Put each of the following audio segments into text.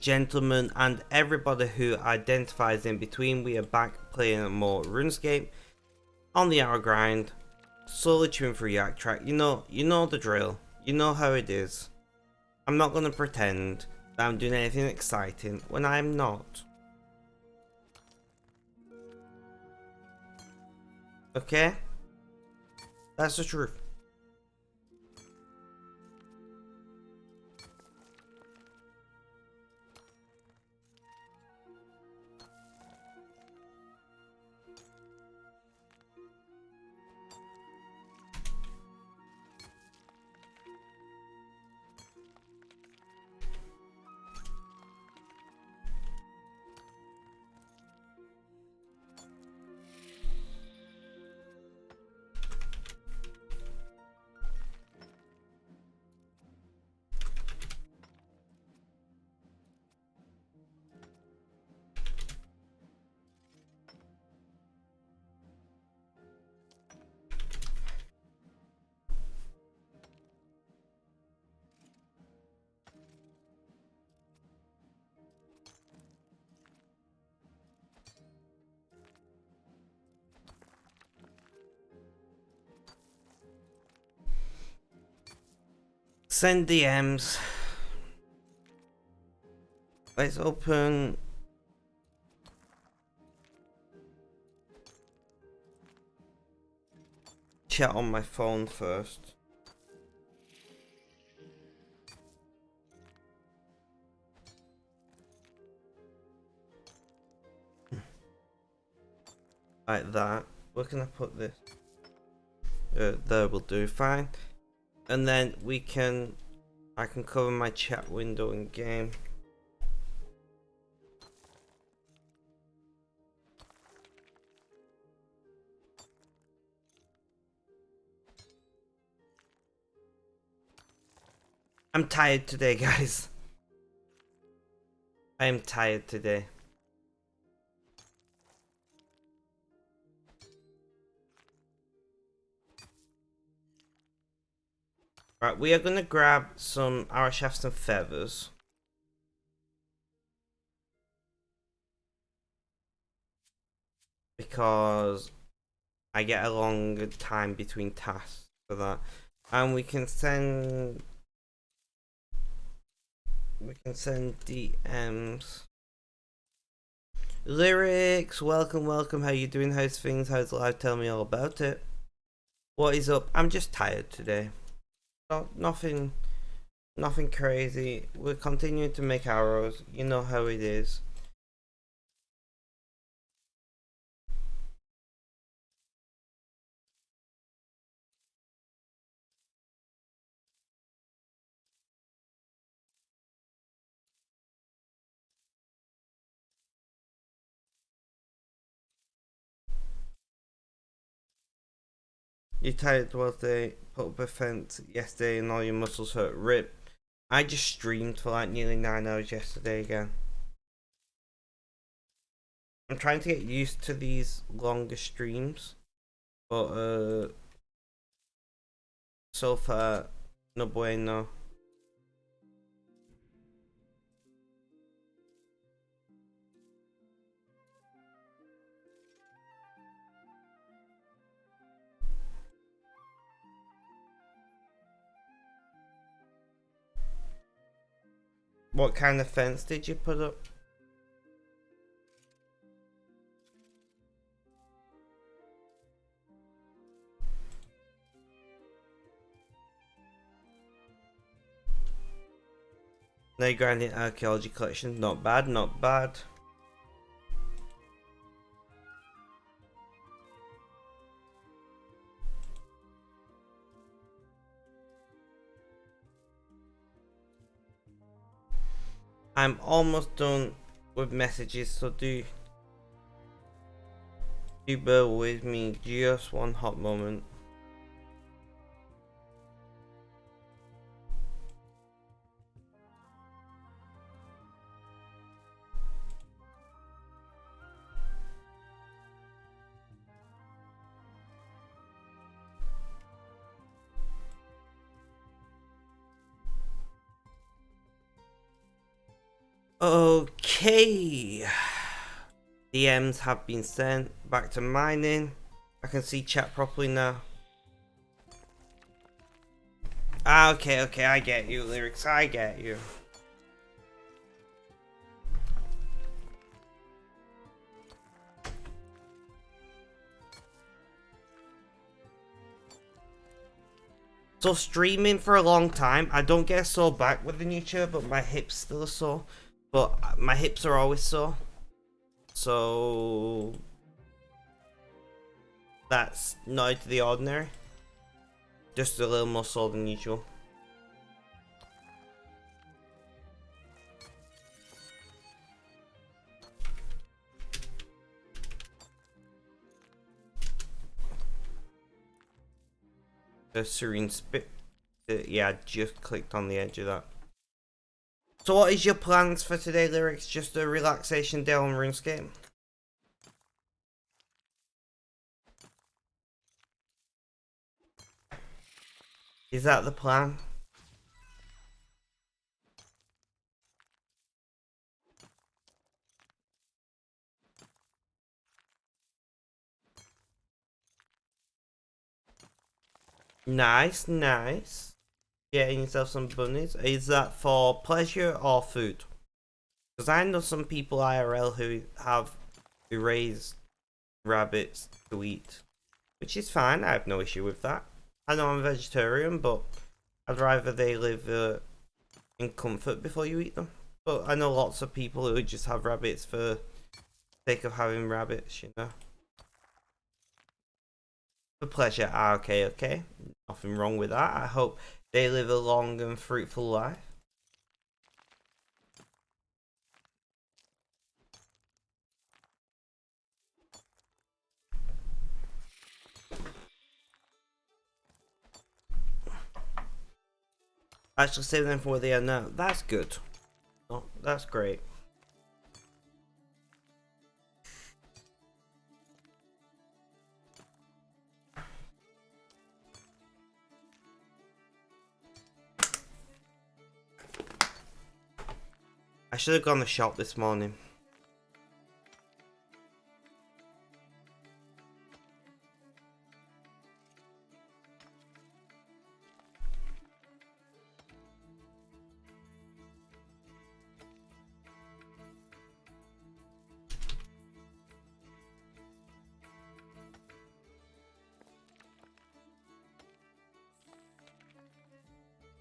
Gentlemen, and everybody who identifies in between, we are back playing more Runescape on the hour grind, slowly chewing through Yak Track. You know the drill. You know how it is. I'm not gonna pretend that I'm doing anything exciting when I'm not. Okay? That's the truth. Send DMs. Let's open chat on my phone first. Like that. Where can I put this? There will do, fine. And then I can cover my chat window in game. I'm tired today, guys. I am tired today. Right, we are gonna grab some arrow shafts and feathers. Because I get a longer time between tasks for that. And we can send DMs. Lyrics, welcome, how you doing? How's things? How's life? Tell me all about it. What is up? I'm just tired today. Nothing crazy. We're continuing to make arrows. You know how it is. You tired was they put up a fence yesterday and all your muscles hurt. Rip. I just streamed for like nearly 9 hours yesterday again. I'm trying to get used to these longer streams, but so far no bueno. What kind of fence did you put up? No grinding archaeology collection. Not bad, not bad. I'm almost done with messages, so do bear with me just one hot moment. Okay. DMs have been sent. Back to mining. I can see chat properly now. Ah, okay, okay, I get you, Lyrics, I get you. So streaming for a long time, I don't get sore back with the new chair, but my hips still are sore. But my hips are always sore. So that's not out of the ordinary. Just a little more sore than usual. The serene spit. Yeah, I just clicked on the edge of that. So what is your plans for today, Lyrics? Just a relaxation day on RuneScape? Is that the plan? Nice, nice. Getting yourself some bunnies. Is that for pleasure or food? Because I know some people IRL who raise rabbits to eat, which is fine. I have no issue with that. I know I'm a vegetarian, but I'd rather they live in comfort before you eat them. But I know lots of people who just have rabbits for the sake of having rabbits, you know. For pleasure. Ah, okay, okay. Nothing wrong with that. I hope they live a long and fruitful life. Actually save them for where they are now. That's good. Oh, that's great. I should have gone to the shop this morning.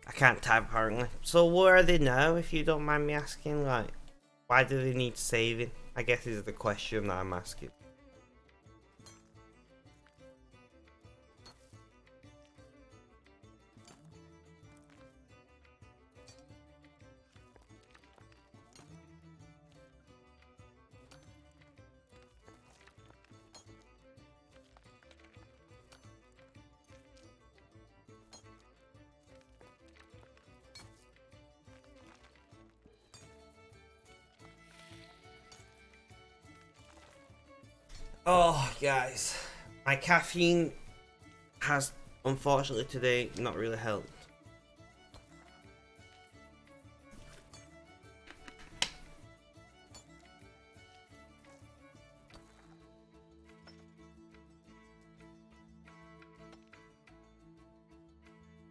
I can't type apparently. So where are they now, if you don't mind me asking? Like, why do they need saving? I guess is the question that I'm asking. Oh, guys. My caffeine has, unfortunately today, not really helped.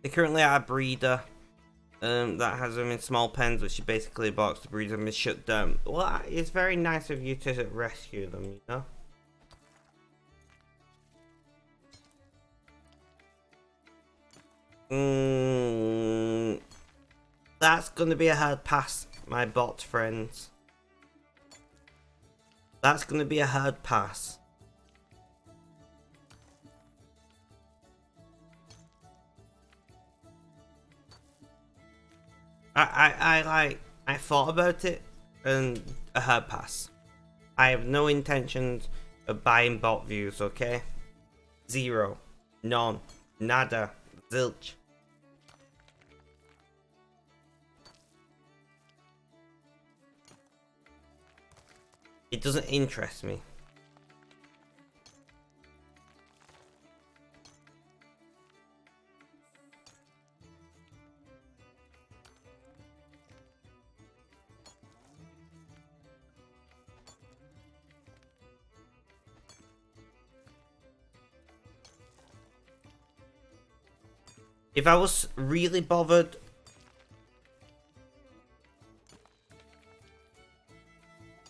They currently are a breeder that has them in small pens, which is basically a box to breed them and shut down. Well, it's very nice of you to rescue them, you know? That's gonna be a hard pass, my bot friends. That's gonna be a hard pass. I thought about it and a hard pass. I have no intentions of buying bot views, okay? Zero. None. Nada. Zilch. It doesn't interest me. If I was really bothered...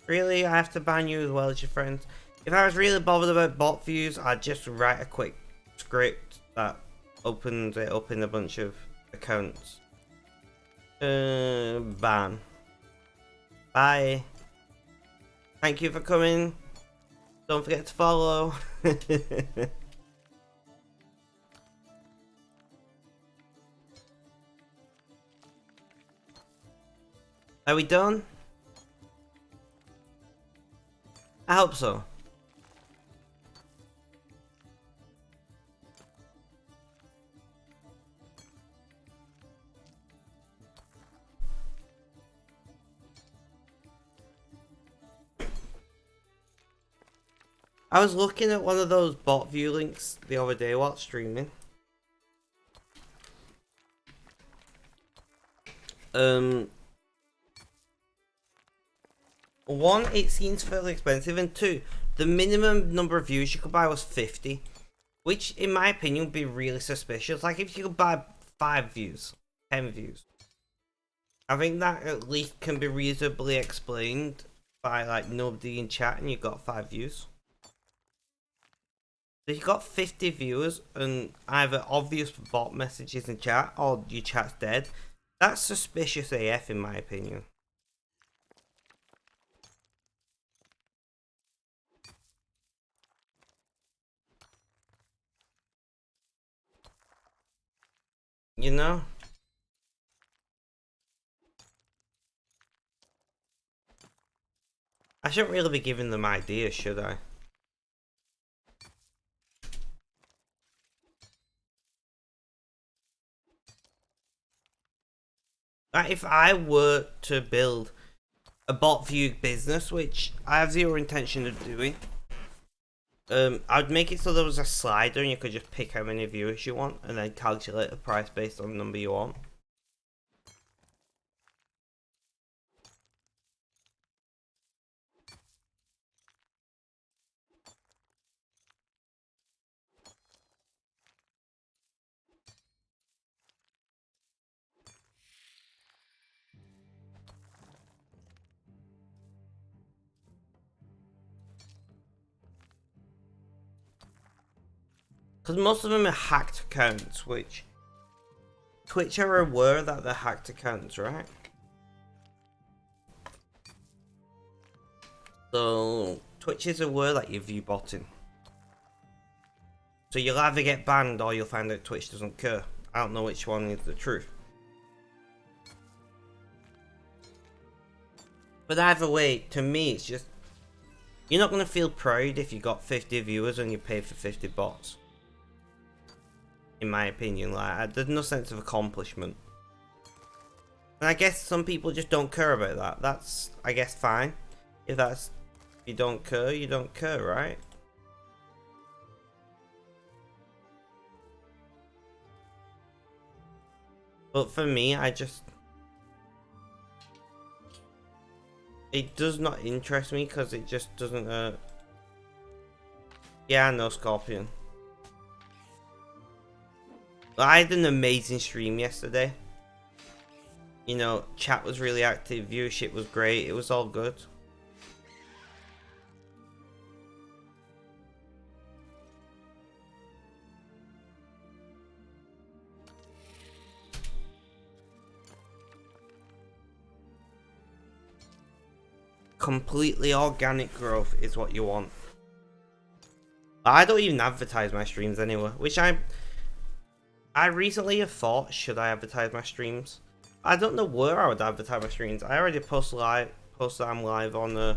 Really? I have to ban you as well as your friends? If I was really bothered about bot views, I'd just write a quick script that opens it up in a bunch of accounts. Ban. Bye. Thank you for coming. Don't forget to follow. Are we done? I hope so. I was looking at one of those bot view links the other day while streaming. One, it seems fairly expensive, and two, the minimum number of views you could buy was 50, which in my opinion would be really suspicious. Like if you could buy 5 views, 10 views, I think that at least can be reasonably explained by like nobody in chat and you got 5 views. So you got 50 viewers and either obvious bot messages in chat or your chat's dead. That's suspicious AF in my opinion. You know? I shouldn't really be giving them ideas, should I? Like if I were to build a bot view business, which I have zero intention of doing, I'd make it so there was a slider and you could just pick how many viewers you want and then calculate the price based on the number you want. Because most of them are hacked accounts, which Twitch are aware that they're hacked accounts, right? So Twitch is aware that you're view botting. So you'll either get banned or you'll find out Twitch doesn't care. I don't know which one is the truth. But either way, to me, it's just... You're not going to feel proud if you got 50 viewers and you paid for 50 bots. In my opinion, like, there's no sense of accomplishment. And I guess some people just don't care about that. That's, I guess, fine. If that's... You don't care, you don't care, right? But for me, I just... It does not interest me because it just doesn't... Yeah, I know, Scorpion. I had an amazing stream yesterday. You know, chat was really active, viewership was great, it was all good. Completely organic growth is what you want. I don't even advertise my streams anyway, which I recently have thought, should I advertise my streams? I don't know where I would advertise my streams. I already post that I'm live on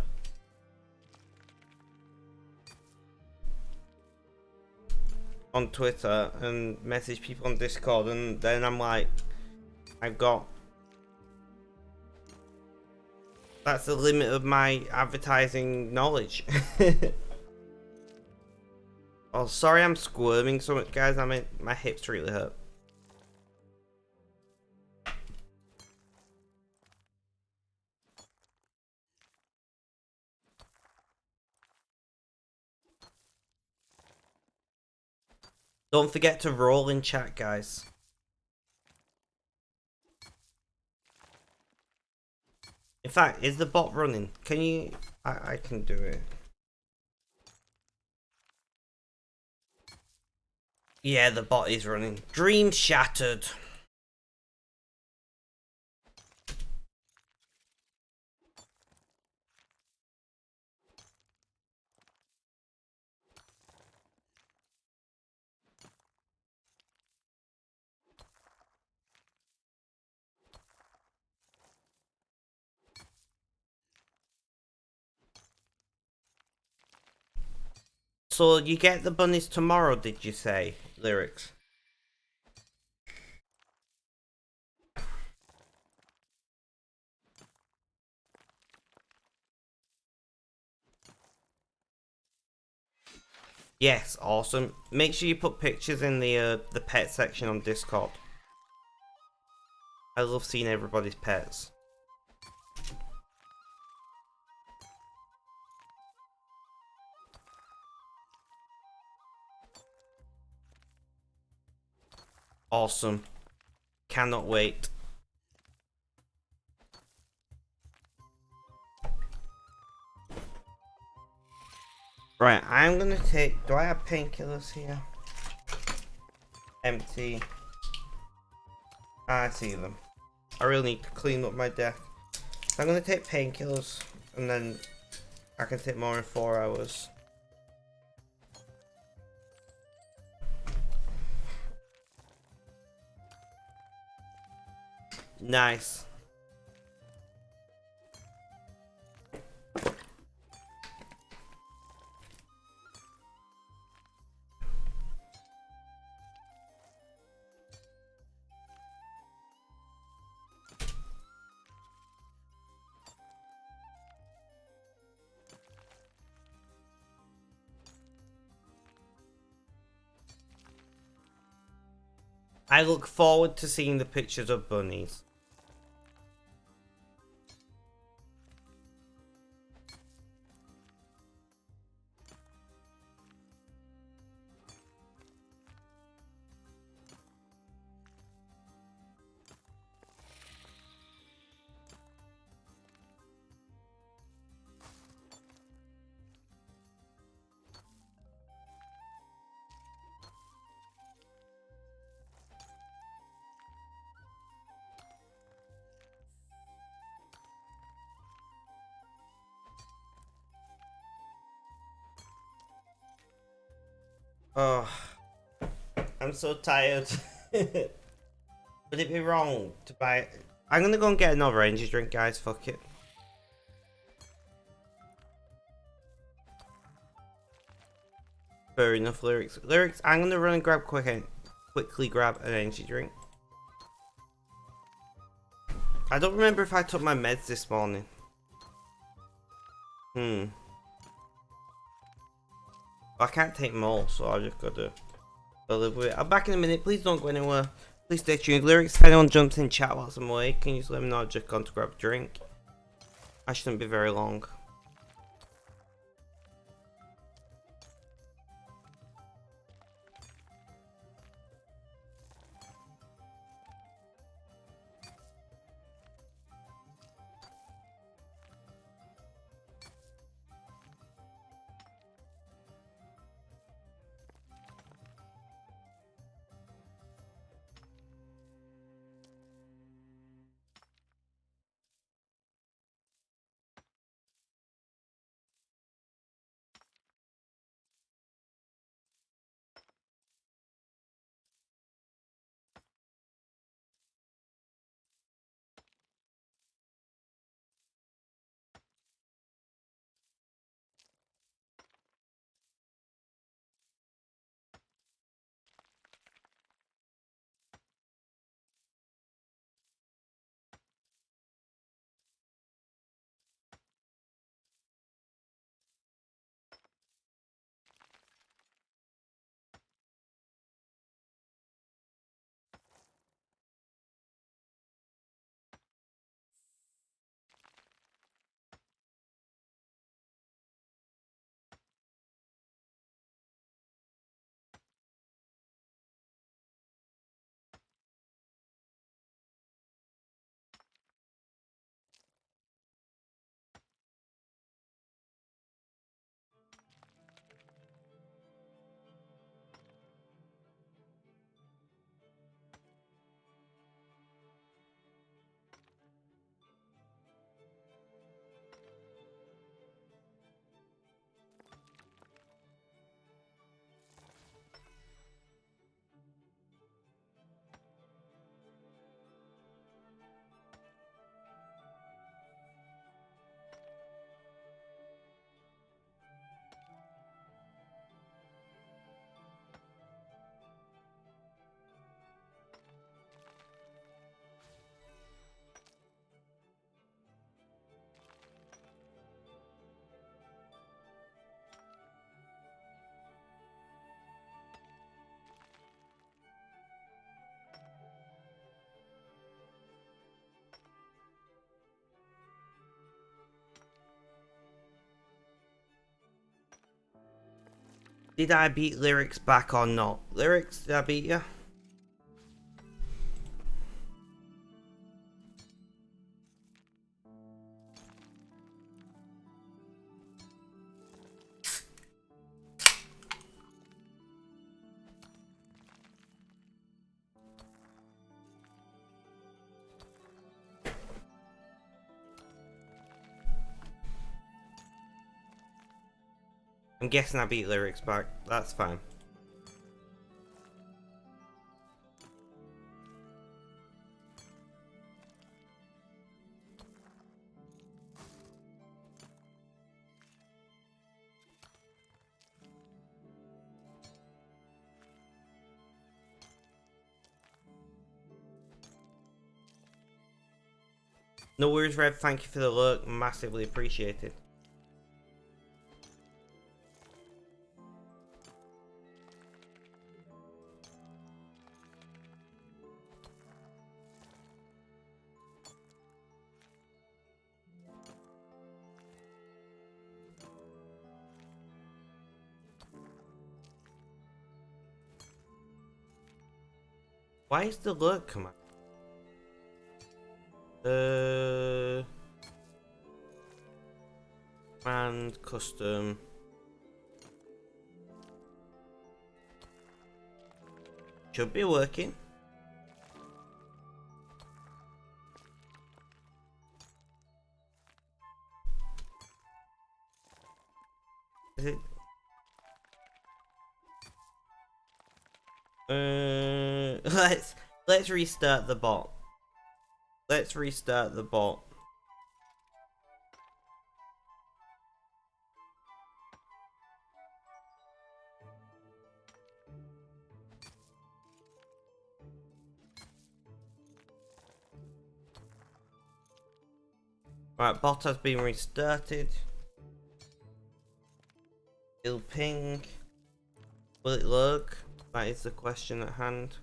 Twitter and message people on Discord, and then I'm like, that's the limit of my advertising knowledge. Oh, sorry I'm squirming so much, guys. I mean, my hips really hurt. Don't forget to roll in chat, guys. fact, is the bot running? Can you... I can do it. Yeah, the bot is running. Dream shattered. So you get the bunnies tomorrow, did you say, Lyrics? Yes, awesome. Make sure you put pictures in the pet section on Discord. I love seeing everybody's pets. Awesome. Cannot wait. Right, I'm gonna take... Do I have painkillers here? Empty. I see them. I really need to clean up my deck. I'm gonna take painkillers, and then I can take more in 4 hours. Nice. I look forward to seeing the pictures of bunnies. Oh, I'm so tired. Would it be wrong to buy... I'm gonna go and get another energy drink, guys. Fuck it. Fair enough, Lyrics. Lyrics, I'm gonna run and quickly grab an energy drink. I don't remember if I took my meds this morning. I can't take more, so I just gotta live with it. I'm back in a minute. Please don't go anywhere. Please stay tuned. Lyrics, if anyone jumps in chat whilst I'm away, can you just let me know I've just gone to grab a drink? I shouldn't be very long. Did I beat Lyrics back or not? Lyrics, did I beat you? I'm guessing I beat Lyrics back. That's fine. No worries, Rev. Thank you for the look. Massively appreciated. Why is the look come out? And custom. Should be working. Is it? Let's restart the bot. Let's restart the bot. Right, bot has been restarted. It'll ping. Will it look? That is the question at hand.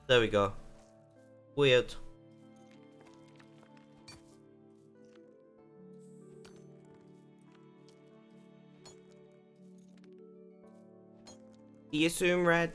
There we go. Weird. Do you assume red?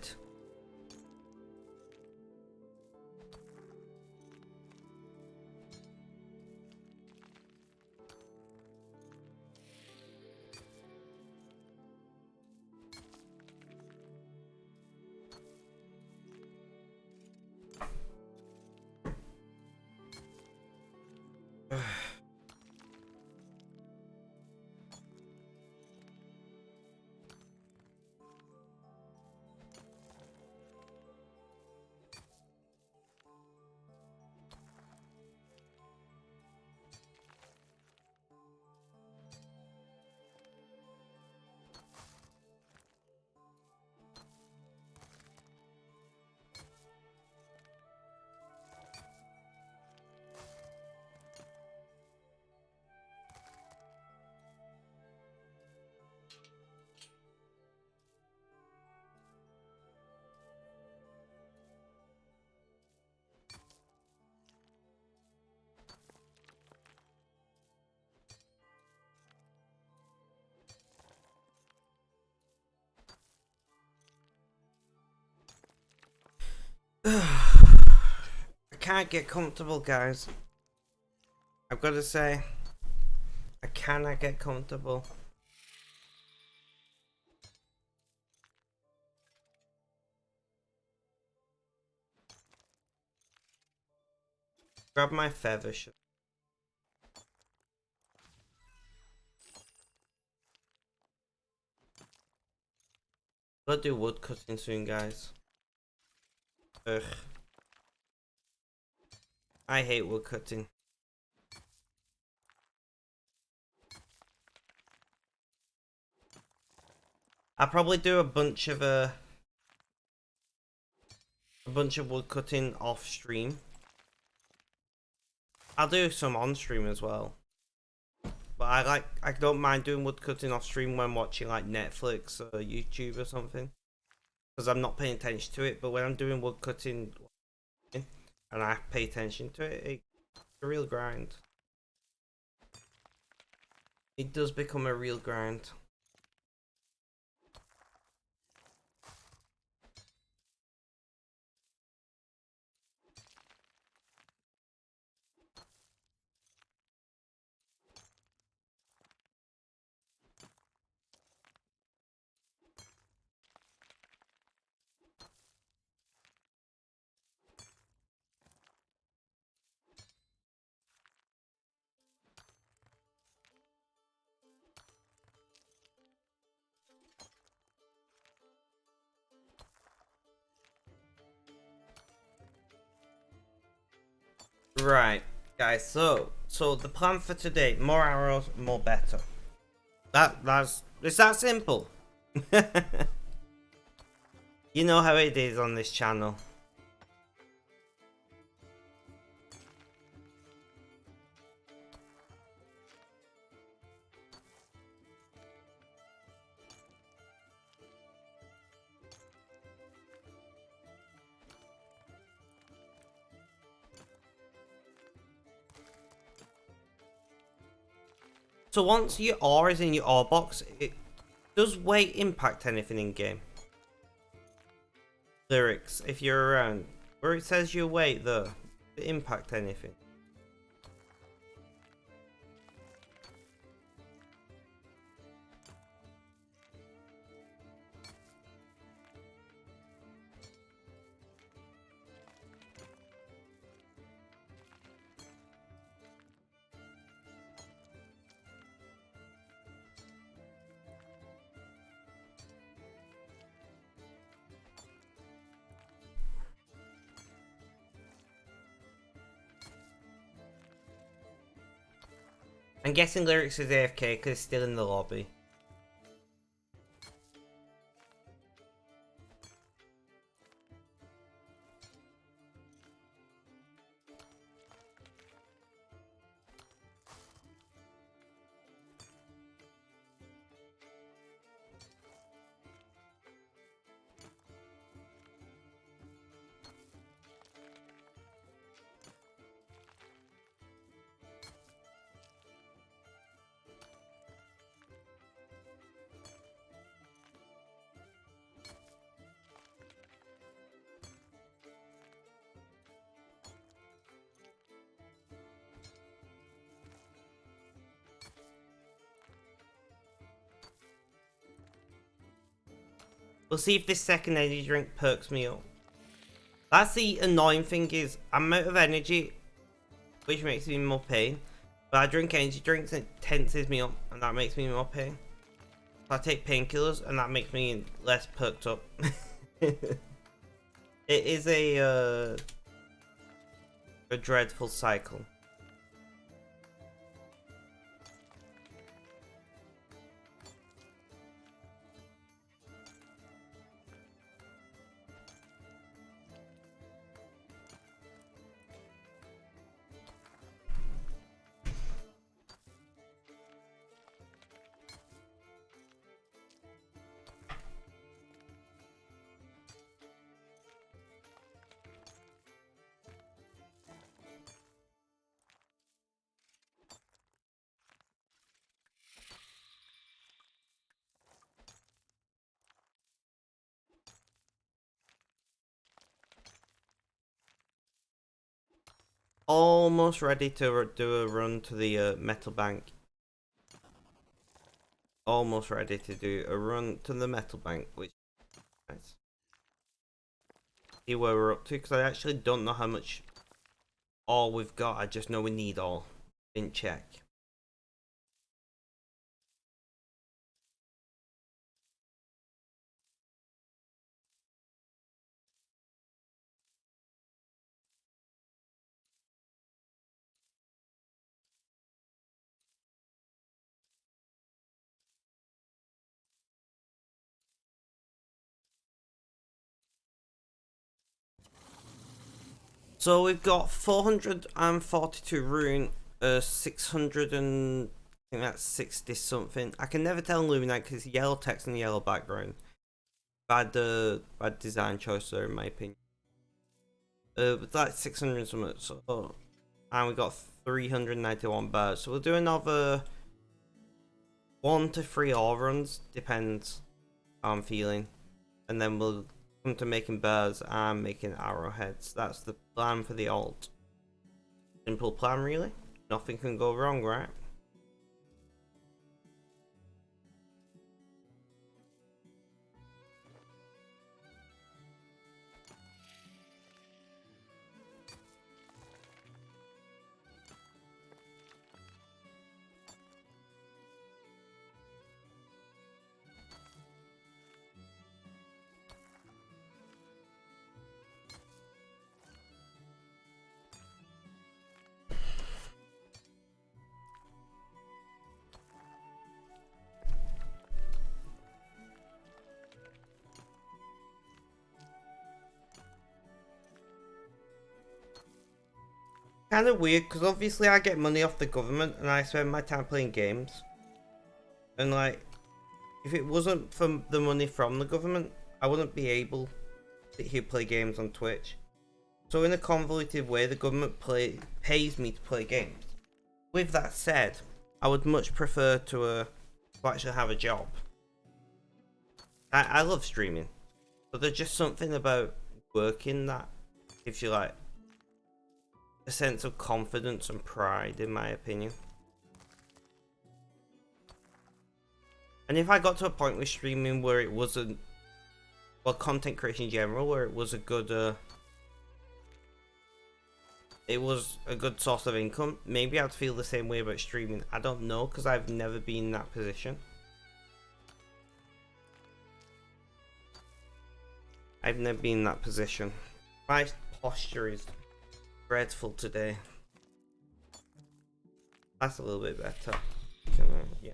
I can't get comfortable, guys. I've got to say, I cannot get comfortable. Grab my feather. Gotta do wood cutting soon, guys. Ugh. I hate wood cutting. I'll probably do a bunch of wood cutting off stream. I'll do some on stream as well. But I don't mind doing wood cutting off stream when watching like Netflix or YouTube or something. Because I'm not paying attention to it, but when I'm doing wood cutting and I pay attention to it, it's a real grind. It does become a real grind. Right, guys. So the plan for today: more arrows, more better. It's that simple. You know how it is on this channel. So once your ore is in your ore box, does weight impact anything in game? Lyrics, if you're around, where it says your weight though, does it impact anything? I'm guessing Lyrics is AFK because it's still in the lobby. We'll see if this second energy drink perks me up. That's the annoying thing is, I'm out of energy, which makes me more pain. But I drink energy drinks and it tenses me up, and that makes me more pain. So I take painkillers, and that makes me less perked up. It is a dreadful cycle. Almost ready to do a run to the metal bank. Almost ready to do a run to the metal bank, which is nice. See where we're up to, because I actually don't know how much all we've got. I just know we need all. Didn't check. So we've got 442 rune, 600 and I think that's 60 something. I can never tell in Luminite because it's yellow text and yellow background. Bad design choice there in my opinion. But that's 600 something. So, and we got 391 bars. So we'll do another 1 to 3 ore runs, depends how I'm feeling, and then we'll come to making bars and making arrowheads. That's the plan for the alt. Simple plan, really. Nothing can go wrong, right? Kind of weird, because obviously I get money off the government and I spend my time playing games. And like, if it wasn't for the money from the government, I wouldn't be able to sit here play games on Twitch. So in a convoluted way, the government pays me to play games. With that said, I would much prefer to actually have a job. I love streaming, but there's just something about working that gives you like a sense of confidence and pride, in my opinion. And if I got to a point with streaming where it wasn't, well, content creation in general, where it was a good source of income, maybe I'd feel the same way about streaming. I don't know, because I've never been in that position. I've never been in that position. My posture is dreadful today. That's a little bit better. Yeah.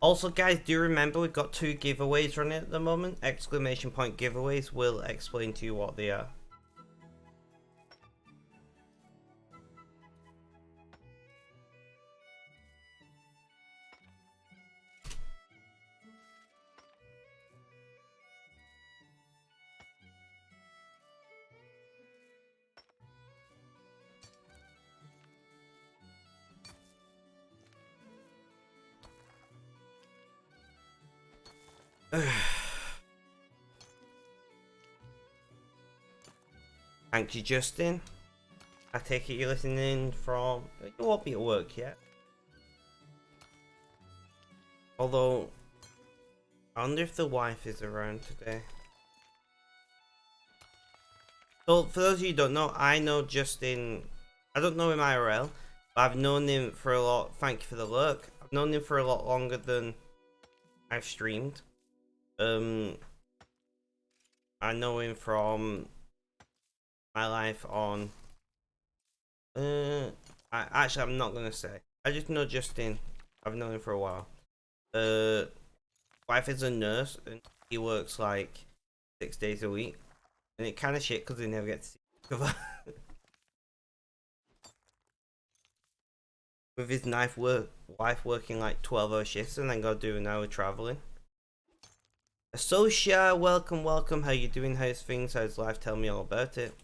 Also, guys, do remember we've got 2 giveaways running at the moment. Exclamation point giveaways. Will explain to you what they are. Thank you, Justin. I take it you're listening from... You won't be at work yet. Although, I wonder if the wife is around today. So, for those of you who don't know, I know Justin... I don't know him IRL, but I've known him for a lot... Thank you for the lurk. I've known him for a lot longer than I've streamed. I know him from my life on... actually, I'm not gonna say. I just know Justin. I've known him for a while. Wife is a nurse, and he works like 6 days a week. And it kind of shit because they never get to see each other. With his wife working like 12-hour shifts and then go do an hour traveling. Associa, welcome. How you doing? How's things? How's life? Tell me all about it.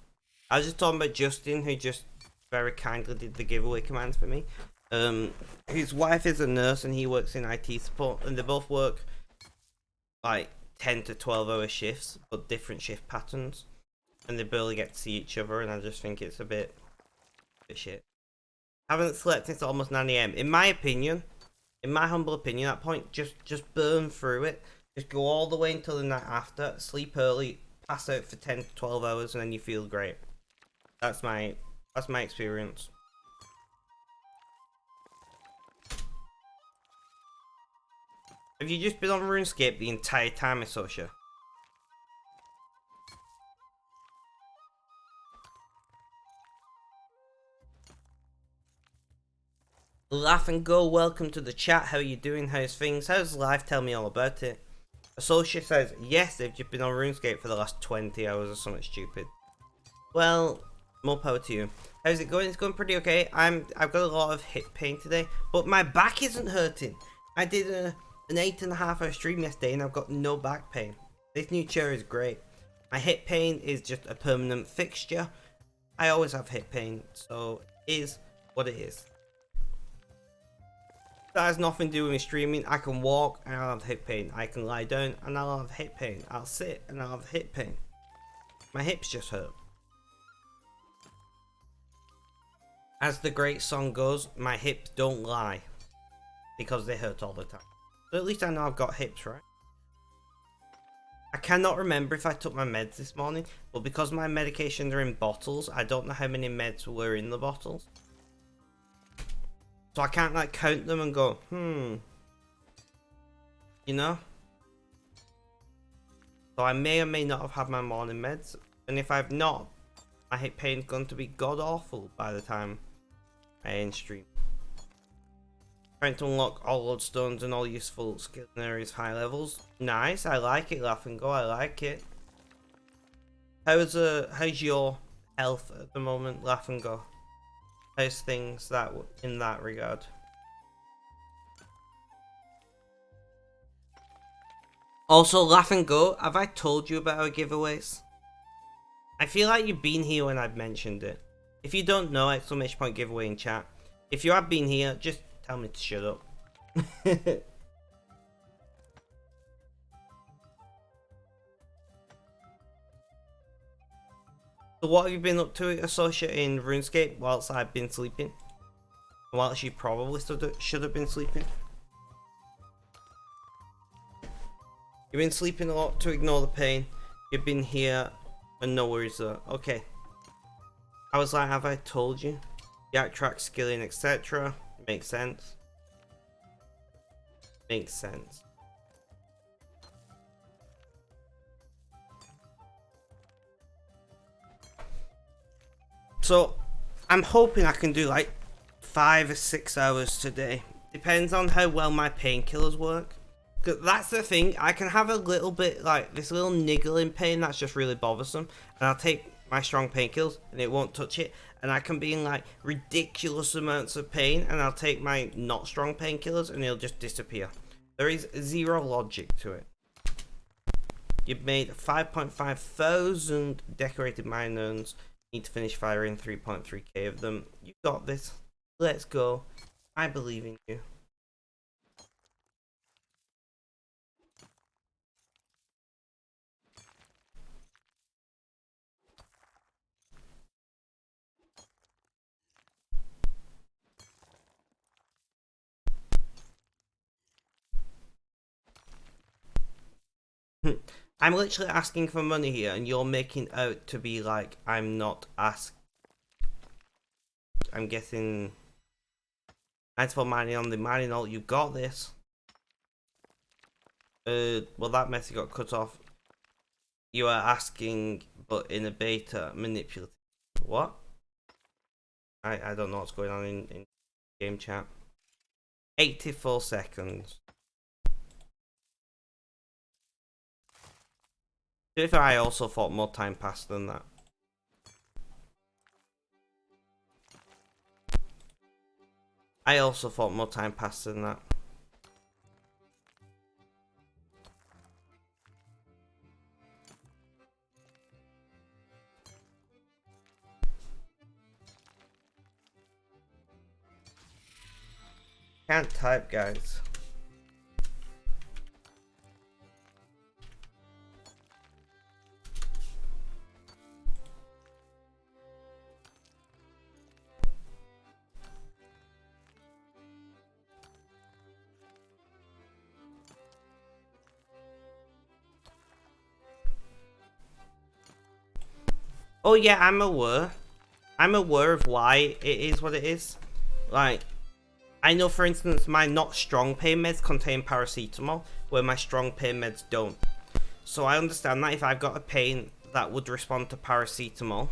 I was just talking about Justin, who just very kindly did the giveaway commands for me. His wife is a nurse and he works in IT support, and they both work like 10 to 12-hour shifts, but different shift patterns, and they barely get to see each other, and I just think it's a bit shit. Haven't slept since almost 9 AM. In my opinion, in my humble opinion, at that point, just burn through it. Just go all the way until the night after, sleep early, pass out for 10 to 12 hours, and then you feel great. That's my experience. Have you just been on RuneScape the entire time, Associa? Laugh and go, welcome to the chat. How are you doing? How's things? How's life? Tell me all about it. Associa says, yes, they've just been on RuneScape for the last 20 hours or something stupid. Well, more power to you. How's it going? It's going pretty okay. I've got a lot of hip pain today, but my back isn't hurting. I did an 8.5 hour stream yesterday and I've got no back pain. This new chair is great. My hip pain is just a permanent fixture. I always have hip pain, so it is what it is. That has nothing to do with me streaming. I can walk and I'll have hip pain. I can lie down and I'll have hip pain. I'll sit and I'll have hip pain. My hips just hurt. As the great song goes, my hips don't lie. Because they hurt all the time. So at least I know I've got hips, right? I cannot remember if I took my meds this morning. But because my medications are in bottles, I don't know how many meds were in the bottles. So I can't like count them and go, you know? So I may or may not have had my morning meds. And if I've not, my hip pain's going to be god awful by the time I end stream. Trying to unlock all lodestones and all useful skill in areas high levels. Nice, I like it, Laugh and Go, I like it. How's your health at the moment, Laugh and Go? How's things that in that regard? Also, Laugh and Go, have I told you about our giveaways? I feel like you've been here when I've mentioned it. If you don't know, exclamation point giveaway in chat. If you have been here, just tell me to shut up. So what have you been up to, Associate, in RuneScape whilst I've been sleeping? Whilst you probably should have been sleeping? You've been sleeping a lot to ignore the pain. You've been here and no worries though. Okay. I was like, have I told you? Yak track, skilling, etc. Makes sense. Makes sense. So, I'm hoping I can do like 5 or 6 hours today. Depends on how well my painkillers work. Cause that's the thing, I can have a little bit like this little niggling pain that's just really bothersome. And I'll take my strong painkillers and it won't touch it. And I can be in like ridiculous amounts of pain and I'll take my not strong painkillers and it'll just disappear. There is zero logic to it. You've made 5.5 thousand decorated mine urns. Need to finish firing 3.3k of them. You got this. Let's go. I believe in you. I'm literally asking for money here and you're making out to be like I'm not asked. I'm getting 94 mining on the mining alt. You got this. Well, that message got cut off. You are asking, but in a beta manipulative. What? I don't know what's going on in game chat. 84 seconds. To be fair, I also thought more time passed than that. I also thought more time passed than that. Can't type, guys. Oh yeah, I'm aware. I'm aware of why it is what it is. Like, I know, for instance, my not strong pain meds contain paracetamol, where my strong pain meds don't. So I understand that if I've got a pain that would respond to paracetamol,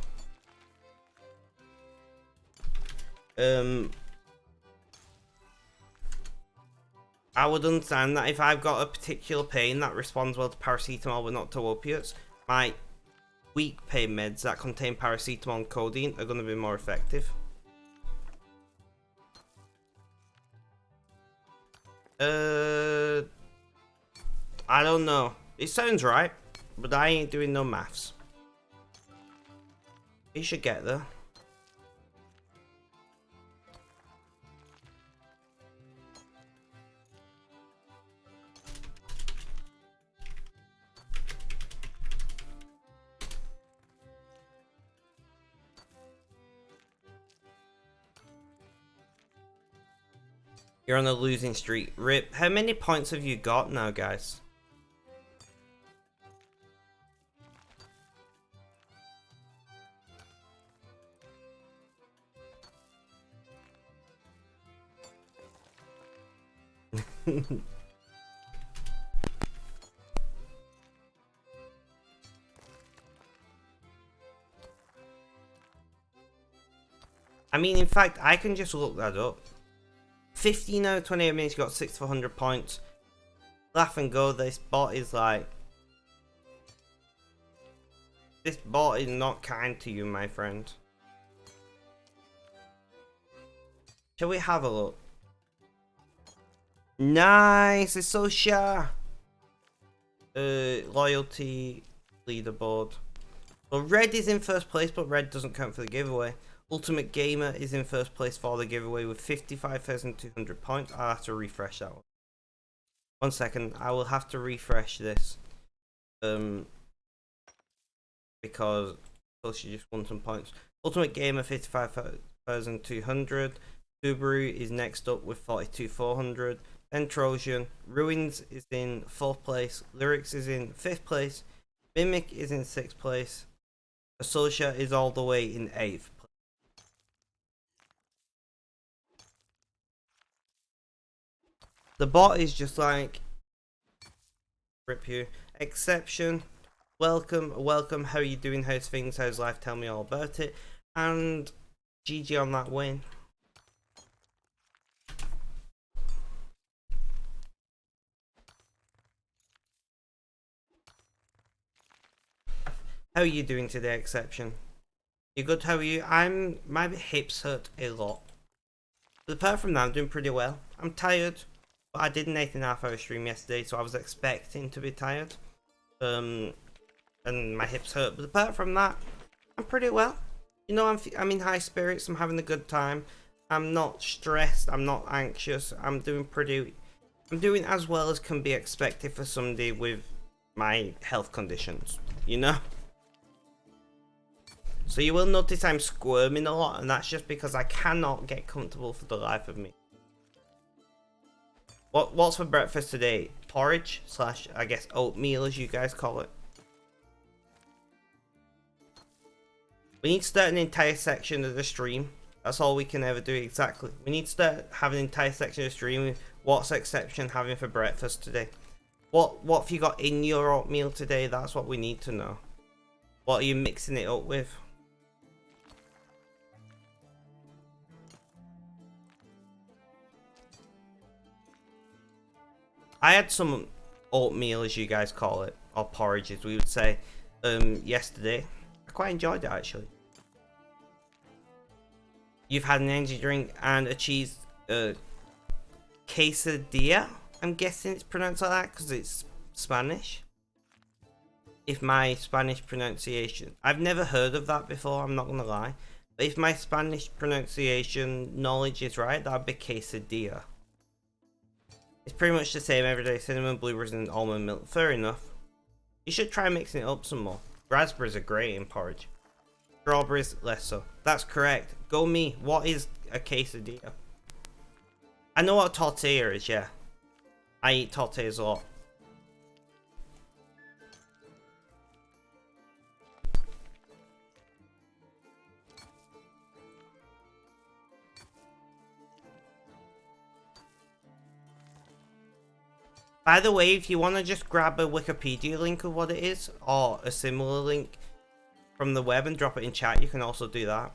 I would understand that if I've got a particular pain that responds well to paracetamol but not to opiates, my weak pain meds that contain paracetamol and codeine are going to be more effective. I don't know. It sounds right, but I ain't doing no maths. You should get there. You're on a losing streak. Rip. How many points have you got now, guys? I mean, in fact, I can just look that up. 15 out of 28 minutes, you got 6 for 100 points. Laugh and go, this bot is like... This bot is not kind to you, my friend. Shall we have a look? Nice, it's so sure. Loyalty, leaderboard. Well, red is in first place, but red doesn't count for the giveaway. Ultimate Gamer is in first place for the giveaway with 55,200 points. I'll have to refresh that one. 1 second, I will have to refresh this. Because she just won some points. Ultimate Gamer 55,200. Subaru is next up with 42,400. Then Trojan. Ruins is in 4th place. Lyrics is in 5th place. Mimic is in 6th place. Associa is all the way in 8th. The bot is just like, rip you. Exception, welcome, welcome. How are you doing? How's things? How's life? Tell me all about it. And GG on that win. How are you doing today, Exception? You good? How are you? My hips hurt a lot. But apart from that, I'm doing pretty well. I'm tired. But I did an 8.5 hour stream yesterday, so I was expecting to be tired. And my hips hurt. But apart from that, I'm pretty well. You know, I'm in high spirits. I'm having a good time. I'm not stressed. I'm not anxious. I'm doing as well as can be expected for somebody with my health conditions. You know? So you will notice I'm squirming a lot, and that's just because I cannot get comfortable for the life of me. What's for breakfast today? Porridge / I guess oatmeal, as you guys call it. We need to start an entire section of the stream. That's all we can ever do, exactly. We need to start having an entire section of the stream with what's Exception having for breakfast today. What have you got in your oatmeal today? That's what we need to know. What are you mixing it up with? I had some oatmeal, as you guys call it, or porridge as we would say, yesterday. I quite enjoyed it actually. You've had an energy drink and a cheese quesadilla. I'm guessing it's pronounced like that because it's Spanish. If my Spanish pronunciation, I've never heard of that before, I'm not gonna lie. But if my Spanish pronunciation knowledge is right, that'd be quesadilla. It's pretty much the same every day. Cinnamon, blueberries, and almond milk. Fair enough. You should try mixing it up some more. Raspberries are great in porridge. Strawberries, less so. That's correct. Go me. What is a quesadilla? I know what a tortilla is, yeah. I eat tortillas a lot. By the way, if you want to just grab a Wikipedia link of what it is, or a similar link from the web and drop it in chat, you can also do that.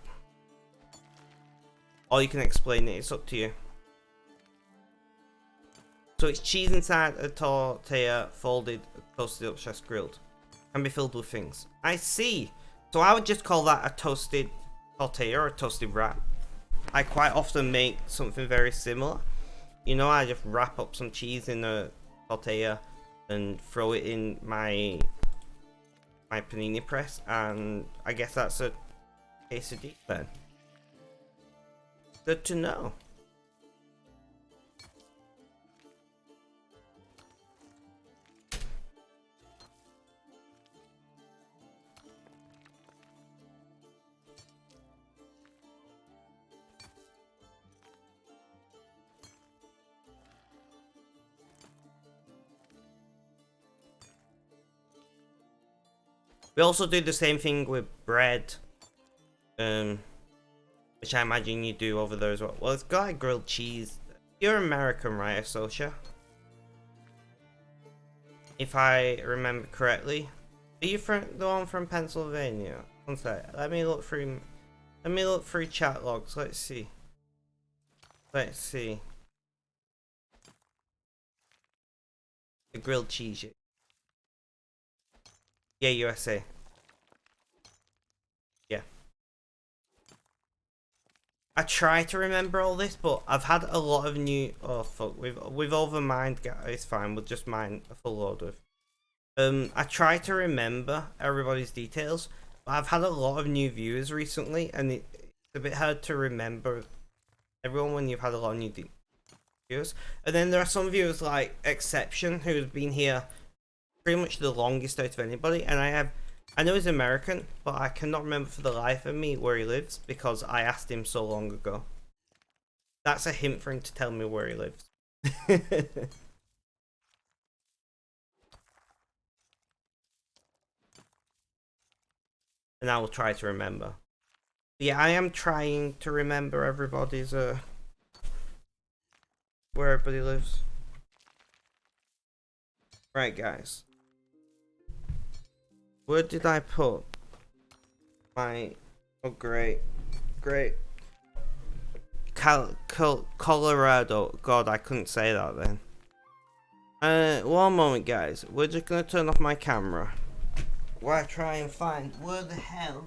Or you can explain it, it's up to you. So it's cheese inside a tortilla, folded, toasted up, just grilled. Can be filled with things. I see. So I would just call that a toasted tortilla or a toasted wrap. I quite often make something very similar. You know, I just wrap up some cheese in a tortilla and throw it in my panini press, and I guess that's a quesadilla then. Good to know. We also do the same thing with bread, which I imagine you do over there as well. Well, it's got like grilled cheese. You're American, right, Asosha? If I remember correctly. Are you from the one from Pennsylvania? One sec. Let me look through chat logs. Let's see. Let's see. The grilled cheese. Yeah, USA. Yeah. I try to remember all this, but I've had a lot of new. Oh fuck, we've overmined. It's fine. We'll just mine a full load of. I try to remember everybody's details, but I've had a lot of new viewers recently, and it's a bit hard to remember everyone when you've had a lot of new viewers. And then there are some viewers like Exception, who's been here pretty much the longest out of anybody, and I know he's American, but I cannot remember for the life of me where he lives because I asked him so long ago. That's a hint for him to tell me where he lives. And I will try to remember. Yeah, I am trying to remember everybody's where everybody lives. Right, guys. Where did I put my... Oh, great. Colorado. God, I couldn't say that then. One moment, guys. We're just gonna turn off my camera while I try and find where the hell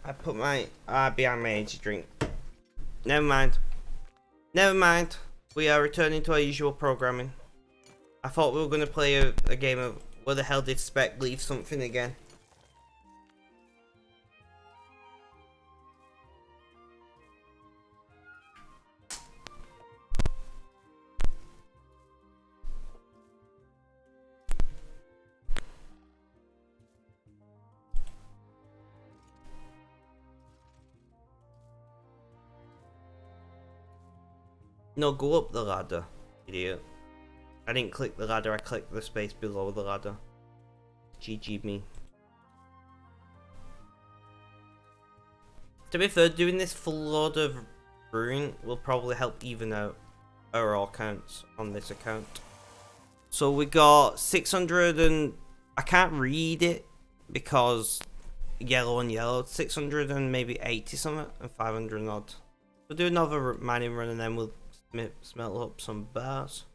I put my... behind my energy drink. Never mind. We are returning to our usual programming. I thought we were gonna play a game of where the hell did Spec leave something again? No, go up the ladder, idiot. I didn't click the ladder, I clicked the space below the ladder. GG me. To be fair, doing this full load of brewing will probably help even out our all counts on this account. So we got 600 and... I can't read it because yellow and yellow. 600 and maybe 80 something and 500 and odd. We'll do another mining run and then we'll smelt up some bars.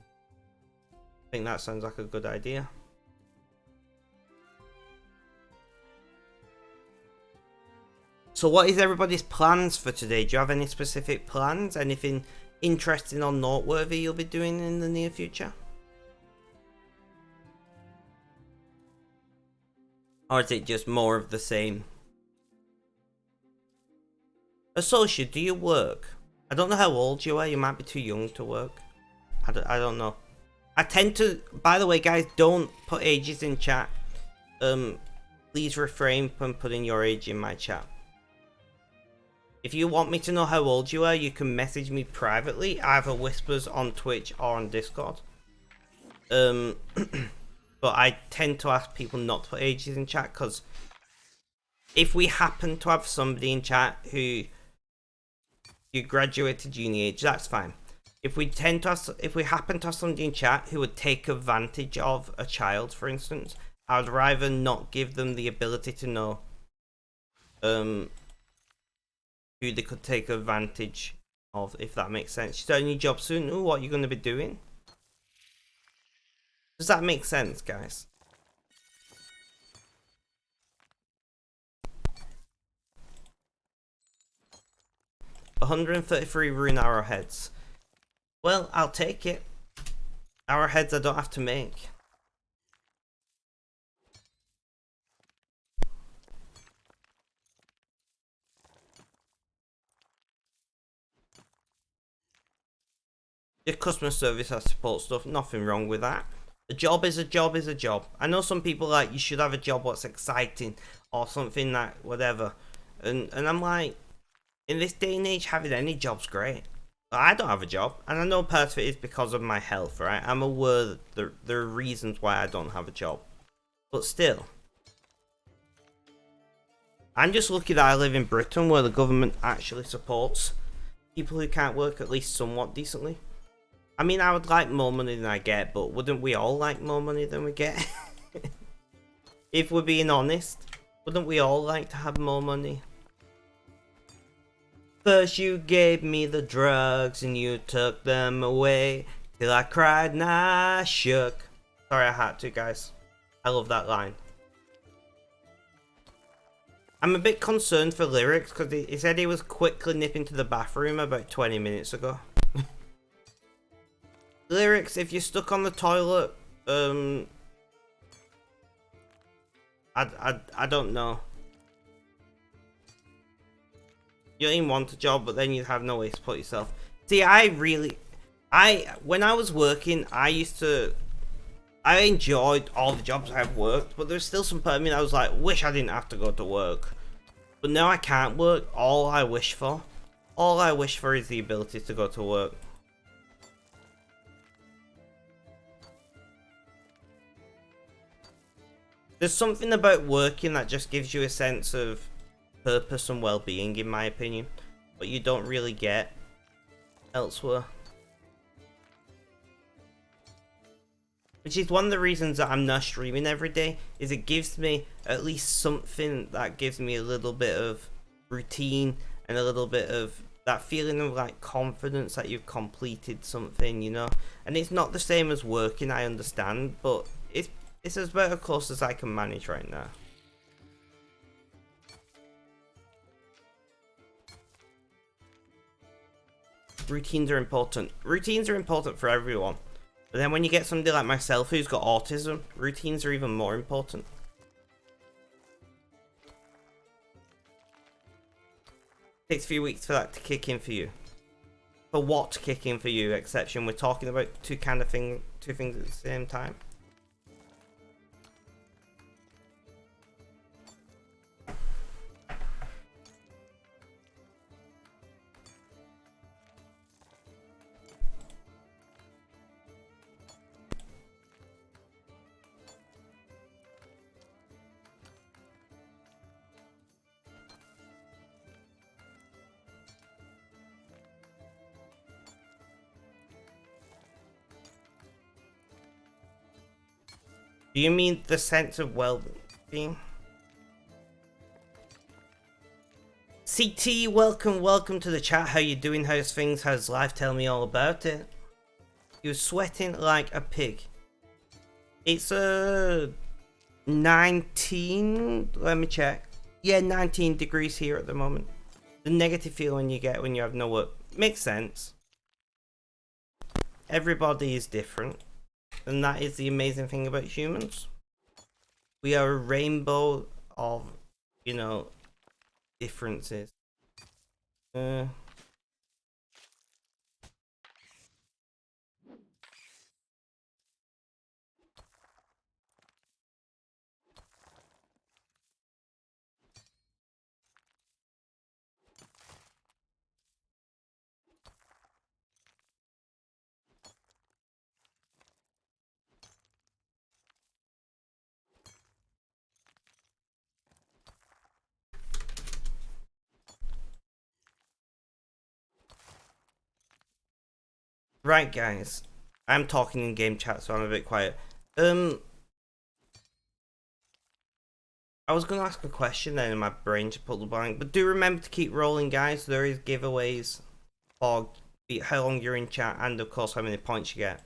I think that sounds like a good idea. So what is everybody's plans for today? Do you have any specific plans? Anything interesting or noteworthy you'll be doing in the near future? Or is it just more of the same? Associate, do you work? I don't know how old you are. You might be too young to work. I don't know. I tend to... By the way, guys, don't put ages in chat. Please refrain from putting your age in my chat. If you want me to know how old you are, you can message me privately, either Whispers on Twitch or on Discord. But I tend to ask people not to put ages in chat, because if we happen to have somebody in chat who you graduated uni age, that's fine. If we happen to have somebody in chat who would take advantage of a child, for instance, I would rather not give them the ability to know who they could take advantage of, if that makes sense. You start a new job soon. Ooh, what are you going to be doing? Does that make sense, guys? $133 rune arrowheads. Well, I'll take it. Arrowheads I don't have to make. Your customer service has support stuff, nothing wrong with that. A job is a job is a job. I know some people like, you should have a job what's exciting or something that whatever. And I'm like, in this day and age, having any job's great. I don't have a job, and I know part of it is because of my health, right? I'm aware that there are reasons why I don't have a job. But still, I'm just lucky that I live in Britain where the government actually supports people who can't work at least somewhat decently. I mean, I would like more money than I get, but wouldn't we all like more money than we get? If we're being honest, wouldn't we all like to have more money? First you gave me the drugs and you took them away, till I cried and I shook. Sorry, I had to, guys. I love that line. I'm a bit concerned for lyrics because he said he was quickly nipping to the bathroom about 20 minutes ago. Lyrics, if you're stuck on the toilet, I don't know. You don't even want a job, but then you have no way to put yourself. See, when I was working, I enjoyed all the jobs I've worked, but there's still some part of me that I was like, wish I didn't have to go to work. But now I can't work. All I wish for is the ability to go to work. There's something about working that just gives you a sense of purpose and well-being, in my opinion, but you don't really get elsewhere. Which is one of the reasons that I'm not streaming every day, is it gives me at least something that gives me a little bit of routine and a little bit of that feeling of like confidence that you've completed something, you know? And it's not the same as working, I understand, but it's as about as close as I can manage right now. Routines are important. Routines are important for everyone. But then when you get somebody like myself who's got autism, routines are even more important. It takes a few weeks for that to kick in for you. For what to kick in for you, exception we're talking about two things at the same time. Do you mean the sense of well-being? CT, welcome to the chat. How you doing? How's things? How's life? Tell me all about it. You're sweating like a pig. It's 19, let me check. Yeah, 19 degrees here at the moment. The negative feeling you get when you have no work. Makes sense. Everybody is different. And that is the amazing thing about humans. We are a rainbow of, you know, differences. Right, guys. I'm talking in game chat, so I'm a bit quiet. I was going to ask a question then in my brain to put the blank, but do remember to keep rolling, guys. There is giveaways for how long you're in chat and, of course, how many points you get.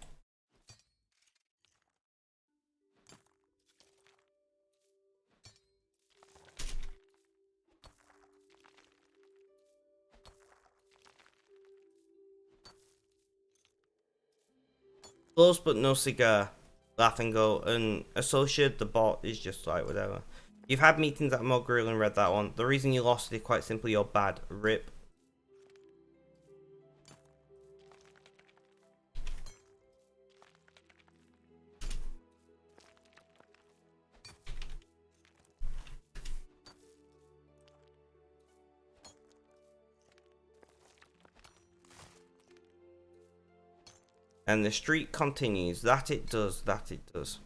Close but no cigar. Laugh and go. And associate, the bot is just like whatever. You've had meetings at Mo Grill and read that one. The reason you lost is quite simply you're bad. Rip. And the streak continues. That it does. That it does.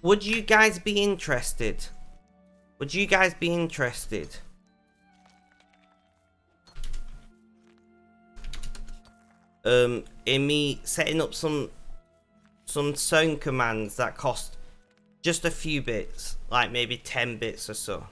Would you guys be interested? Would you guys be interested? In me setting up some sound commands that cost just a few bits, like maybe 10 bits or so.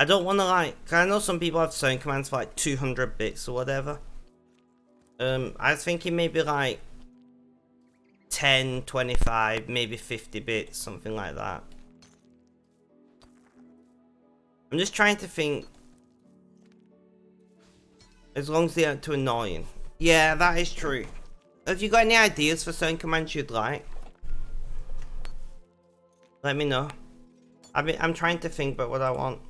I don't want to like, 'cause I know some people have sound commands for like 200 bits or whatever. I was thinking maybe like 10, 25, maybe 50 bits, something like that. I'm just trying to think. As long as they aren't too annoying. Yeah, that is true. Have you got any ideas for sound commands you'd like? Let me know. I'm trying to think about what I want.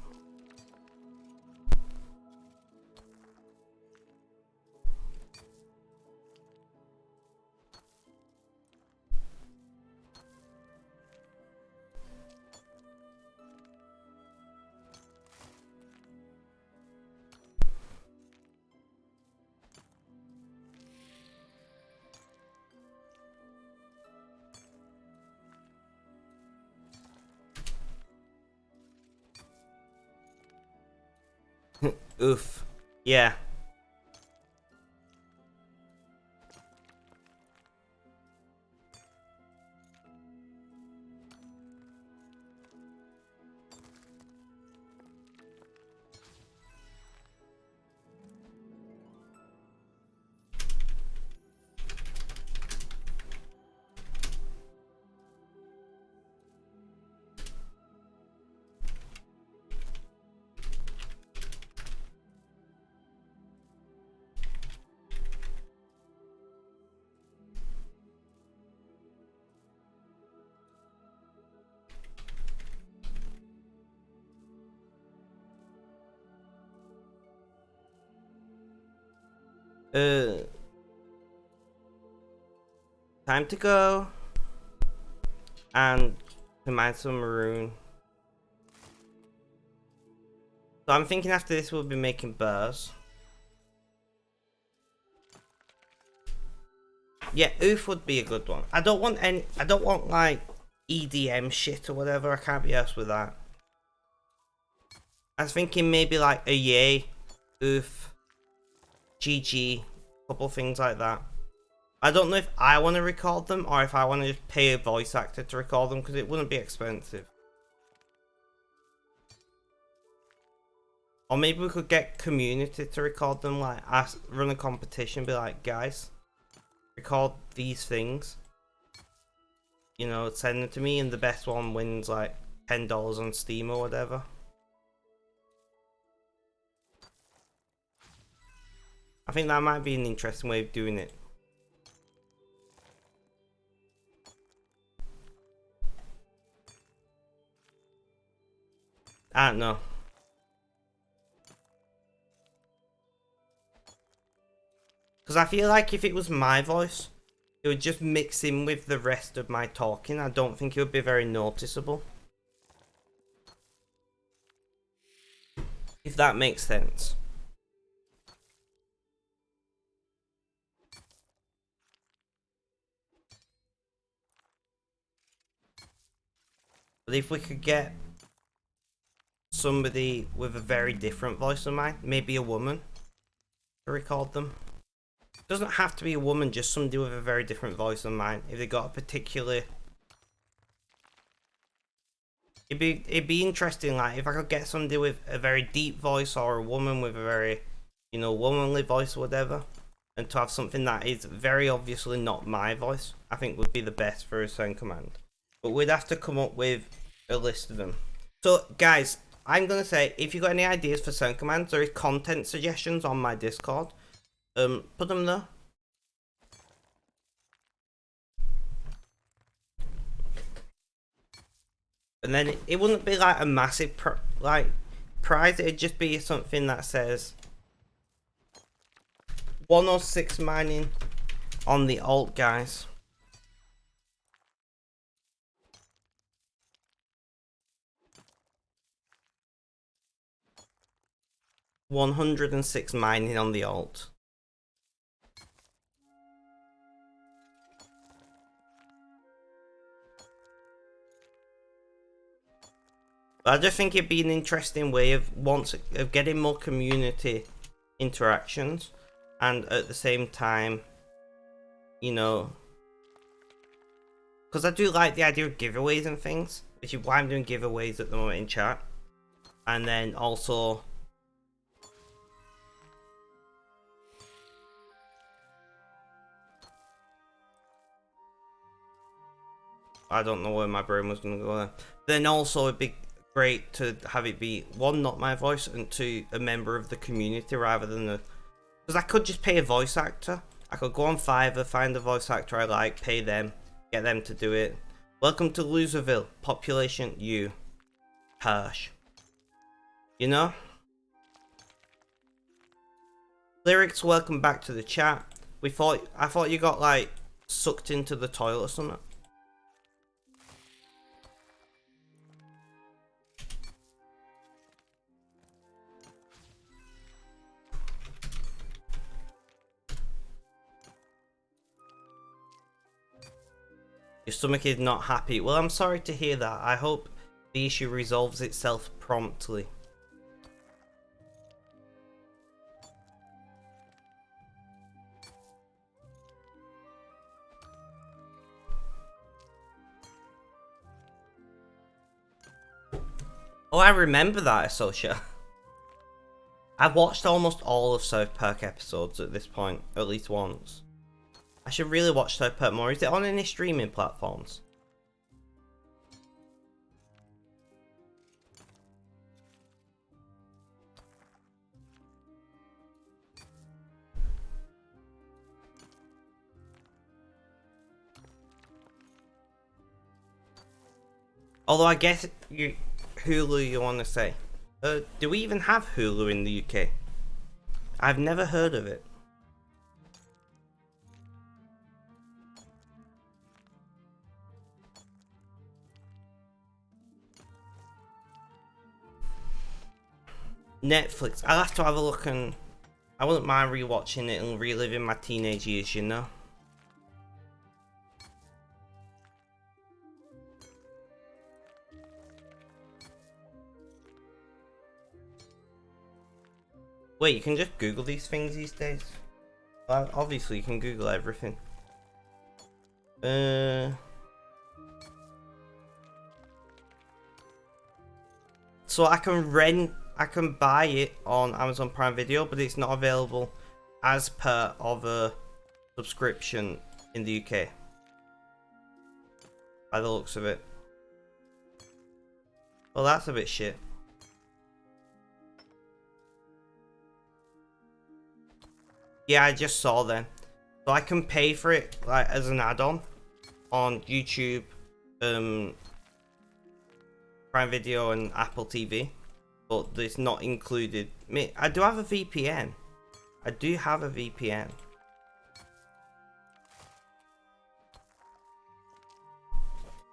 Oof. Yeah. Time to go. And combine some maroon. So I'm thinking after this we'll be making burrs. Yeah, oof would be a good one. I don't want like EDM shit or whatever. I can't be arsed with that. I was thinking maybe like a yay, oof, GG, couple things like that. I don't know if I want to record them or if I want to just pay a voice actor to record them because it wouldn't be expensive. Or maybe we could get community to record them, like run a competition, be like, guys, record these things. You know, send them to me and the best one wins like $10 on Steam or whatever. I think that might be an interesting way of doing it. I don't know. Because I feel like if it was my voice, it would just mix in with the rest of my talking. I don't think it would be very noticeable. If that makes sense. But if we could get somebody with a very different voice than mine, maybe a woman, to record them. It doesn't have to be a woman, just somebody with a very different voice than mine. If they got a particular... It'd be interesting, like, if I could get somebody with a very deep voice or a woman with a very, you know, womanly voice or whatever. And to have something that is very obviously not my voice, I think would be the best for a sound command. But we'd have to come up with a list of them. So, guys, I'm going to say, if you've got any ideas for sound commands or content suggestions on my Discord, put them there. And then it wouldn't be like a massive prize, it'd just be something that says 106 mining on the alt, guys. 106 mining on the alt. But I just think it'd be an interesting way of getting more community interactions, and at the same time, you know, because I do like the idea of giveaways and things, which is why I'm doing giveaways at the moment in chat. And then also, I don't know where my brain was going to go there. Then also it'd be great to have it be, one, not my voice, and two, a member of the community rather than a... Because I could just pay a voice actor. I could go on Fiverr, find a voice actor I like, pay them, get them to do it. Welcome to Loserville. Population, you. Harsh. You know? Lyrics, welcome back to the chat. I thought you got, like, sucked into the toilet or something. Your stomach is not happy. Well, I'm sorry to hear that. I hope the issue resolves itself promptly. Oh, I remember that associate. I've watched almost all of South Park episodes at this point, at least once. I should really watch South Park more. Is it on any streaming platforms? Although I guess Hulu you want to say. Do we even have Hulu in the UK? I've never heard of it. Netflix. I'll have to have a look, and I wouldn't mind rewatching it and reliving my teenage years, you know? Wait, you can just Google these things these days? Well, obviously you can Google everything. So I can buy it on Amazon Prime Video, but it's not available as per of a subscription in the UK. By the looks of it. Well, that's a bit shit. Yeah, I just saw them. So I can pay for it like as an add-on on YouTube, Prime Video and Apple TV, but it's not included. I do have a VPN. I do have a VPN.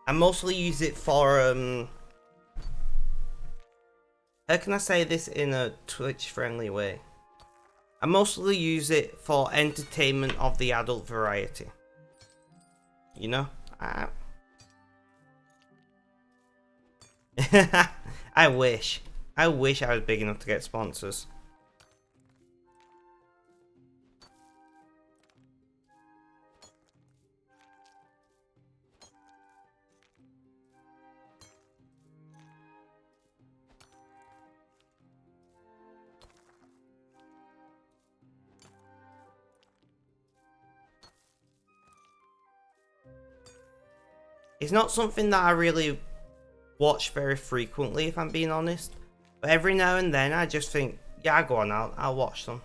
I mostly use it for how can I say this in a Twitch friendly way? I mostly use it for entertainment of the adult variety. You know? I wish. I wish I was big enough to get sponsors. It's not something that I really watch very frequently, if I'm being honest. But every now and then I just think, yeah, go on, I'll watch them.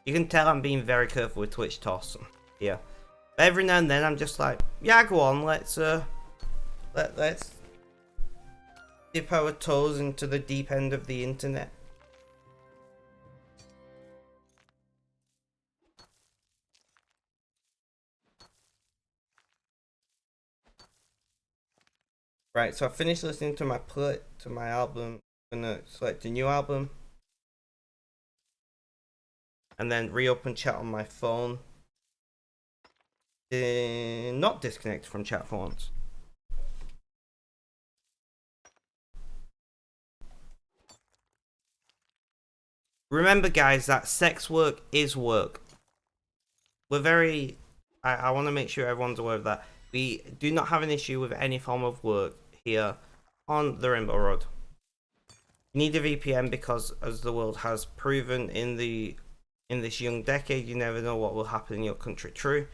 You can tell I'm being very careful with Twitch toss. Yeah. But every now and then I'm just like, yeah, go on, let's dip our toes into the deep end of the internet. Right, so I finished listening to my album. I'm gonna select a new album. and then reopen chat on my phone. Not disconnect from chat for once. Remember, guys, that sex work is work. We're very... I want to make sure everyone's aware of that. We do not have an issue with any form of work here on the Rainbow Road. You need a VPN because, as the world has proven in this young decade, you never know what will happen in your country. True.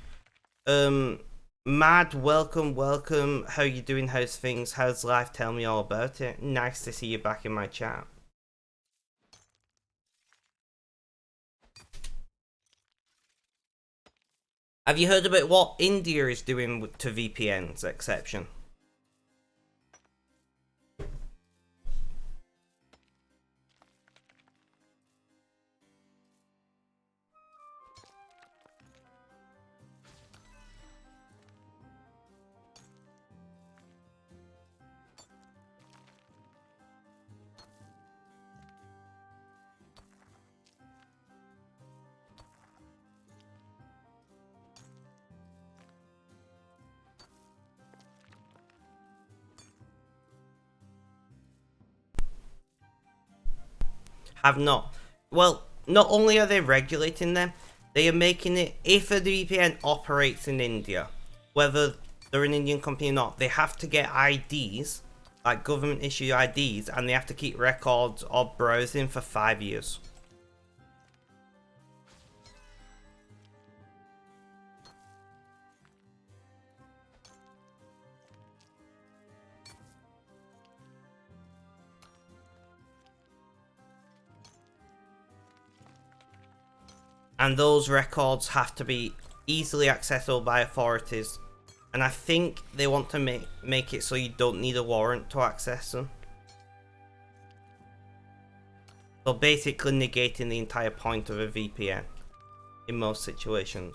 Mad, welcome. How you doing? How's things? How's life? Tell me all about it. Nice to see you back in my chat. Have you heard about what India is doing to VPNs exception? Have not. Well, not only are they regulating them, they are making it, if a VPN operates in India, whether they're an Indian company or not, they have to get IDs, like government issue IDs, and they have to keep records of browsing for 5 years. And those records have to be easily accessible by authorities. And I think they want to make it so you don't need a warrant to access them. So basically negating the entire point of a VPN in most situations.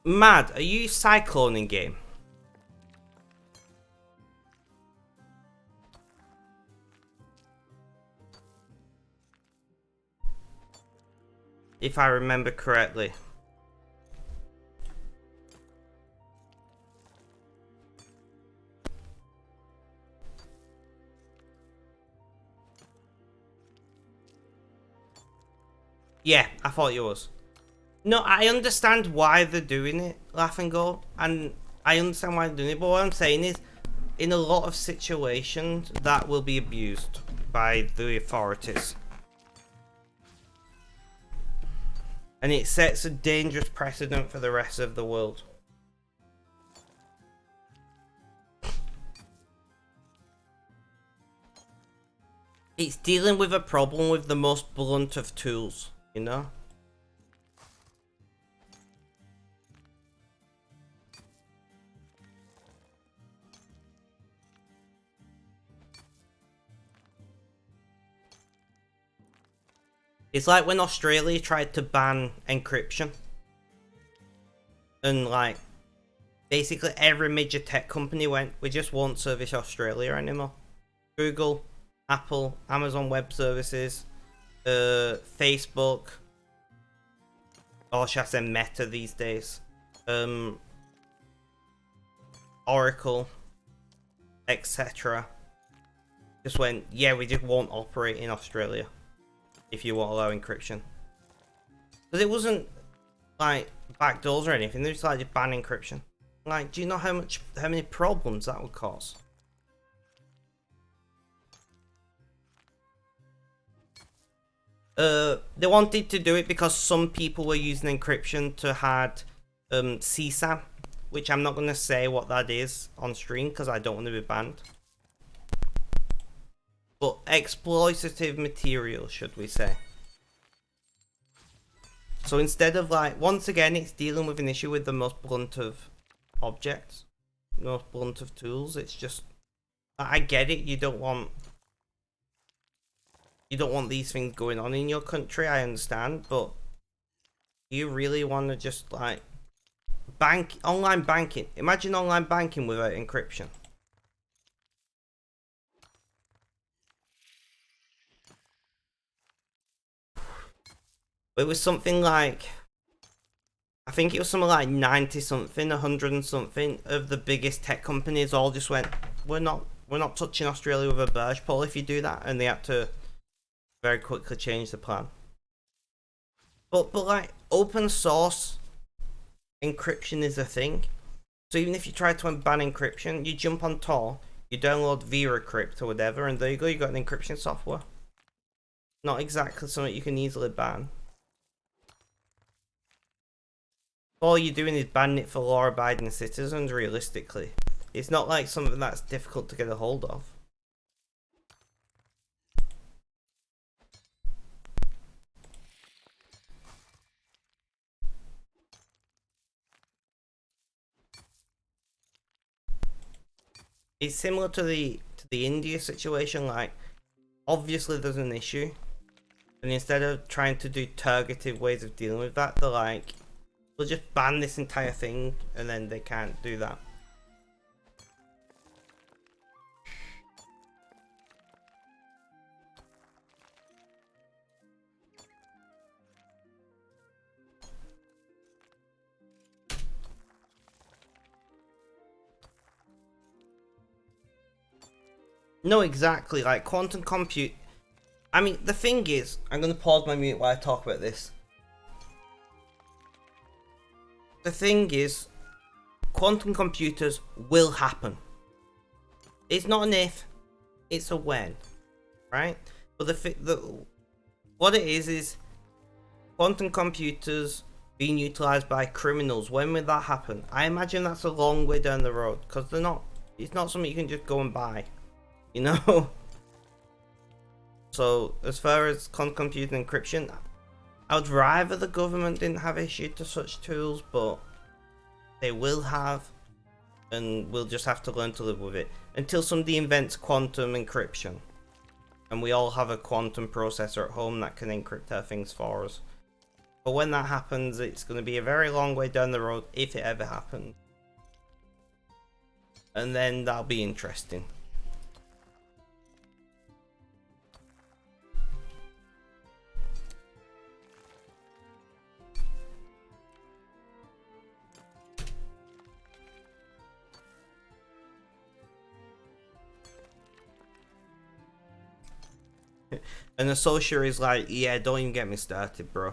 Mad, are you cycloning game? If I remember correctly. Yeah, I thought you was. No, I understand why they're doing it, Laugh and Go, and I understand why they're doing it, but what I'm saying is, in a lot of situations, that will be abused by the authorities. And it sets a dangerous precedent for the rest of the world. It's dealing with a problem with the most blunt of tools, you know? It's like when Australia tried to ban encryption. And like, basically every major tech company went, we just won't service Australia anymore. Google, Apple, Amazon Web Services, Facebook, or should I say Meta these days, Oracle, etc. Just went, yeah, we just won't operate in Australia if you won't allow encryption. Because it wasn't like backdoors or anything, they just like to ban encryption. Like, do you know how many problems that would cause? They wanted to do it because some people were using encryption to hide CSAM, which I'm not going to say what that is on stream because I don't want to be banned. But exploitative material, should we say. So instead of like, once again, it's dealing with an issue with the most blunt of objects, most blunt of tools. It's just I get it, you don't want these things going on in your country, I understand, but do you really want to just like online banking? Imagine online banking without encryption. It was something like, I think it was something like 90 something, 100 and something of the biggest tech companies all just went, we're not touching Australia with a barge pole if you do that, and they had to very quickly change the plan. But like open source encryption is a thing. So even if you try to ban encryption, you jump on Tor, you download VeraCrypt or whatever, and there you go, you got an encryption software. Not exactly something you can easily ban. All you're doing is banning it for law-abiding citizens, realistically. It's not like something that's difficult to get a hold of. It's similar to the India situation. Like, obviously there's an issue, and instead of trying to do targeted ways of dealing with that, they're like, we'll just ban this entire thing, and then they can't do that. No, exactly. Like quantum compute. I mean, the thing is, I'm gonna pause my mute while I talk about this. The thing is, quantum computers will happen. It's not an if, it's a when, right? But what it is quantum computers being utilized by criminals. When will that happen? I imagine that's a long way down the road, because they're not. It's not something you can just go and buy, you know. So as far as quantum computing encryption, I would rather the government didn't have issue to such tools, but they will have, and we'll just have to learn to live with it until somebody invents quantum encryption and we all have a quantum processor at home that can encrypt our things for us. But when that happens, it's going to be a very long way down the road, if it ever happens, and then that'll be interesting. And the social is like, yeah, don't even get me started, bro.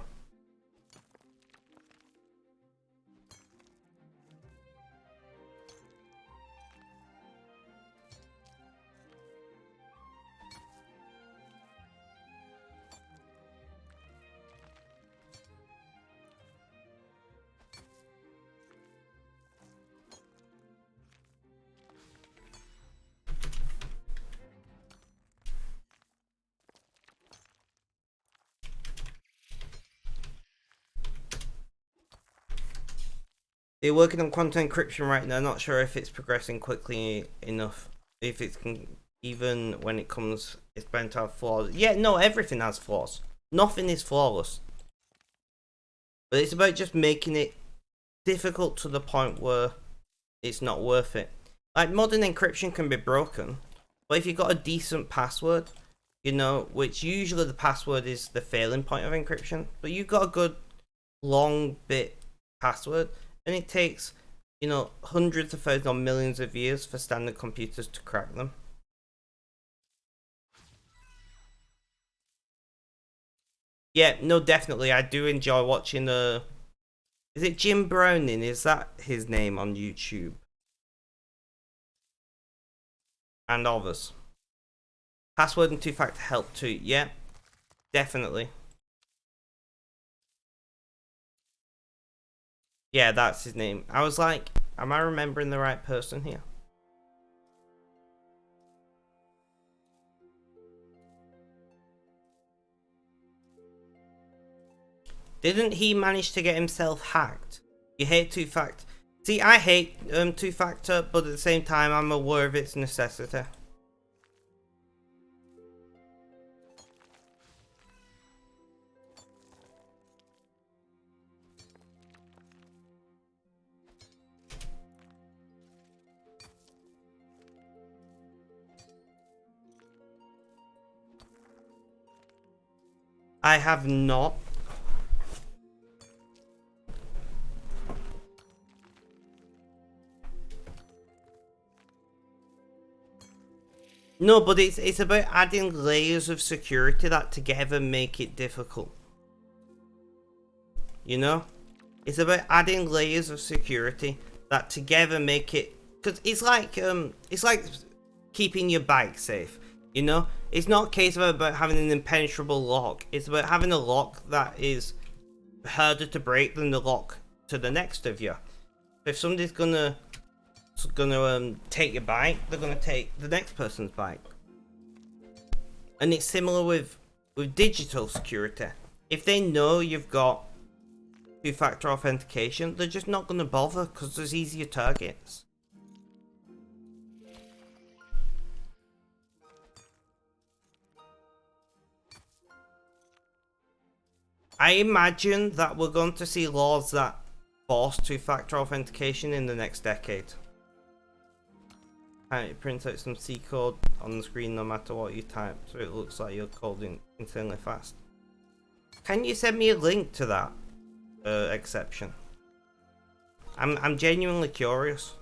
They're working on quantum encryption right now. Not sure if it's progressing quickly enough. If it can, even when it comes, it's bound to have flaws. Yeah, no, everything has flaws. Nothing is flawless. But it's about just making it difficult to the point where it's not worth it. Like, modern encryption can be broken, but if you've got a decent password, you know, which usually the password is the failing point of encryption, but you've got a good long bit password, and it takes, you know, hundreds of thousands or millions of years for standard computers to crack them. Yeah, no, definitely. I do enjoy watching is it Jim Browning? Is that his name on YouTube? And others. Password and two-factor help too. Yeah, definitely. Yeah, that's his name. I was like, am I remembering the right person here? Didn't he manage to get himself hacked? You hate two-factor. See, I hate two-factor, but at the same time, I'm aware of its necessity. I have not. No, but it's about adding layers of security that together make it difficult. You know? It's about adding layers of security that together make it, because it's like keeping your bike safe. You know, it's not a case of about having an impenetrable lock. It's about having a lock that is harder to break than the lock to the next of you. If somebody's gonna take your bike, they're gonna take the next person's bike. And it's similar with digital security. If they know you've got two-factor authentication, they're just not gonna bother because there's easier targets. I imagine that we're going to see laws that force two-factor authentication in the next decade. It prints out some C code on the screen no matter what you type, so it looks like you're coding insanely fast. Can you send me a link to that exception? I'm genuinely curious.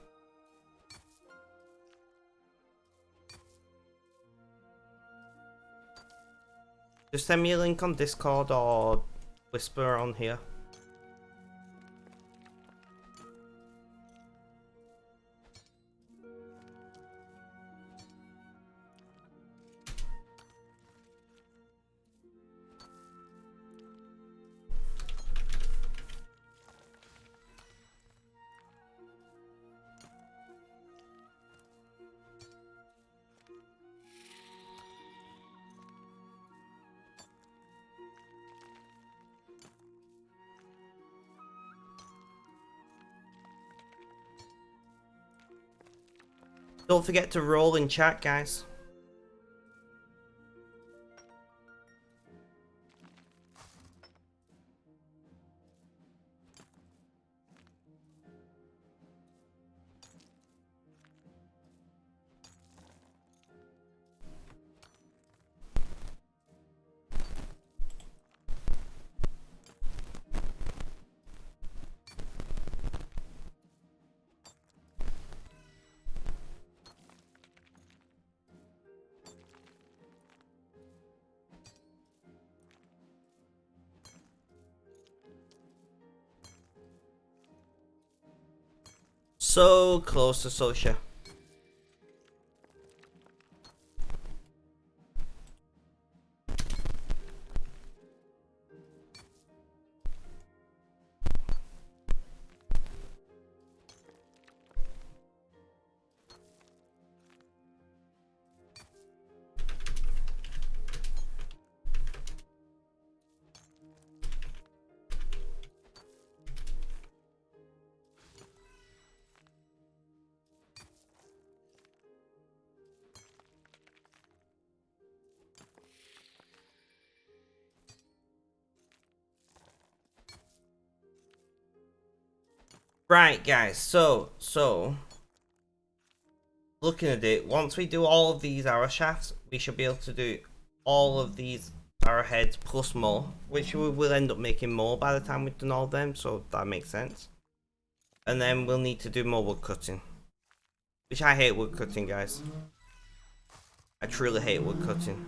Just send me a link on Discord or whisper on here. Don't forget to roll in chat, guys. So close to Socia. Right, guys, so looking at it, once we do all of these arrow shafts, we should be able to do all of these arrowheads plus more, which we will end up making more by the time we've done all of them, so that makes sense. And then we'll need to do more wood cutting, which I hate wood cutting, guys. I truly hate wood cutting.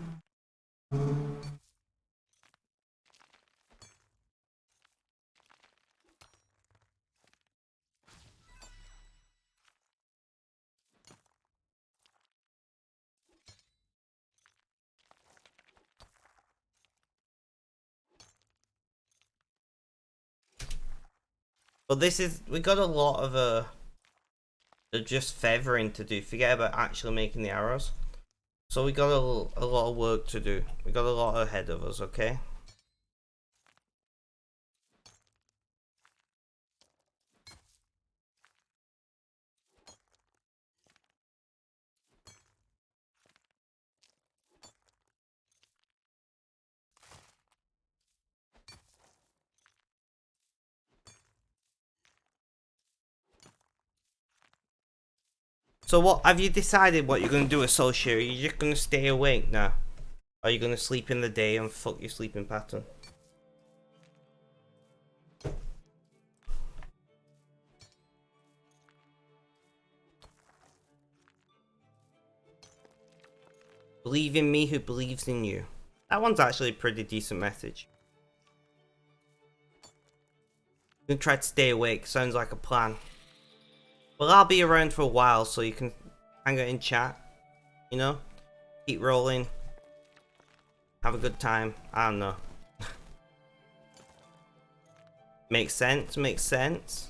But this is, we got a lot of just feathering to do. Forget about actually making the arrows. So we got a lot of work to do. We got a lot ahead of us, okay? So what, have you decided what you're going to do with Soulshare? Are you just going to stay awake now? Are you gonna sleep in the day and fuck your sleeping pattern? Believe in me who believes in you. That one's actually a pretty decent message. I'm gonna try to stay awake, sounds like a plan. Well, I'll be around for a while so you can hang out in chat, you know? Keep rolling. Have a good time. I don't know. Makes sense, makes sense.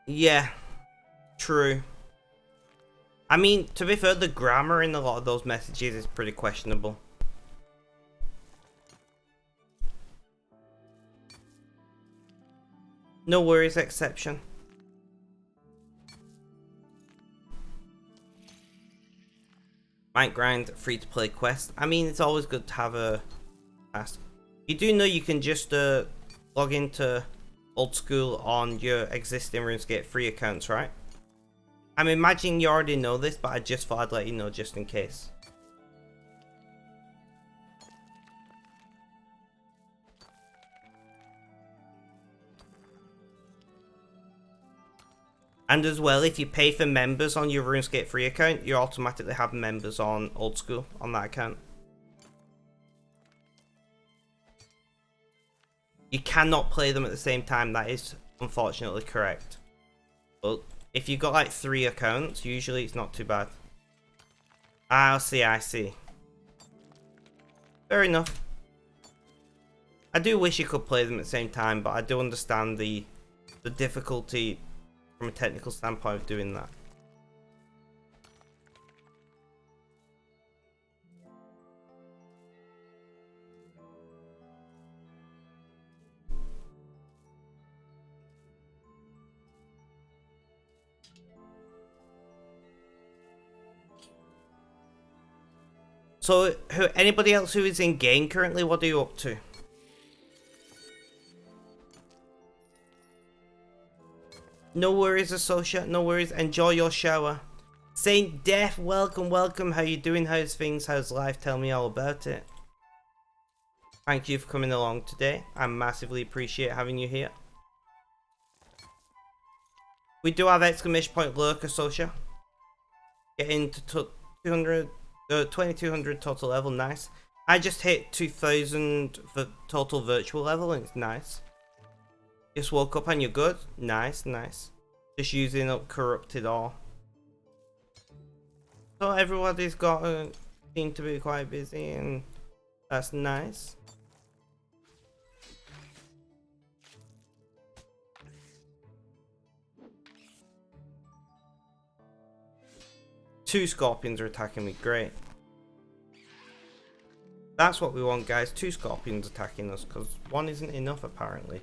Yeah, true. I mean, to be fair, the grammar in a lot of those messages is pretty questionable. No worries, exception. Might grind free to play quest. I mean, it's always good to have a task. You do know you can just log into old school on your existing Runescape free accounts, right? I'm imagining you already know this, but I just thought I'd let you know just in case. And as well, if you pay for members on your Runescape free account, you automatically have members on old school on that account. You cannot play them at the same time, that is unfortunately correct. But if you've got like 3 accounts, usually it's not too bad. I see, I see. Fair enough. I do wish you could play them at the same time, but I do understand the difficulty from a technical standpoint of doing that. So, anybody else who is in game currently, what are you up to? No worries, Associate, no worries. Enjoy your shower. Saint Death, welcome, welcome. How you doing? How's things? How's life? Tell me all about it. Thank you for coming along today. I massively appreciate having you here. We do have exclamation point lurk, Associate. Get into 2200 total level, nice. I just hit 2000 for total virtual level and it's nice. Just woke up and you're good? Nice, nice. Just using up corrupted ore. So everybody's got seem to be quite busy and that's nice. Two scorpions are attacking me, great. That's what we want, guys. 2 scorpions attacking us, because 1 isn't enough, apparently.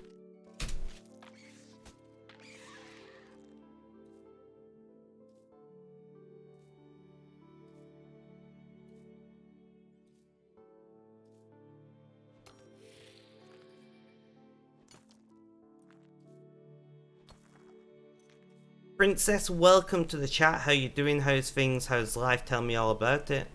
Princess, welcome to the chat. How you doing? How's things? How's life? Tell me all about it.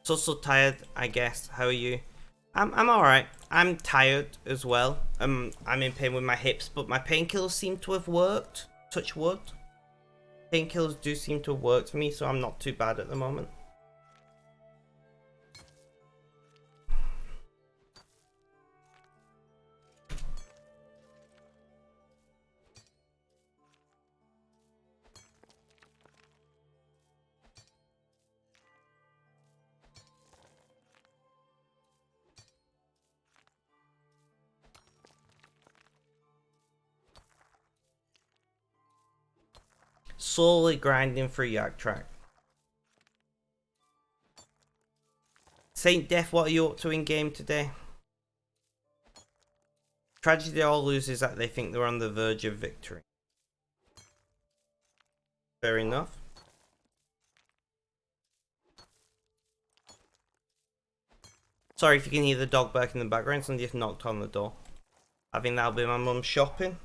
So tired, I guess. How are you? I'm alright. I'm tired as well. I'm in pain with my hips, but my painkillers seem to have worked. Touch wood. Painkillers do seem to have worked for me, so I'm not too bad at the moment. Slowly grinding through Yak Track. Saint Death, what are you up to in game today? Tragedy all loses that they think they're on the verge of victory. Fair enough. Sorry if you can hear the dog barking in the background, somebody just knocked on the door. I think that'll be my mum shopping.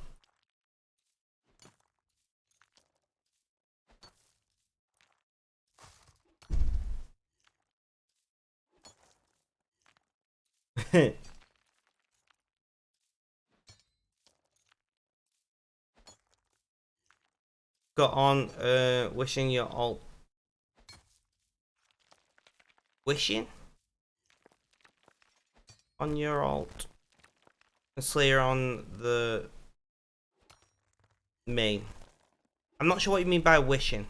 Got on wishing you all wishing on your alt and Slayer on the main. I'm not sure what you mean by wishing.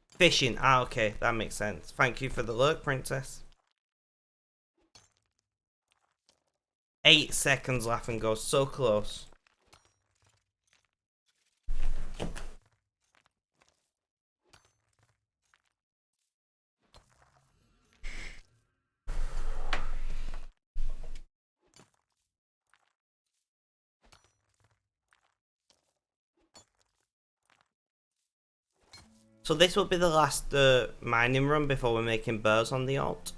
Fishing. Ah, okay, that makes sense. Thank you for the lurk, princess. 8 seconds left and go. So close. So this will be the last mining run before we're making burrs on the alt.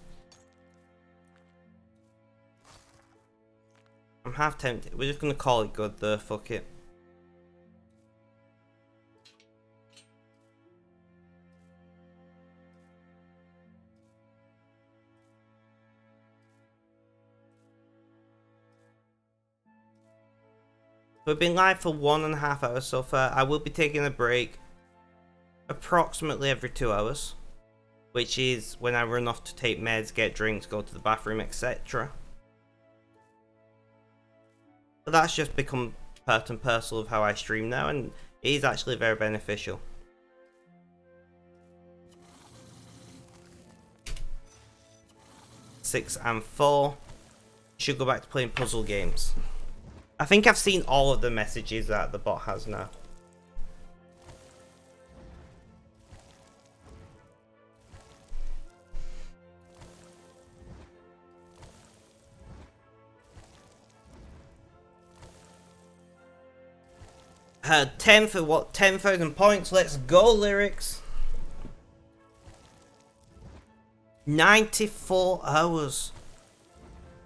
I'm half tempted. We're just gonna call it good though, fuck it. We've been live for 1.5 hours so far. I will be taking a break approximately every 2 hours, which is when I run off to take meds, get drinks, go to the bathroom, etc. But that's just become part and parcel of how I stream now, and it is actually very beneficial. Six and 4. Should go back to playing puzzle games. I think I've seen all of the messages that the bot has now. Had 10 for what? 10,000 points. Let's go, lyrics. 94 hours.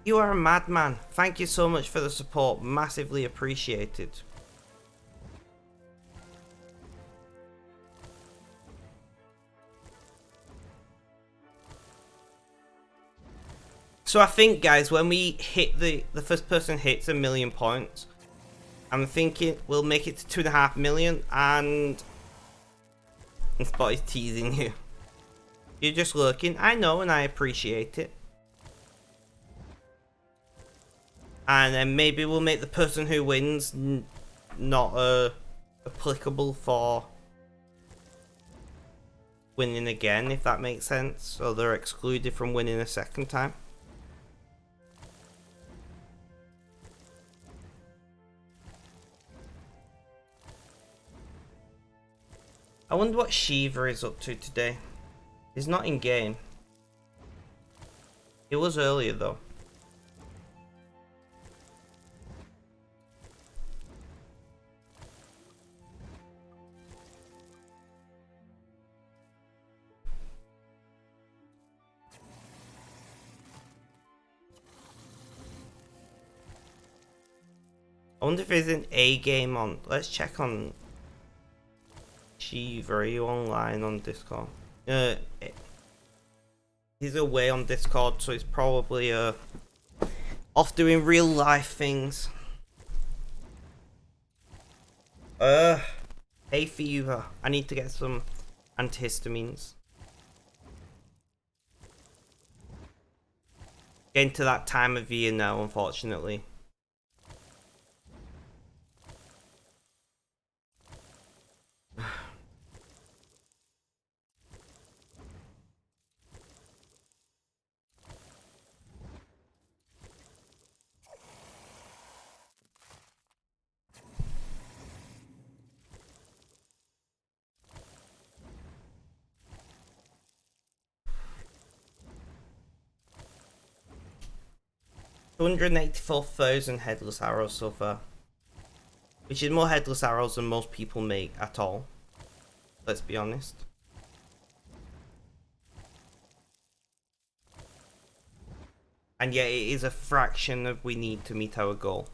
You are a madman. Thank you so much for the support. Massively appreciated. So I think, guys, when we hit the first person hits 1 million points, I'm thinking we'll make it to 2.5 million, and Spot is teasing you. You're just lurking. I know, and I appreciate it. And then maybe we'll make the person who wins not applicable for winning again, if that makes sense. So they're excluded from winning a second time. I wonder what Shiva is up to today. He's not in game. He was earlier though. I wonder if there's an A game on. Let's check on Shiva. Are you online on Discord? He's away on Discord, so he's probably off doing real life things. Hey fever. I need to get some antihistamines. Getting to that time of year now, unfortunately. 284,000 headless arrows so far. Which is more headless arrows than most people make at all. Let's be honest. And yet it is a fraction of we need to meet our goal.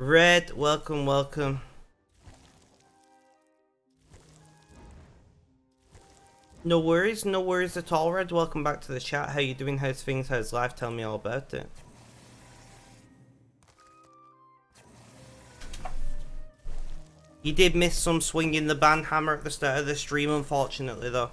Red, welcome, welcome. No worries at all, Red. Welcome back to the chat. How you doing? How's things? How's life? Tell me all about it. You did miss some swinging the band hammer at the start of the stream, unfortunately, though.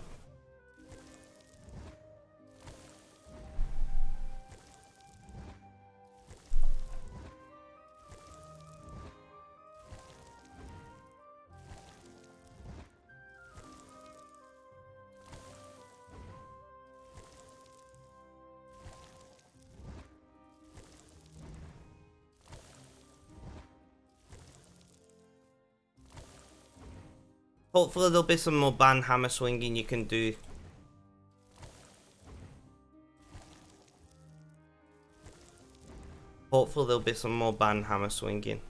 Hopefully there'll be some more band hammer swinging you can do. Hopefully there'll be some more band hammer swinging.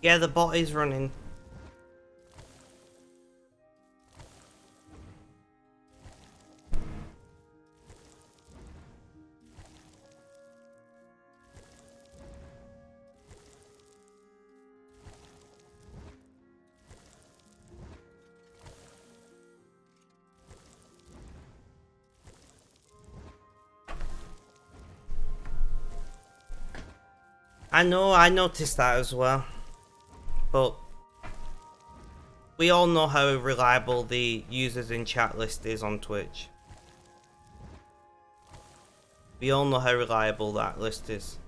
Yeah, the bot is running. I know, I noticed that as well. But we all know how reliable the users in chat list is on Twitch. We all know how reliable that list is.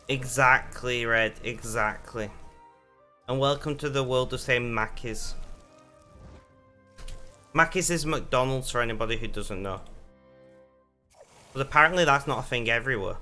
Exactly, Red, exactly. And welcome to the world of saying Mackies. Mackey's is McDonald's for anybody who doesn't know. But apparently that's not a thing everywhere.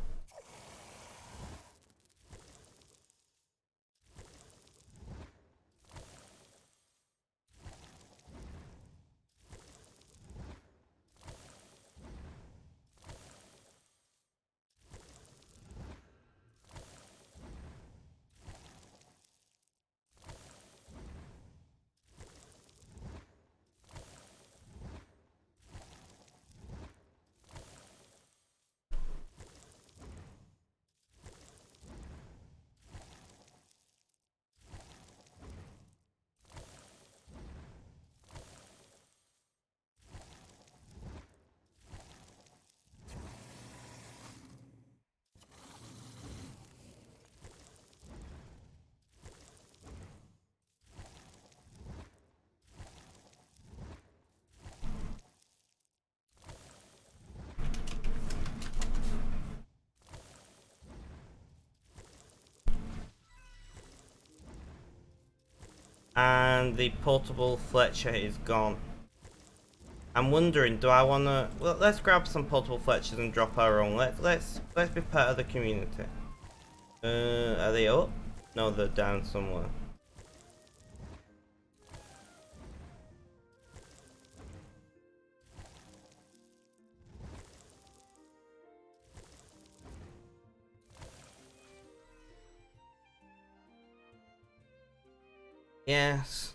And the portable Fletcher is gone. I'm wondering, do I wanna? Well, let's grab some portable Fletchers and drop our own. Let's be part of the community. Are they up? No, they're down somewhere. Yes.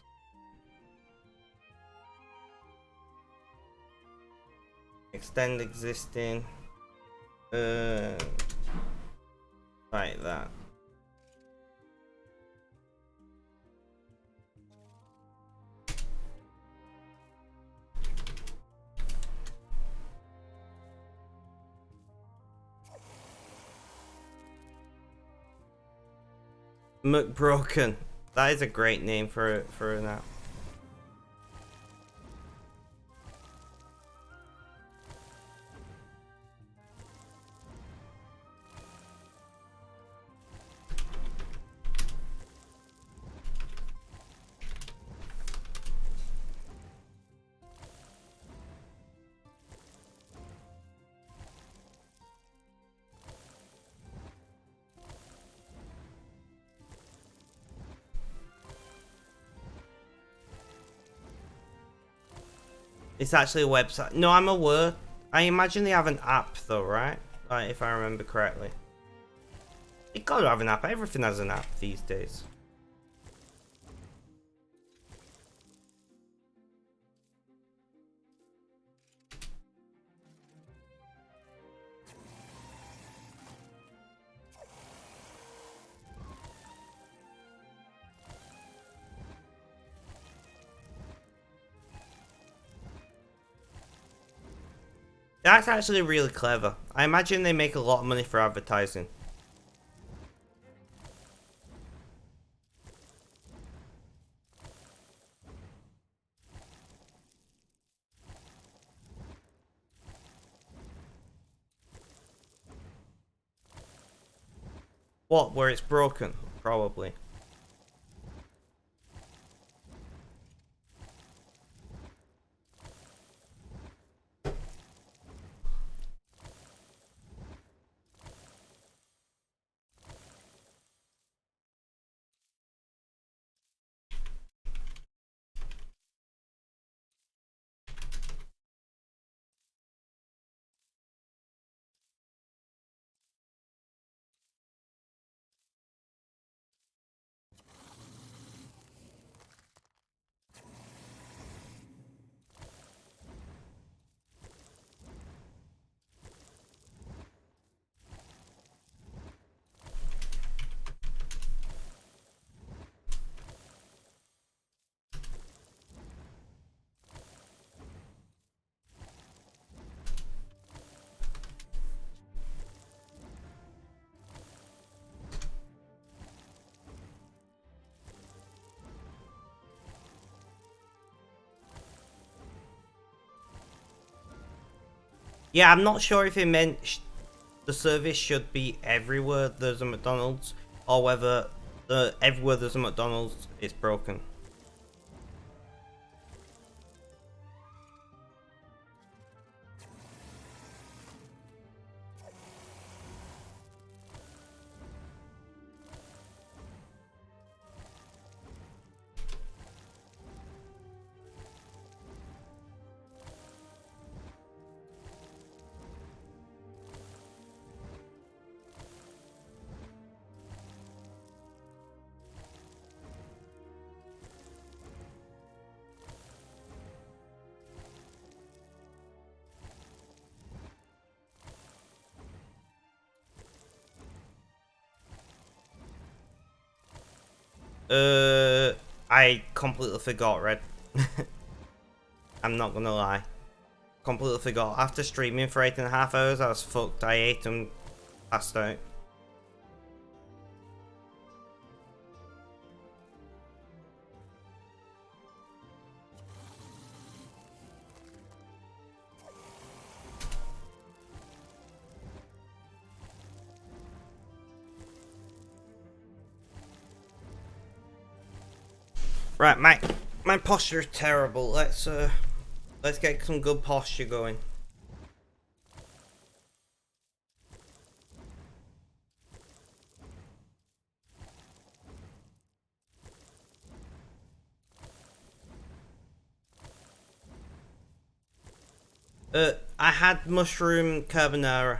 Extend existing. Like that. McBroken. That is a great name for an app. It's actually a website. No, I'm aware. I imagine they have an app though, right? Like, if I remember correctly. You gotta have an app. Everything has an app these days. That's actually really clever. I imagine they make a lot of money for advertising. What, where it's broken? Probably. Yeah, I'm not sure if it meant the service should be everywhere there's a McDonald's, or whether everywhere there's a McDonald's it's broken. I completely forgot, Red. I'm not gonna lie. Completely forgot. After streaming for 8.5 hours, I was fucked. I ate and passed out. Right, my posture is terrible. Let's get some good posture going. I had mushroom carbonara.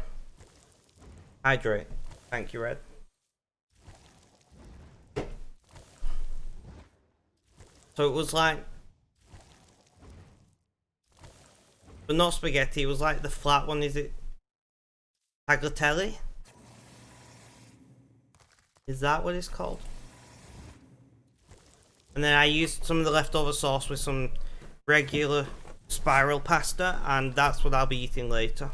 Hydrate. Thank you, Red. So it was like, but not spaghetti. It was like the flat one. Is it tagliatelle? Is that what it's called? And then I used some of the leftover sauce with some regular spiral pasta, and that's what I'll be eating later.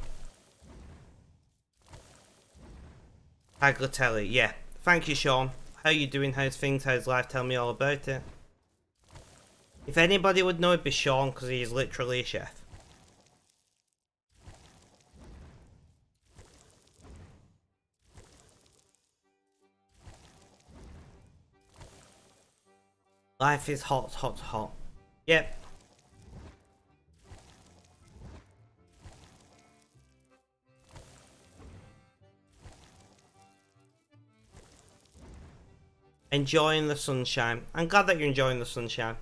Tagliatelle, yeah. Thank you, Sean. How you doing? How's things? How's life? Tell me all about it. If anybody would know, it'd be Sean, because he's literally a chef. Life is hot, hot, hot. Yep. Enjoying the sunshine. I'm glad that you're enjoying the sunshine.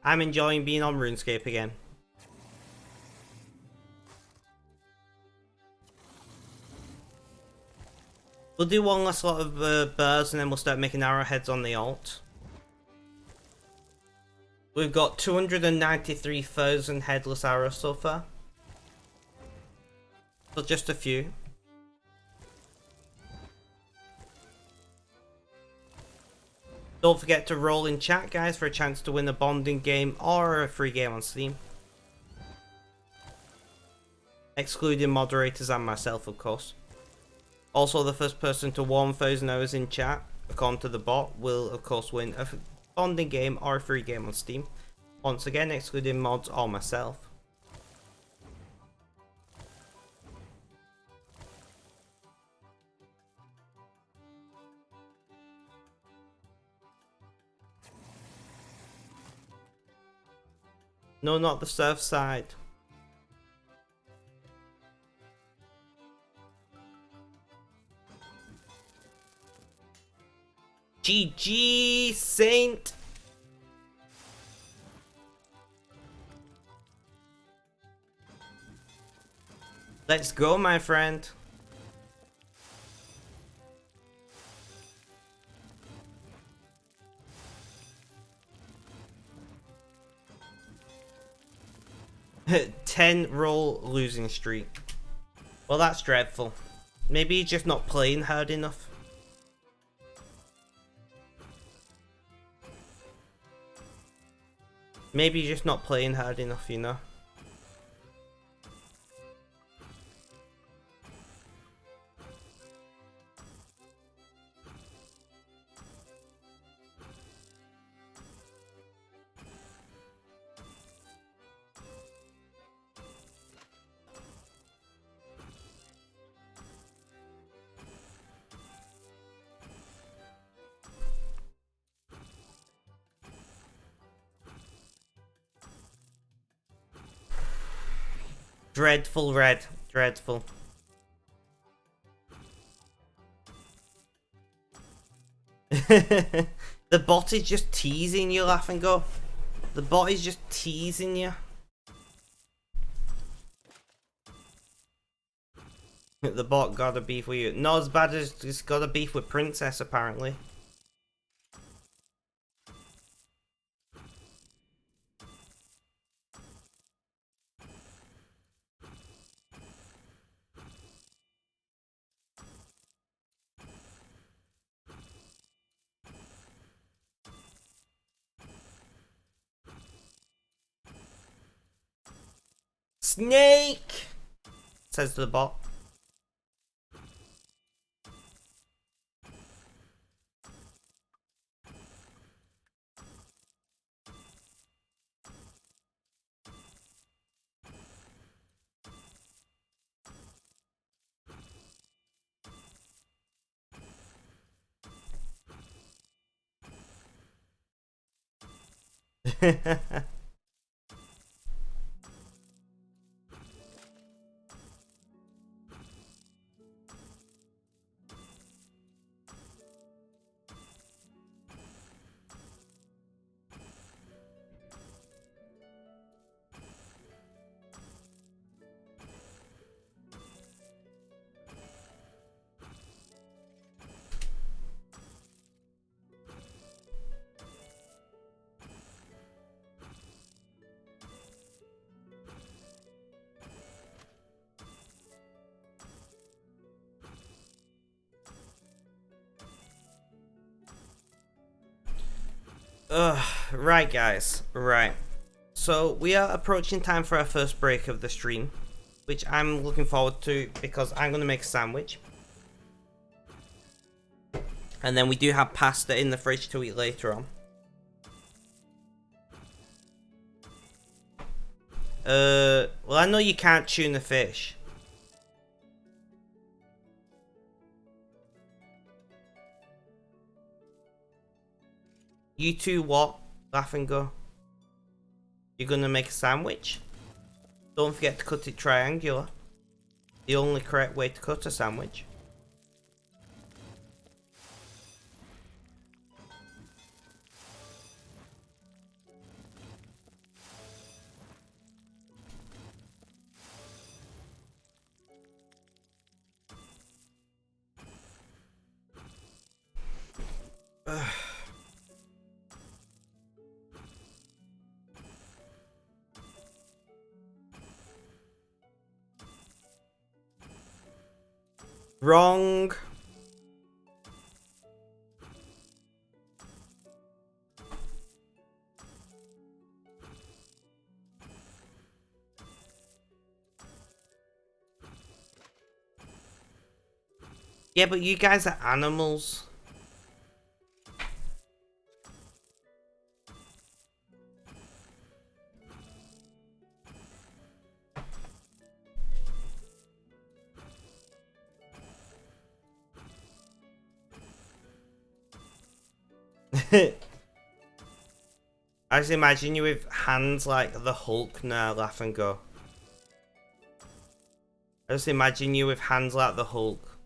I'm enjoying being on RuneScape again. We'll do one last lot of birds and then we'll start making arrowheads on the alt. We've got 293,000 headless arrows so far. But just a few. Don't forget to roll in chat, guys, for a chance to win a bonding game or a free game on Steam. Excluding moderators and myself, of course. Also, the first person to 1,000 hours in chat, according to the bot, will, of course, win a bonding game or a free game on Steam. Once again, excluding mods or myself. No, not the south side. GG, Saint! Let's go, my friend. $10 losing streak. Well, that's dreadful. Maybe he's just not playing hard enough. Maybe he's just not playing hard enough, you know. Dreadful, Red. Dreadful. The bot is just teasing you, Laugh and Go. The bot is just teasing you. The bot got a beef with you. Not as bad as it's got a beef with Princess, apparently. Snake! Says the bot. Right guys, right. So we are approaching time for our first break of the stream, which I'm looking forward to because I'm going to make a sandwich. And then we do have pasta in the fridge to eat later on. Well, I know you can't tune the fish. You two what? Laugh and go. You're gonna make a sandwich? Don't forget to cut it triangular. The only correct way to cut a sandwich. Wrong. Yeah, but you guys are animals. I just imagine you with hands like the Hulk now, laugh and go. I just imagine you with hands like the Hulk.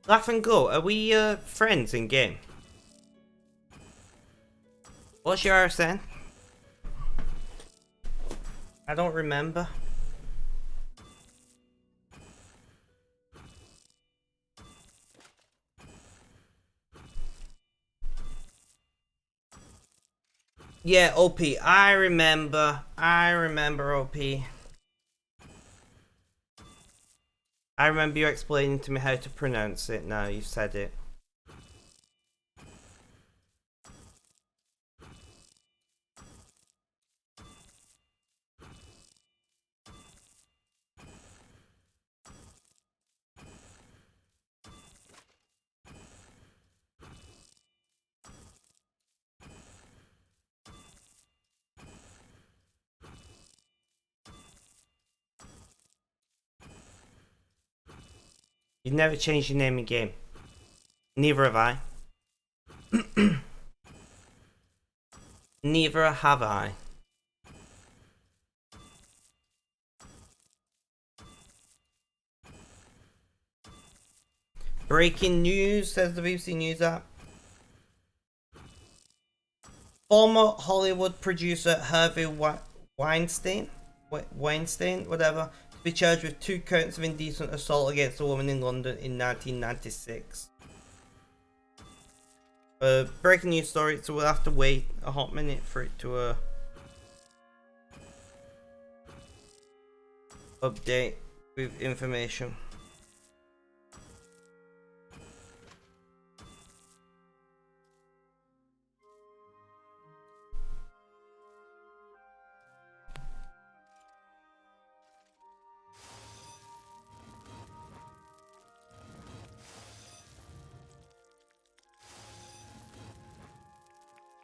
Laugh and go, are we friends in game? What's your RSN? I don't remember. Yeah, OP. I remember OP. I remember you explaining to me how to pronounce it now you've said it. You've never changed your name in game. Neither have I. Neither have I. Breaking news, says the BBC News app. Former Hollywood producer Harvey Weinstein, whatever, to be charged with 2 counts of indecent assault against a woman in London in 1996. Breaking news story, so we'll have to wait a hot minute for it to update. with information.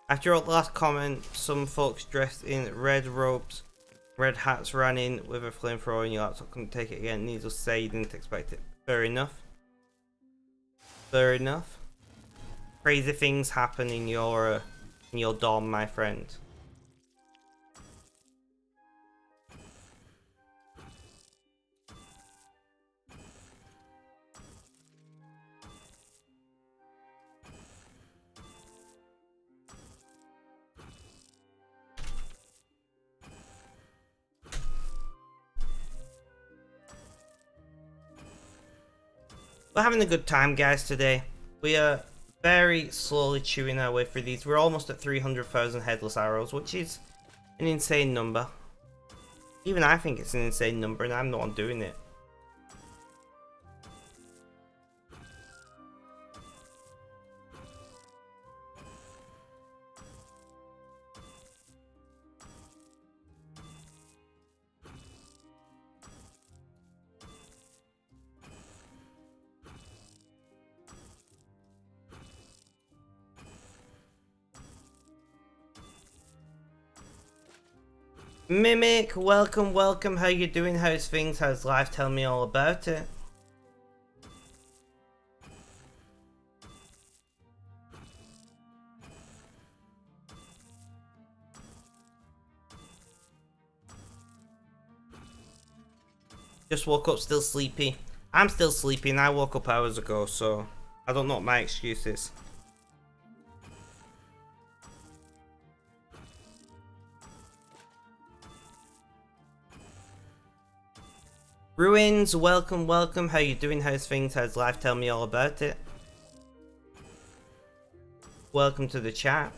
After your last comment, some folks dressed in red robes, red hats ran in with a flamethrower and your laptop couldn't take it again. Needless to say, you didn't expect it. Fair enough. Fair enough. Crazy things happen in your dorm, my friend. We're having a good time, guys, today. We are very slowly chewing our way through these. We're almost at 300,000 headless arrows, which is an insane number. Even I think it's an insane number, and I'm the one doing it. Mimic, welcome, welcome. How you doing? How's things? How's life? Tell me all about it. Just woke up still sleepy. I'm still sleepy and I woke up hours ago, so I don't know what my excuse is. Ruins, welcome, welcome. How you doing? How's things? How's life? Tell me all about it. Welcome to the chat.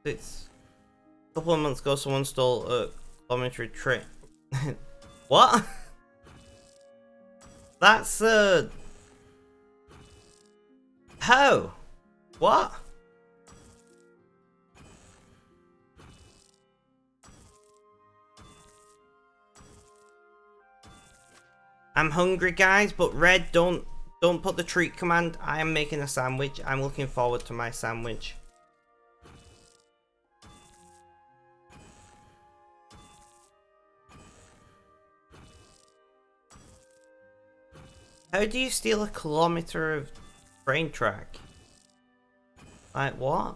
It's a couple of months ago someone stole a kilometry train. What? That's how? What? I'm hungry, guys, but Red, don't put the treat command. I am making a sandwich. I'm looking forward to my sandwich. How do you steal a kilometer of train track? Like what?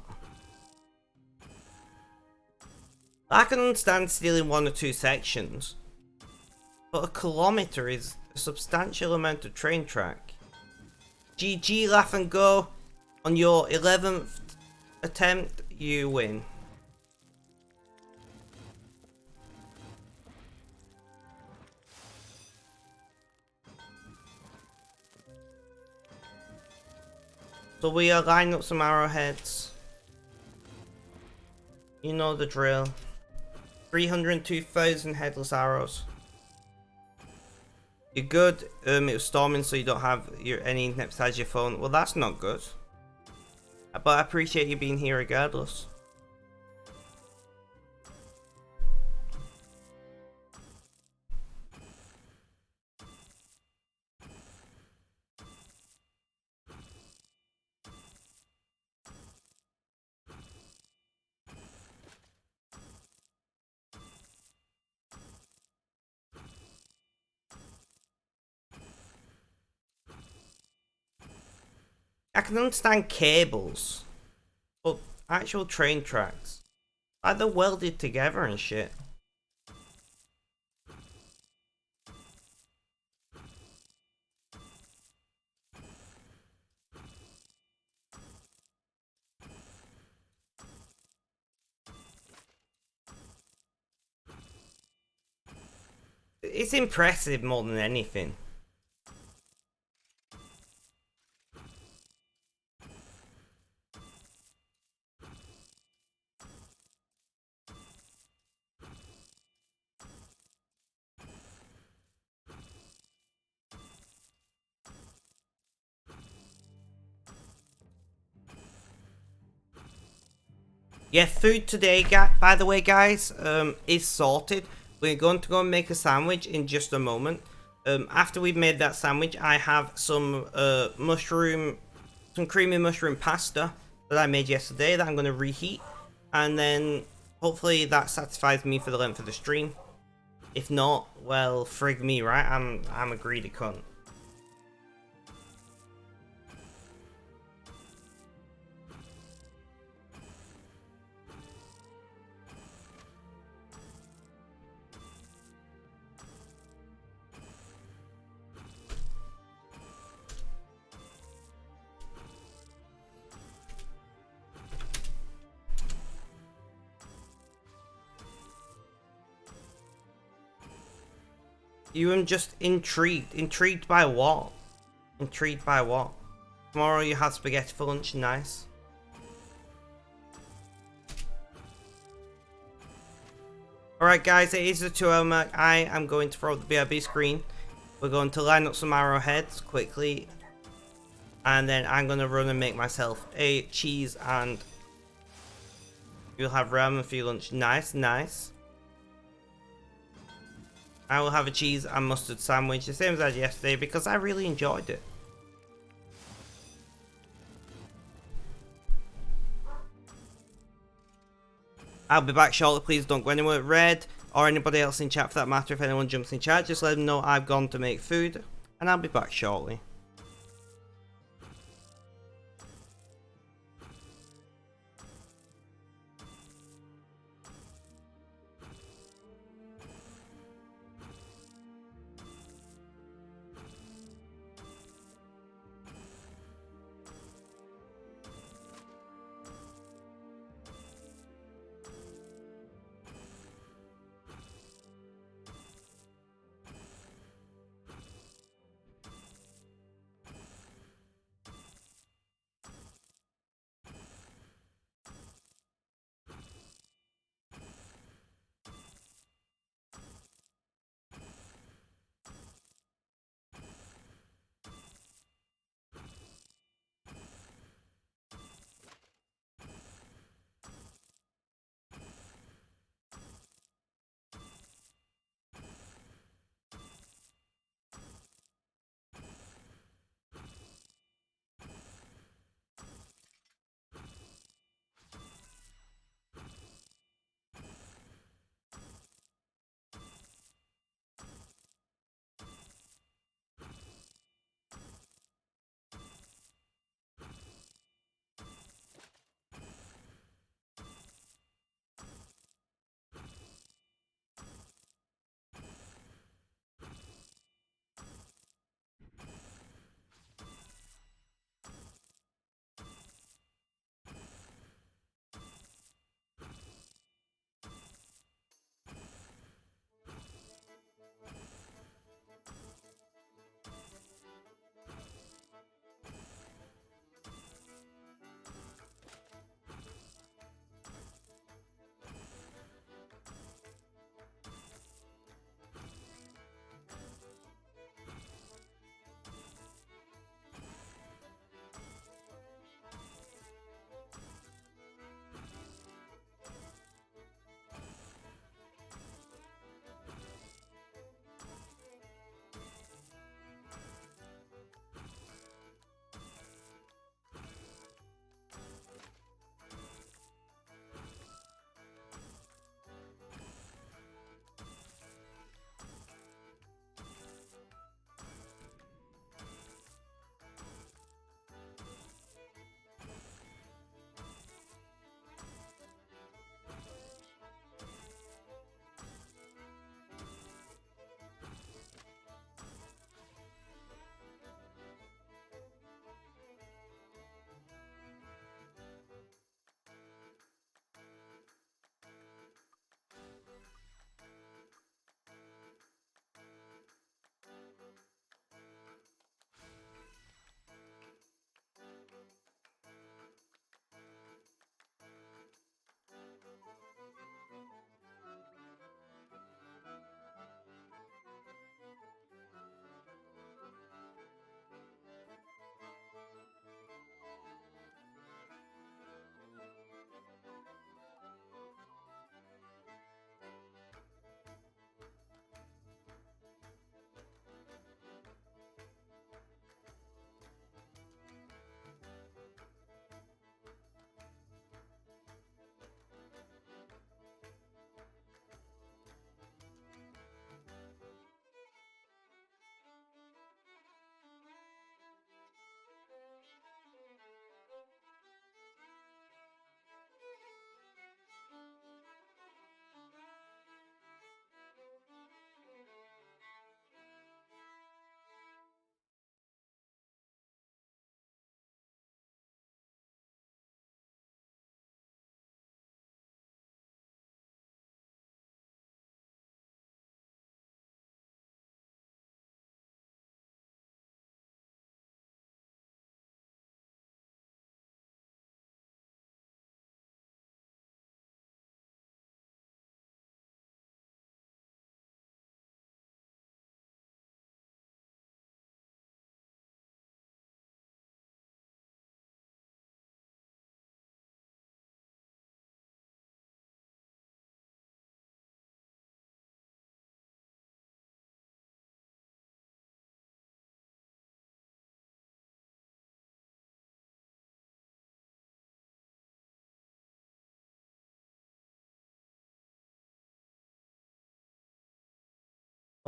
I can understand stealing 1 or 2 sections, but a kilometer is a substantial amount of train track. GG, laugh and go. On your 11th attempt, you win. So we are lining up some arrowheads. You know the drill. 302,000 headless arrows. You're good. It was storming, so you don't have any internet besides your phone. Well, that's not good. But I appreciate you being here regardless. I can understand cables, but actual train tracks, like they're welded together and shit. it's impressive more than anything. Yeah, food today, by the way, guys, is sorted. We're going to go and make a sandwich in just a moment. After we've made that sandwich, I have some some creamy mushroom pasta that I made yesterday that I'm going to reheat. And then hopefully that satisfies me for the length of the stream. If not, well, frig me, right? I'm a greedy cunt. You am just intrigued. Intrigued by what? Intrigued by what? Tomorrow you have spaghetti for lunch, nice. Alright guys, it is the 2-hour mark. I am going to throw up the BRB screen. We're going to line up some arrowheads quickly. And then I'm going to run and make myself a cheese and you'll have ramen for your lunch. Nice, nice. I will have a cheese and mustard sandwich, the same as I had yesterday, because I really enjoyed it. I'll be back shortly, please don't go anywhere. Red, or anybody else in chat for that matter, if anyone jumps in chat, just let them know I've gone to make food, and I'll be back shortly.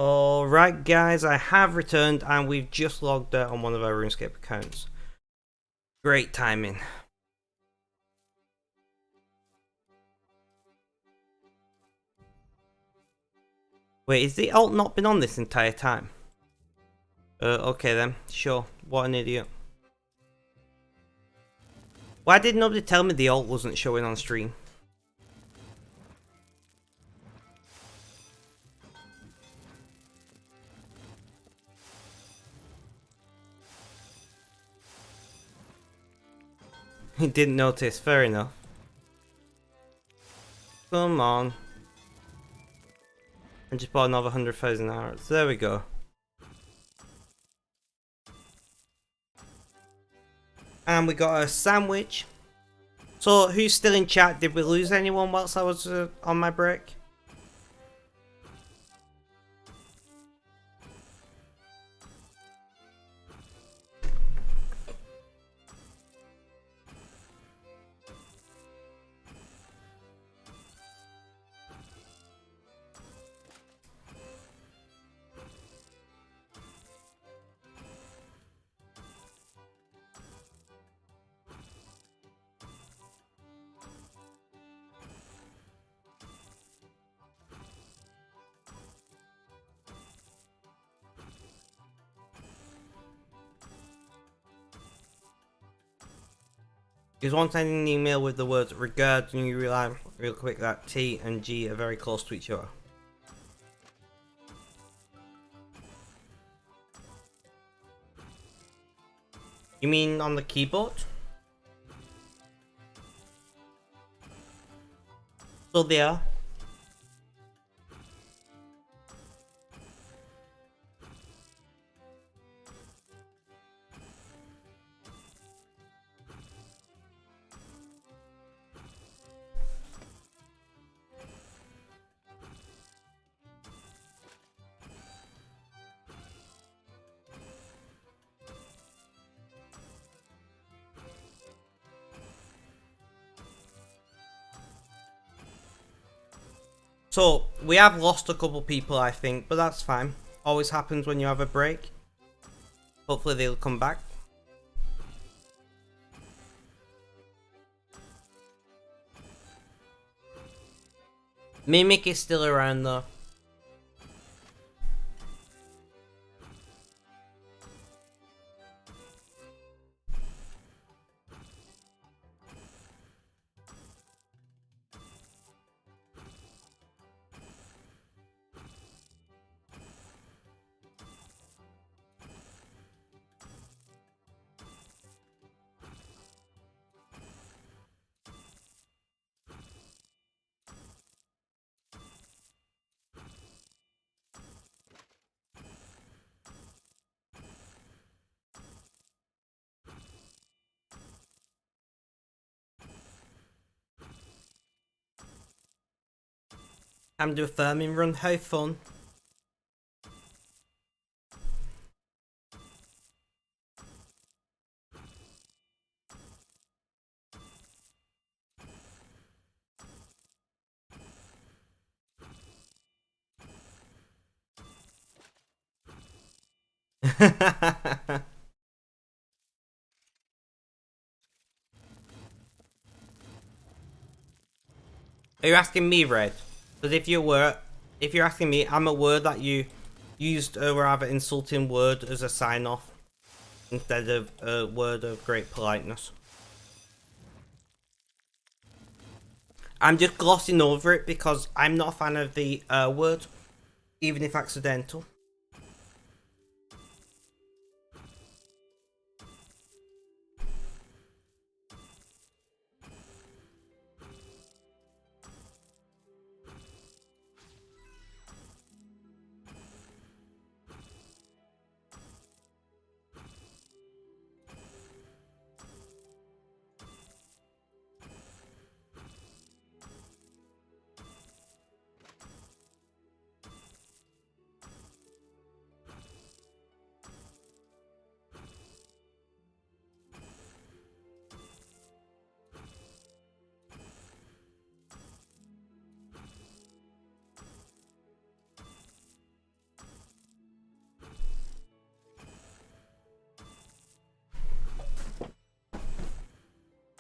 Alright guys, I have returned and we've just logged out on one of our RuneScape accounts. Great timing. Wait, is the alt not been on this entire time? Okay then, sure. What an idiot. Why did nobody tell me the alt wasn't showing on stream? He didn't notice, fair enough. Come on. I just bought another 100,000 hours. There we go. And we got a sandwich. So, who's still in chat? Did we lose anyone whilst I was on my break? Because once sending an email with the words regards, and you realize real quick that T and G are very close to each other. You mean on the keyboard? So they are. So, we have lost a couple people, I think, but that's fine. Always happens when you have a break. Hopefully they'll come back. Mimic is still around though. I'm doing a farming run, how fun. Are you asking me, Red? Because if you're asking me, I'm aware that you used a rather insulting word as a sign-off instead of a word of great politeness. I'm just glossing over it because I'm not a fan of the word, even if accidental.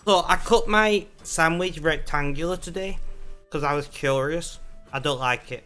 So I cut my sandwich rectangular today because I was curious. I don't like it.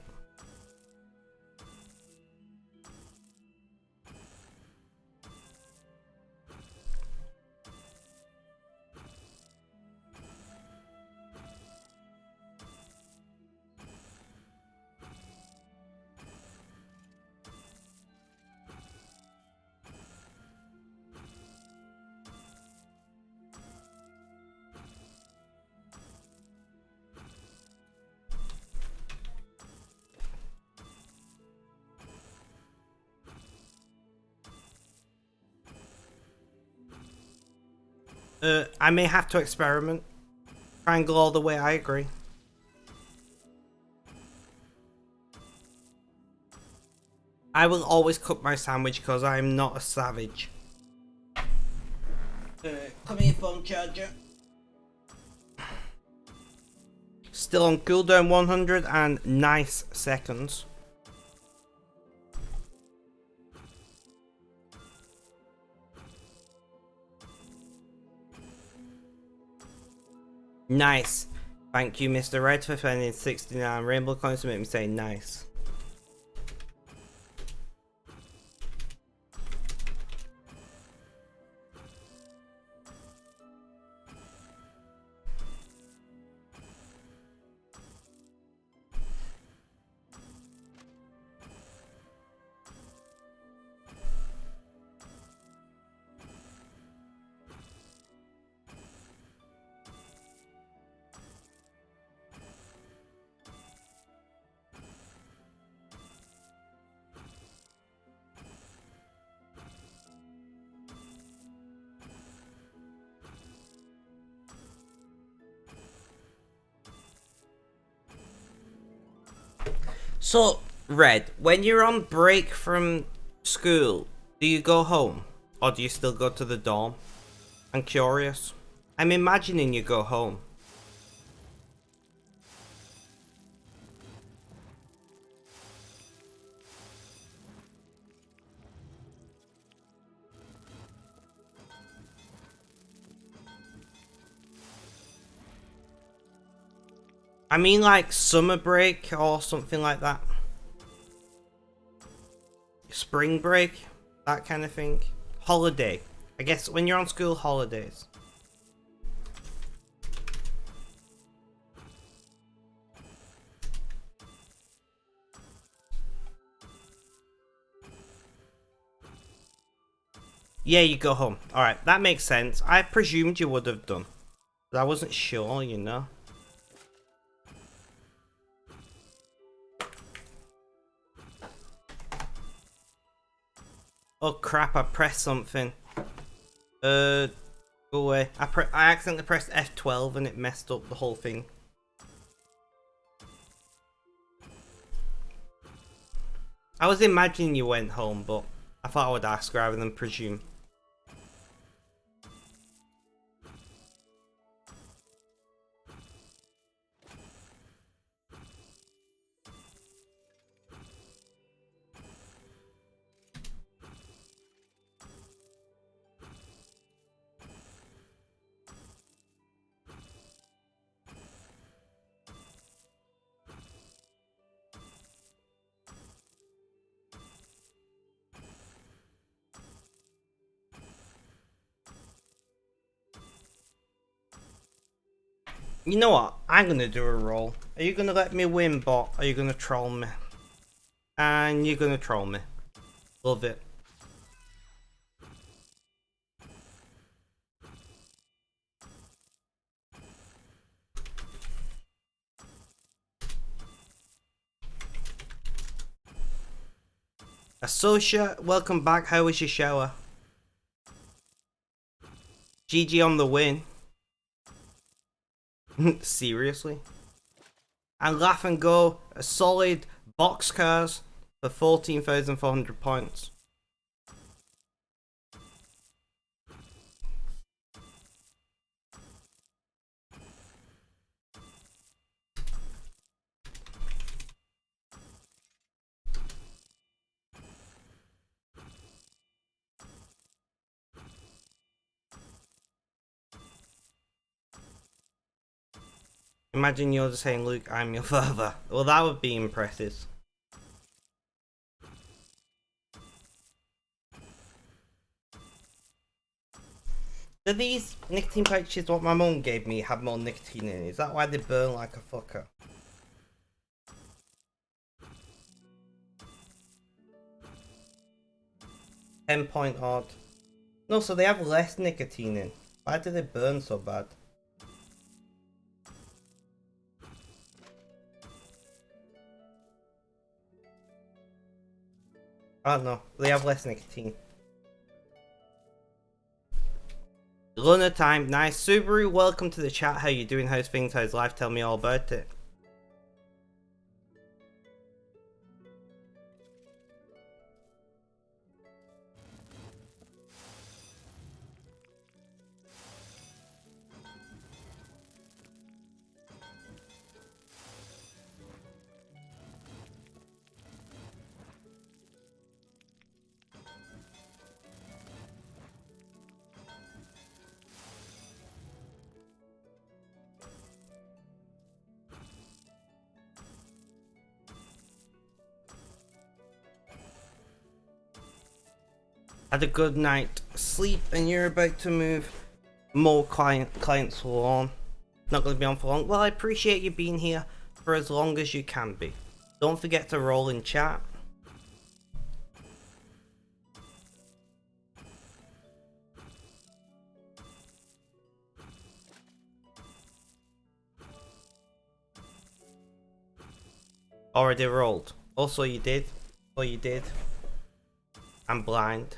I may have to experiment. Triangle all the way, I agree. I will always cook my sandwich because I am not a savage. Come here, phone charger. Still on cooldown 100 and nice seconds. Nice. Thank you, Mr. Red, for spending 69 rainbow coins to make me say nice. So, Red, when you're on break from school, do you go home? Or do you still go to the dorm? I'm curious. I'm imagining you go home. I mean like summer break or something like that. Spring break, that kind of thing. Holiday. I guess when you're on school holidays. Yeah, you go home. Alright, that makes sense. I presumed you would have done. But I wasn't sure, you know. Oh crap, I pressed something. Go away. I accidentally pressed F12 and it messed up the whole thing. I was imagining you went home, but I thought I would ask rather than presume. You know what? I'm gonna do a roll. Are you gonna let me win, bot? Are you gonna troll me? And you're gonna troll me. Love it. Associa, welcome back. How was your shower? GG on the win. Seriously? And Laugh and Go, a solid boxcars for 14,400 points. Imagine you're just saying, Luke, I'm your father. Well, that would be impressive. Do these nicotine pouches what my mum gave me have more nicotine in it? Is that why they burn like a fucker? .10 odd. No, so they have less nicotine in. Why do they burn so bad? I don't know. They have less nicotine. Lunner time. Nice. Subaru, welcome to the chat. How you doing? How's things? How's life? Tell me all about it. Had a good night sleep and you're about to move. More clients will on. Not going to be on for long. Well, I appreciate you being here for as long as you can be. Don't forget to roll in chat. Already rolled. Also you did. Oh, you did. I'm blind.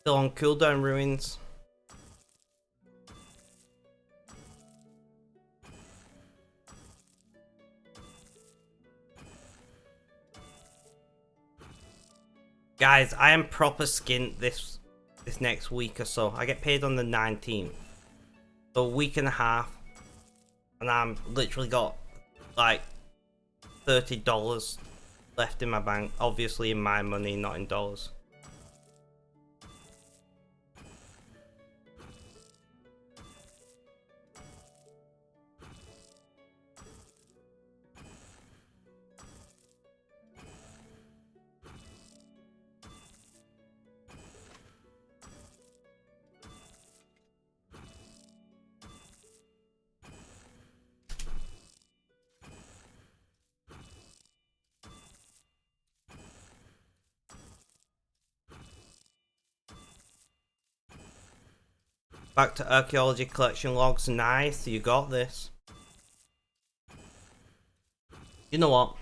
Still on cooldown, Ruins. Guys, I am proper skint this next week or so. I get paid on the 19th. So a week and a half. And I'm literally got like $30 left in my bank. Obviously in my money, not in dollars. Back to archaeology collection logs. Nice, you got this. You know what?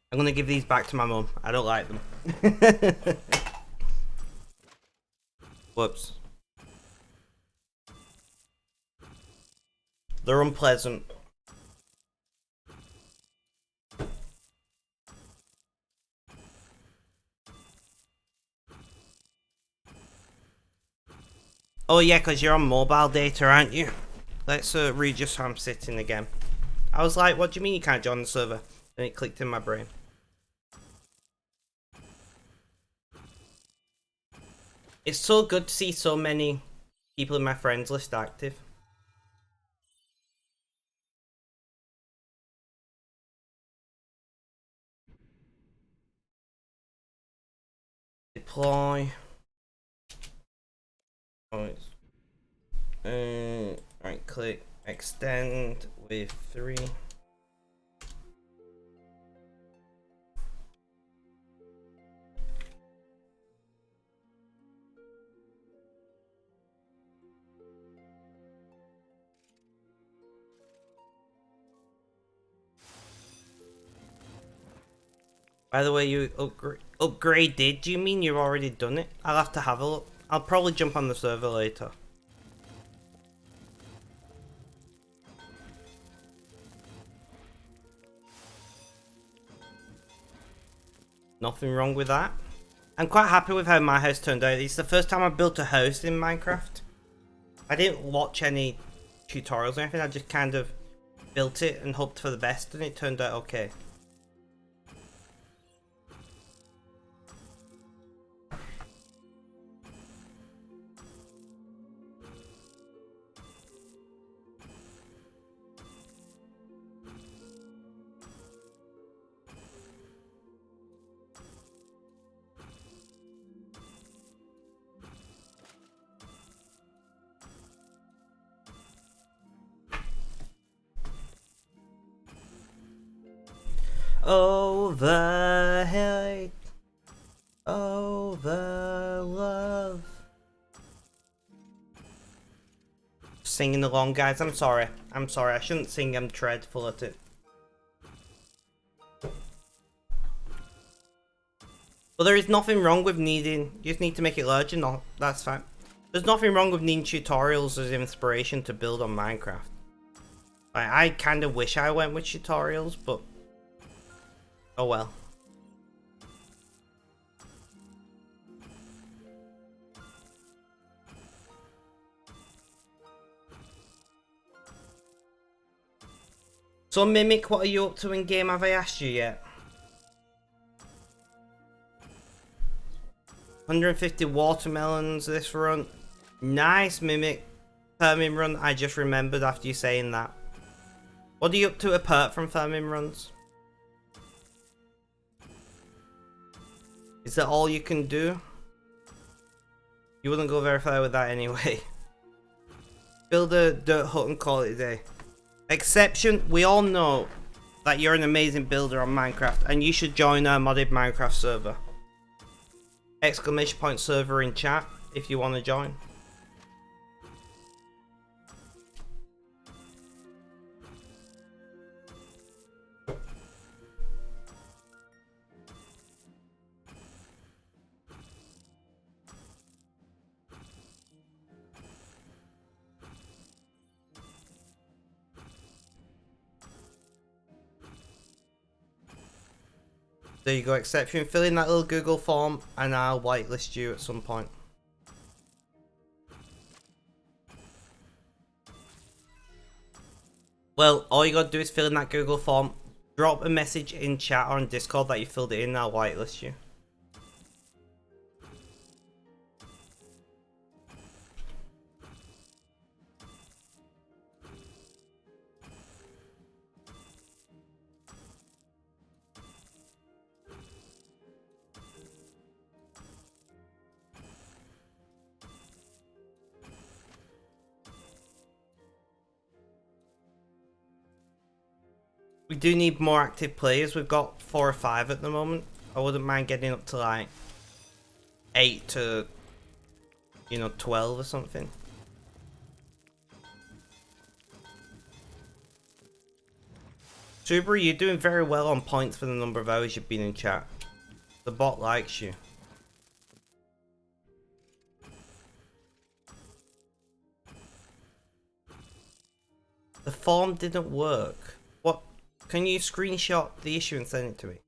I'm gonna give these back to my mum. I don't like them. Whoops. They're unpleasant. Oh yeah, because you're on mobile data, aren't you? Let's read just how I'm sitting again. I was like, what do you mean you can't join the server? And it clicked in my brain. It's so good to see so many people in my friends list active. Deploy. Oh, it's right click, extend with 3. By the way, you upgraded. Do you mean you've already done it? I'll have to have a look. I'll probably jump on the server later. Nothing wrong with that. I'm quite happy with how my house turned out. It's the first time I built a house in Minecraft. I didn't watch any tutorials or anything. I just kind of built it and hoped for the best, and it turned out okay. Over hate, over love. Singing along, guys. I'm sorry. I'm sorry. I shouldn't sing. I'm dreadful at it. But there is nothing wrong with needing. You just need to make it larger. No, that's fine. There's nothing wrong with needing tutorials as inspiration to build on Minecraft. I kind of wish I went with tutorials, but oh well. So Mimic, what are you up to in game? Have I asked you yet? 150 watermelons this run. Nice, Mimic. Permin run, I just remembered after you saying that. What are you up to apart from Permin runs? Is that all you can do? You wouldn't go very far with that anyway. Build a dirt hut and call it a day. Exception, we all know that you're an amazing builder on Minecraft and you should join our modded Minecraft server. Exclamation point server in chat if you want to join. There you go, exception. Fill in that little Google form and I'll whitelist you at some point. Well, all you gotta do is fill in that Google form, drop a message in chat or on Discord that you filled it in, and I'll whitelist you. We do need more active players. We've got 4 or 5 at the moment. I wouldn't mind getting up to like 8 to, you know, 12 or something. Subaru, you're doing very well on points for the number of hours you've been in chat. The bot likes you. The form didn't work. What? Can you screenshot the issue and send it to me?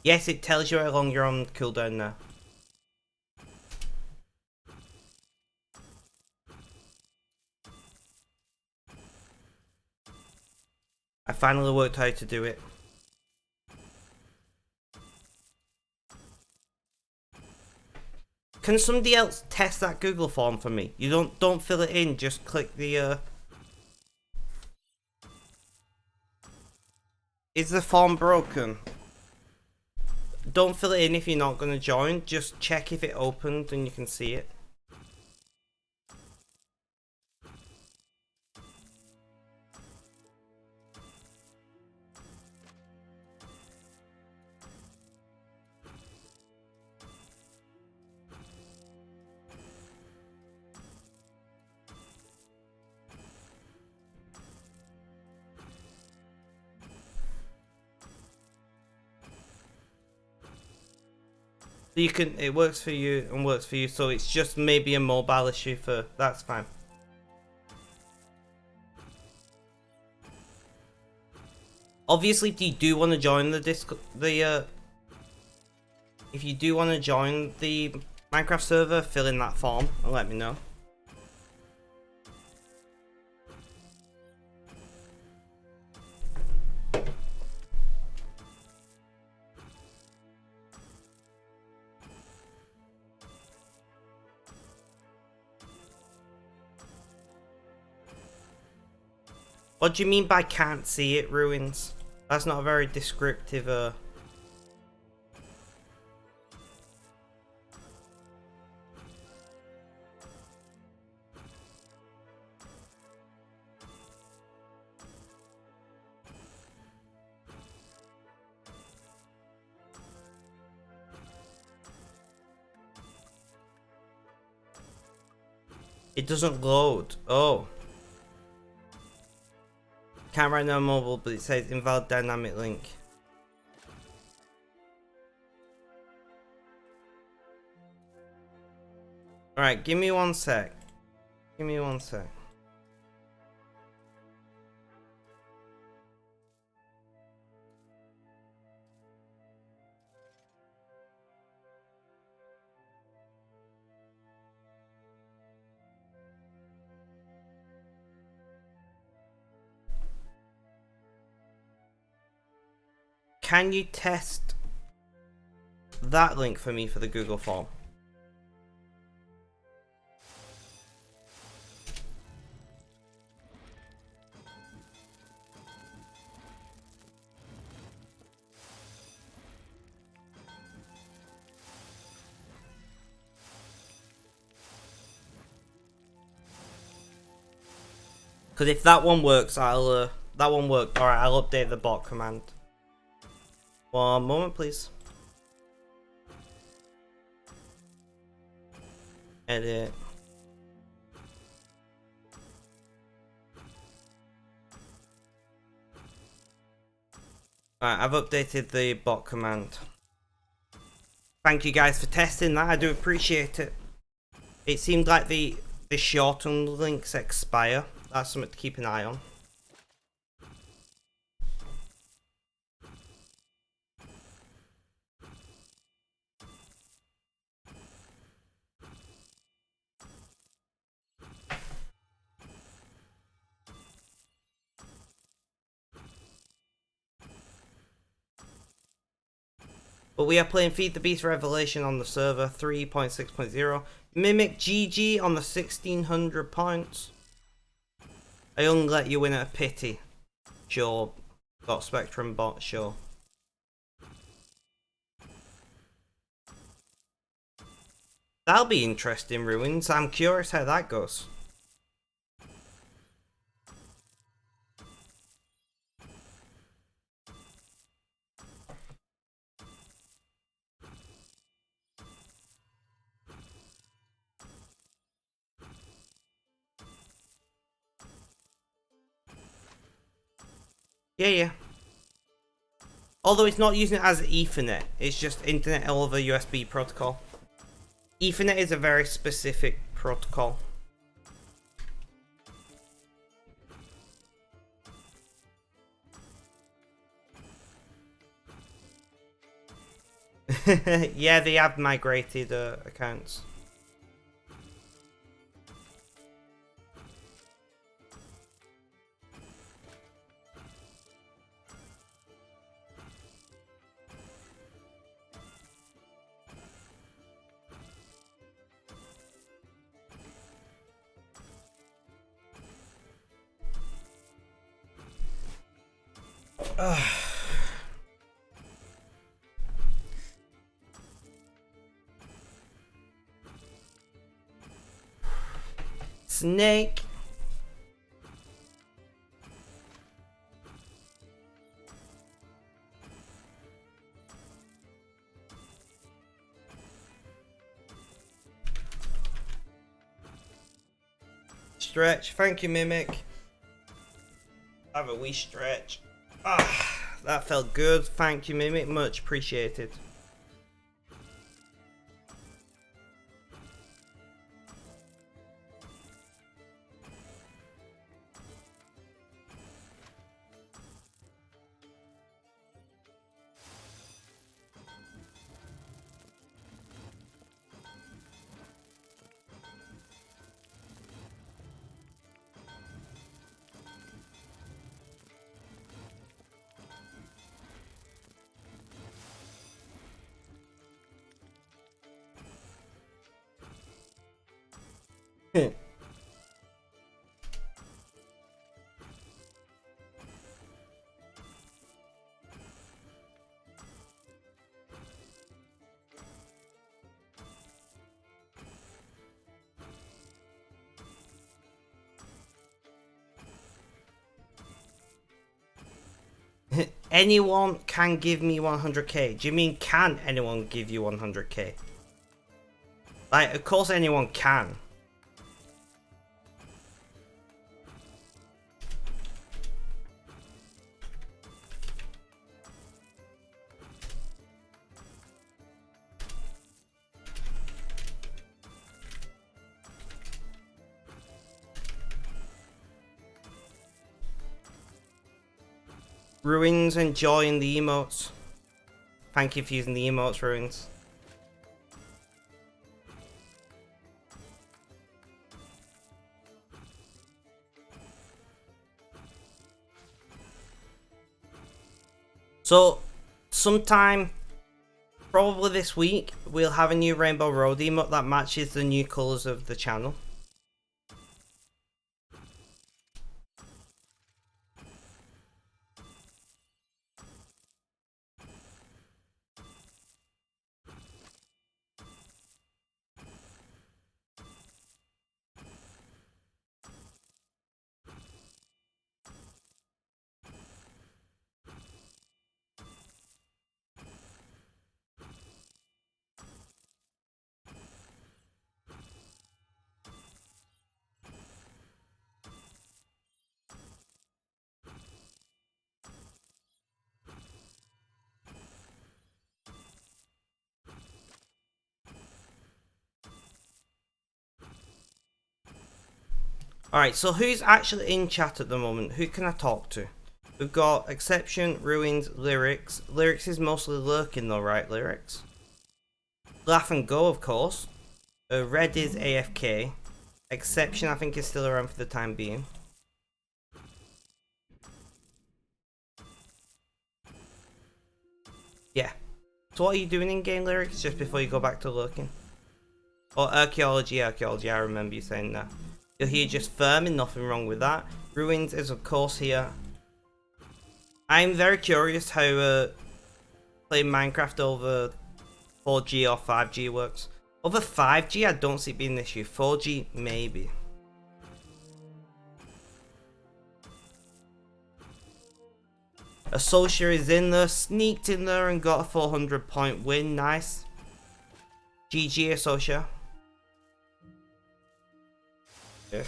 Yes, it tells you how long you're on cooldown now. I finally worked out how to do it. Can somebody else test that Google form for me? You don't fill it in, just click the Is the form broken? Don't fill it in if you're not going to join. Just check if it opened and you can see it. So you can, it works for you and works for you, so it's just maybe a mobile issue for, that's fine. Obviously, if you do want to join the if you do want to join the Minecraft server, fill in that form and let me know. What do you mean by can't see it, Ruins? That's not a very descriptive, It doesn't load. Oh. Can't right now mobile, but it says invalid dynamic link. Alright, give me 1 sec. Give me 1 sec. Can you test that link for me for the Google form? Because if that one works, that one worked. Alright, I'll update the bot command. 1 moment, please. Edit. Alright, I've updated the bot command. Thank you guys for testing that, I do appreciate it. It seemed like the shortened links expire. That's something to keep an eye on. But we are playing Feed the Beast Revelation on the server 3.6.0. Mimic GG on the 1600 points. I only let you win at a pity. Sure. Got Spectrum bot, sure. That'll be interesting, Ruins. I'm curious how that goes. Yeah. Although it's not using it as Ethernet, it's just Internet over USB protocol. Ethernet is a very specific protocol. Yeah, they have migrated accounts. snake. Stretch. Thank you, Mimic. Have a wee stretch. Ah, that felt good. Thank you, Mimic. Much appreciated. Anyone can give me 100k. Do you mean can anyone give you 100k? Like, of course anyone can. Ruins enjoying the emotes. Thank you for using the emotes, Ruins. So, sometime, probably this week, we'll have a new Rainbow Road emote that matches the new colours of the channel. Alright, so who's actually in chat at the moment? Who can I talk to? We've got Exception, Ruins, Lyrics. Lyrics is mostly lurking though, right, Lyrics? Laugh and Go, of course. Red is AFK. Exception, I think, is still around for the time being. Yeah. So what are you doing in game, Lyrics, just before you go back to lurking? Oh, archaeology, I remember you saying that. You're here just firming, nothing wrong with that. Ruins is of course here. I'm very curious how playing Minecraft over 4G or 5G works. Over 5G I don't see it being an issue. 4G maybe. Associate is in there, sneaked in there and got a 400 point win, nice. GG Associate. Ugh.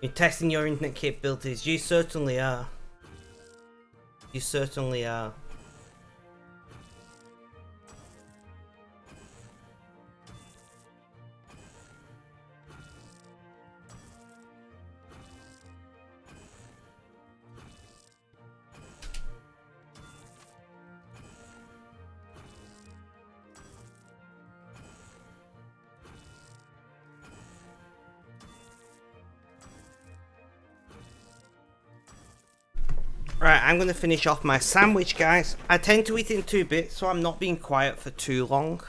You're testing your internet capabilities. You certainly are. You certainly are. Right, I'm going to finish off my sandwich, guys. I tend to eat it in 2 bits, so I'm not being quiet for too long.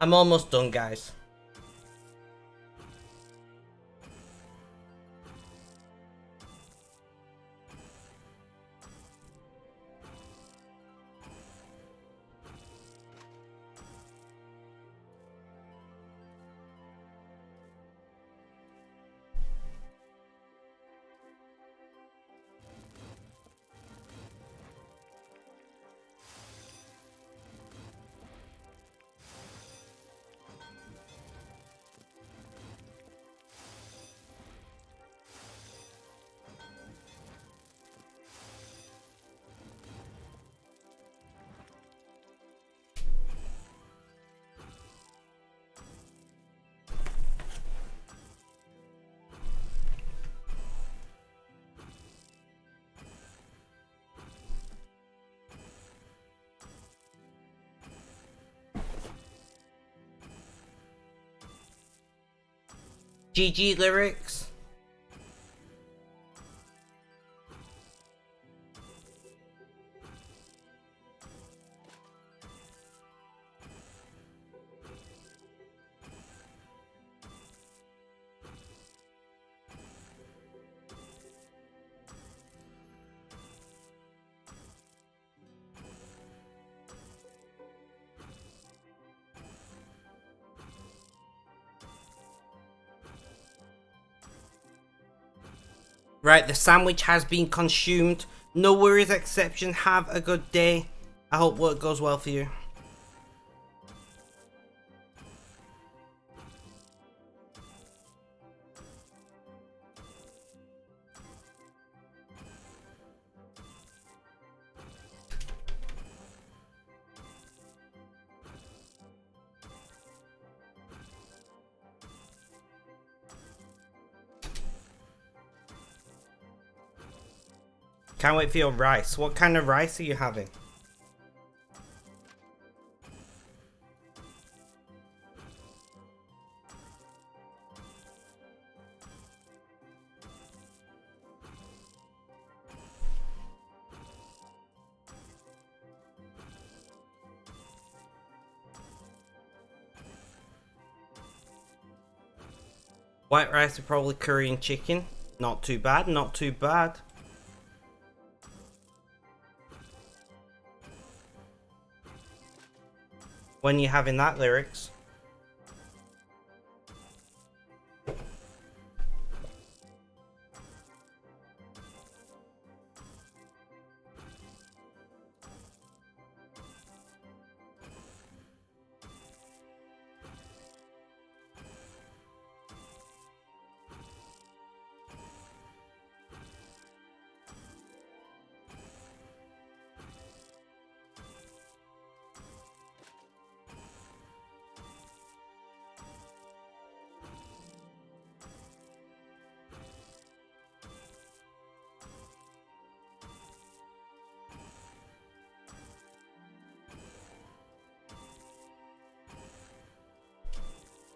I'm almost done, guys. GG lyrics. Right, the sandwich has been consumed. No worries, exception. Have a good day. I hope work goes well for you. Can't wait for your rice. What kind of rice are you having? White rice with probably curry and chicken. Not too bad, not too bad. When you having that, lyrics?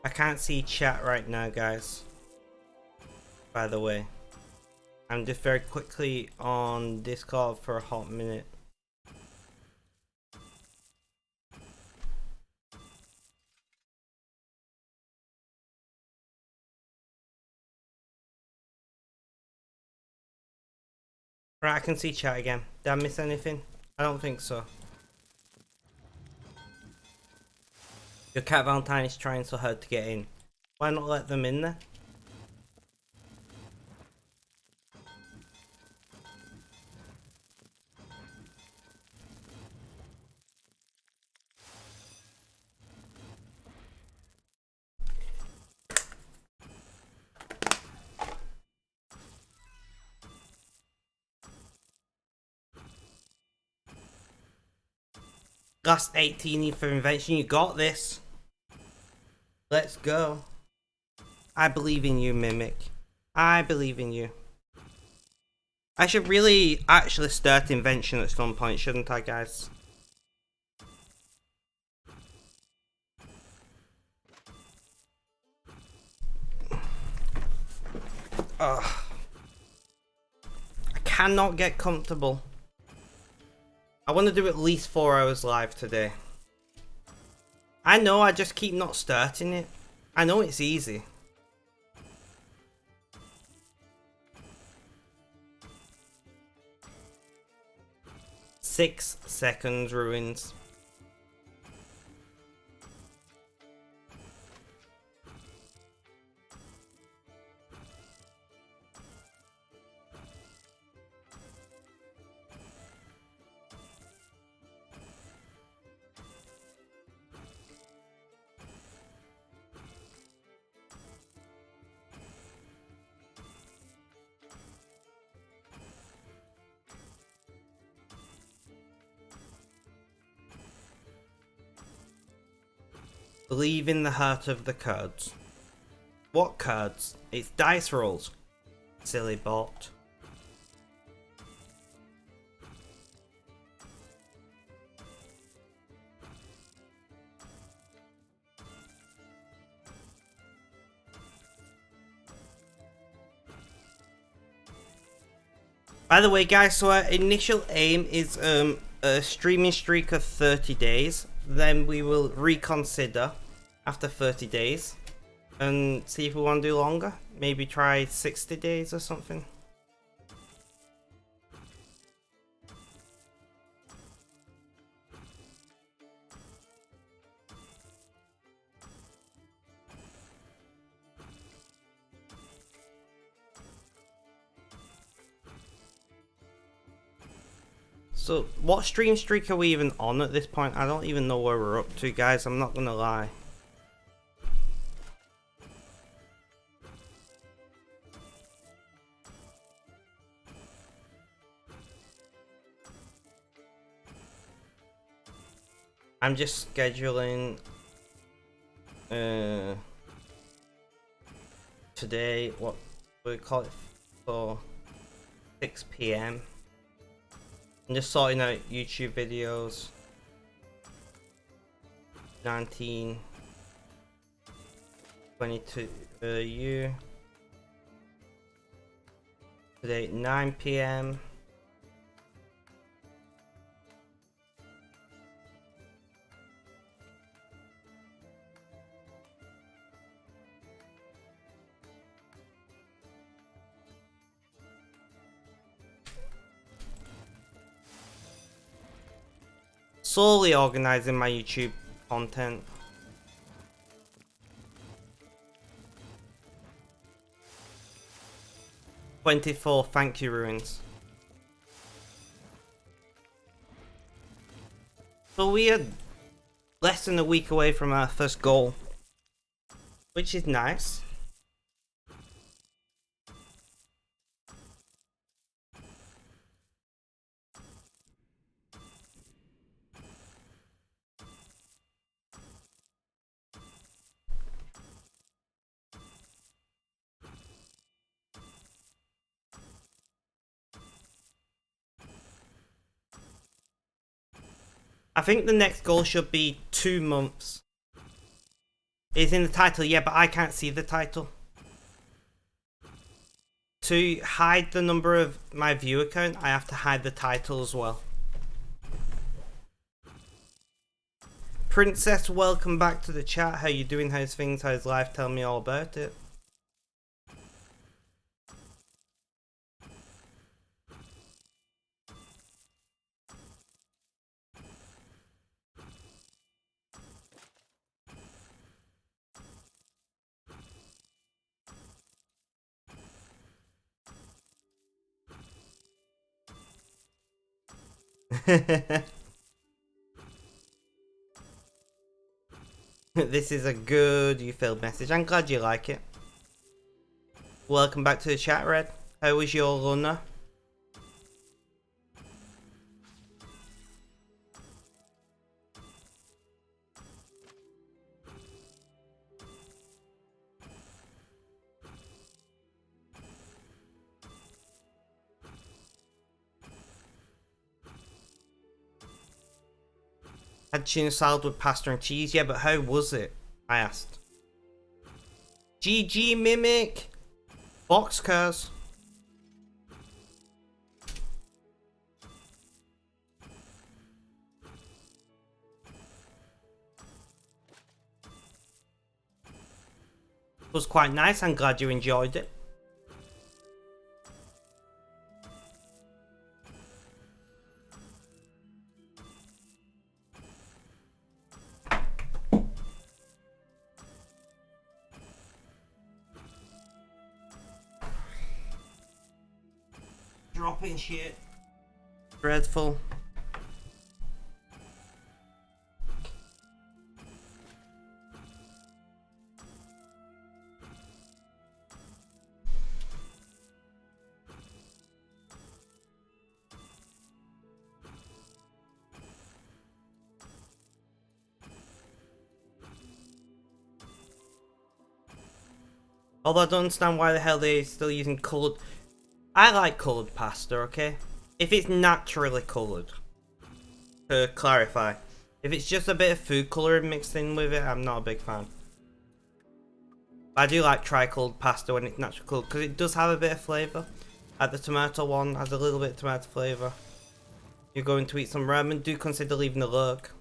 I can't see chat right now, guys. By the way, I'm just very quickly on Discord for a hot minute. Right, I can see chat again. Did I miss anything? I don't think so. Your cat Valentine is trying so hard to get in. Why not let them in there? Last 18 for invention, you got this. Let's go. I believe in you, Mimic. I believe in you. I should really actually start invention at some point, shouldn't I, guys? Ugh. I cannot get comfortable. I want to do at least 4 hours live today. I know, I just keep not starting it. I know it's easy. Six seconds, Ruins. Believe in the heart of the cards. What cards? It's dice rolls. Silly bot. By the way, guys, so our initial aim is a streaming streak of 30 days. Then we will reconsider after 30 days and see if we want to do longer. Maybe try 60 days or something. So, what stream streak are we even on at this point? I don't even know where we're up to, guys. I'm not gonna lie. I'm just scheduling today, what we call it, for 6 PM. I'm just sorting out YouTube videos. 19, 22 you. Today 9 PM. Slowly organizing my YouTube content. $24, thank you, Ruins. So we are less than a week away from our first goal, which is nice. I think the next goal should be 2 months. It's in the title, yeah, but I can't see the title. To hide the number of my viewer count, I have to hide the title as well. Princess, welcome back to the chat. How you doing? How's things? How's life? Tell me all about it. This is a good you filled message. I'm glad you like it. Welcome back to the chat, Red. How was your runner? Had tuna salad with pasta and cheese, yeah, but how was it? I asked. GG Mimic! Boxcars. It was quite nice, I'm glad you enjoyed it. Dropping shit. Dreadful. Although I don't understand why the hell they're still using coloured. I like coloured pasta, okay? If it's naturally coloured. To clarify. If it's just a bit of food colouring mixed in with it, I'm not a big fan. I do like tri-coloured pasta when it's naturally coloured, because it does have a bit of flavour. Like the tomato one has a little bit of tomato flavour. You're going to eat some ramen, do consider leaving a lurk.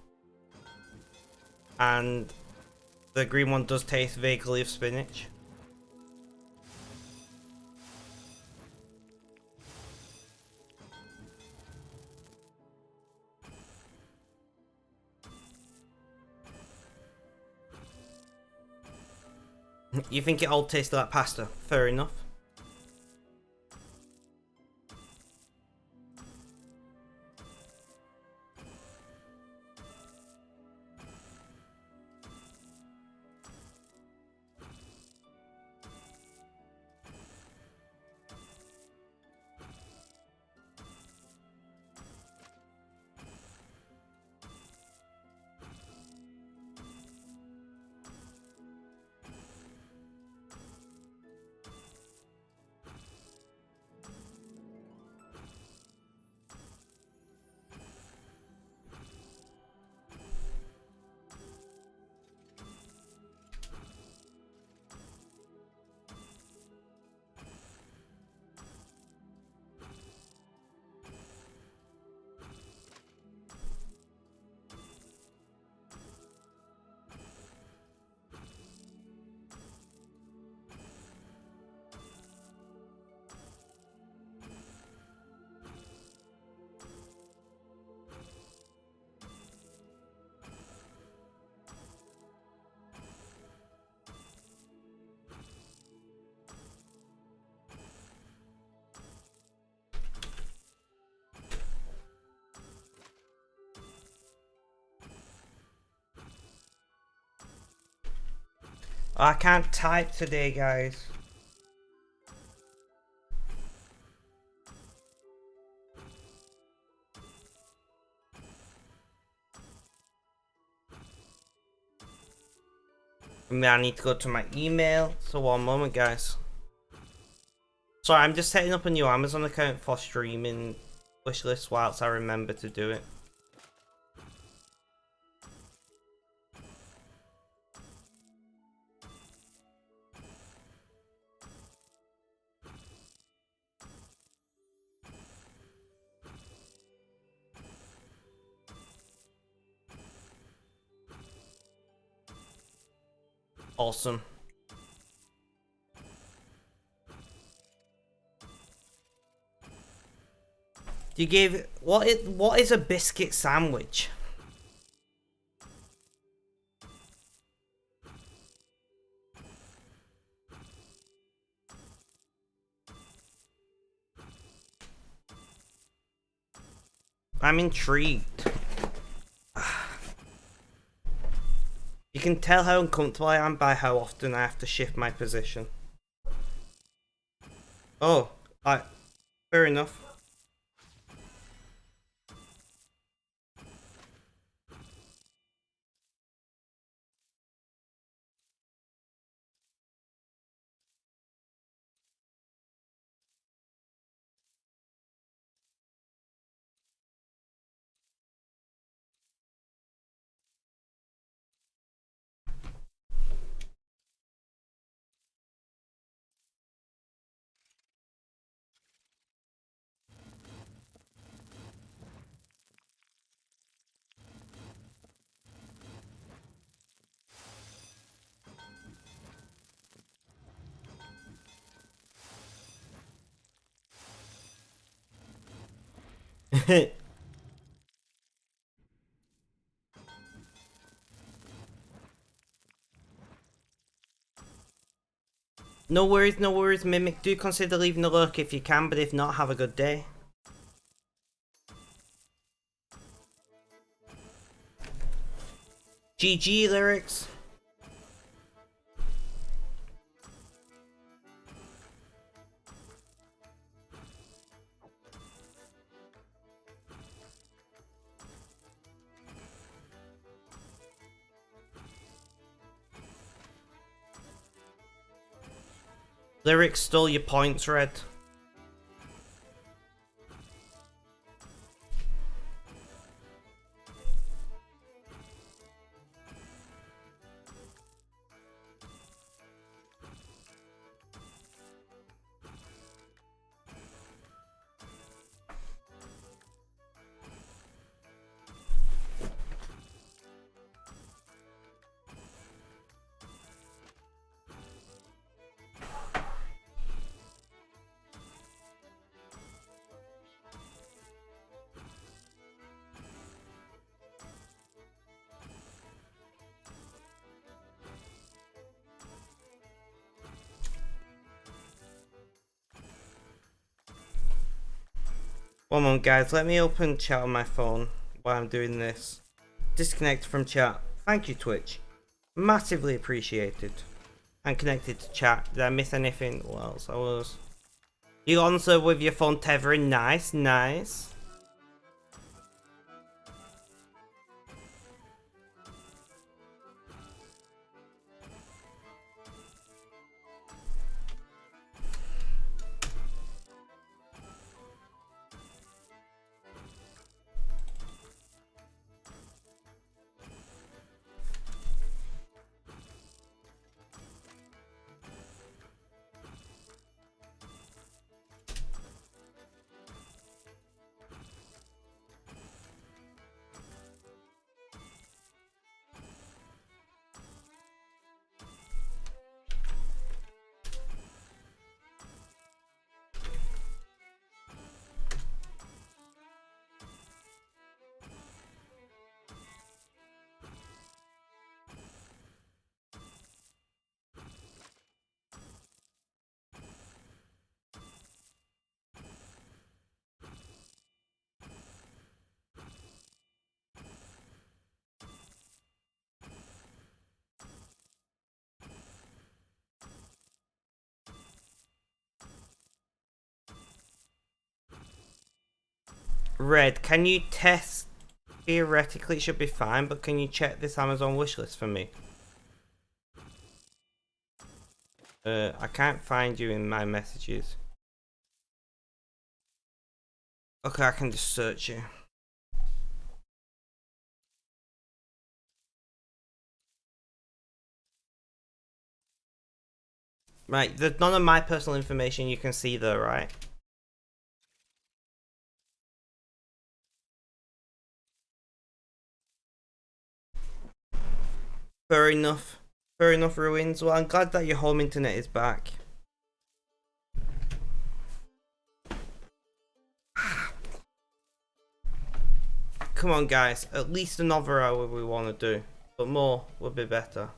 And the green one does taste vaguely of spinach. You think it all tastes like pasta? Fair enough. I can't type today, guys. I need to go to my email. So one moment, guys. Sorry, I'm just setting up a new Amazon account for streaming wishlist whilst I remember to do it. Awesome. You gave what is a biscuit sandwich? I'm intrigued. You can tell how uncomfortable I am by how often I have to shift my position. Oh, fair enough. No worries, Mimic. Do consider leaving a lurk if you can, but if not, have a good day. GG lyrics. Lyrics stole your points, Red. One moment, guys. Let me open chat on my phone while I'm doing this. Disconnect from chat. Thank you, Twitch. Massively appreciated. And connected to chat. Did I miss anything? What else? I was. You answer with your phone tethering. Nice, nice. Red, can you test? Theoretically, it should be fine, but can you check this Amazon wishlist for me? I can't find you in my messages. Okay, I can just search you. Right, there's none of my personal information you can see there, right? Fair enough. Fair enough, Ruins. Well, I'm glad that your home internet is back. Come on, guys. At least another hour we want to do. But more would be better.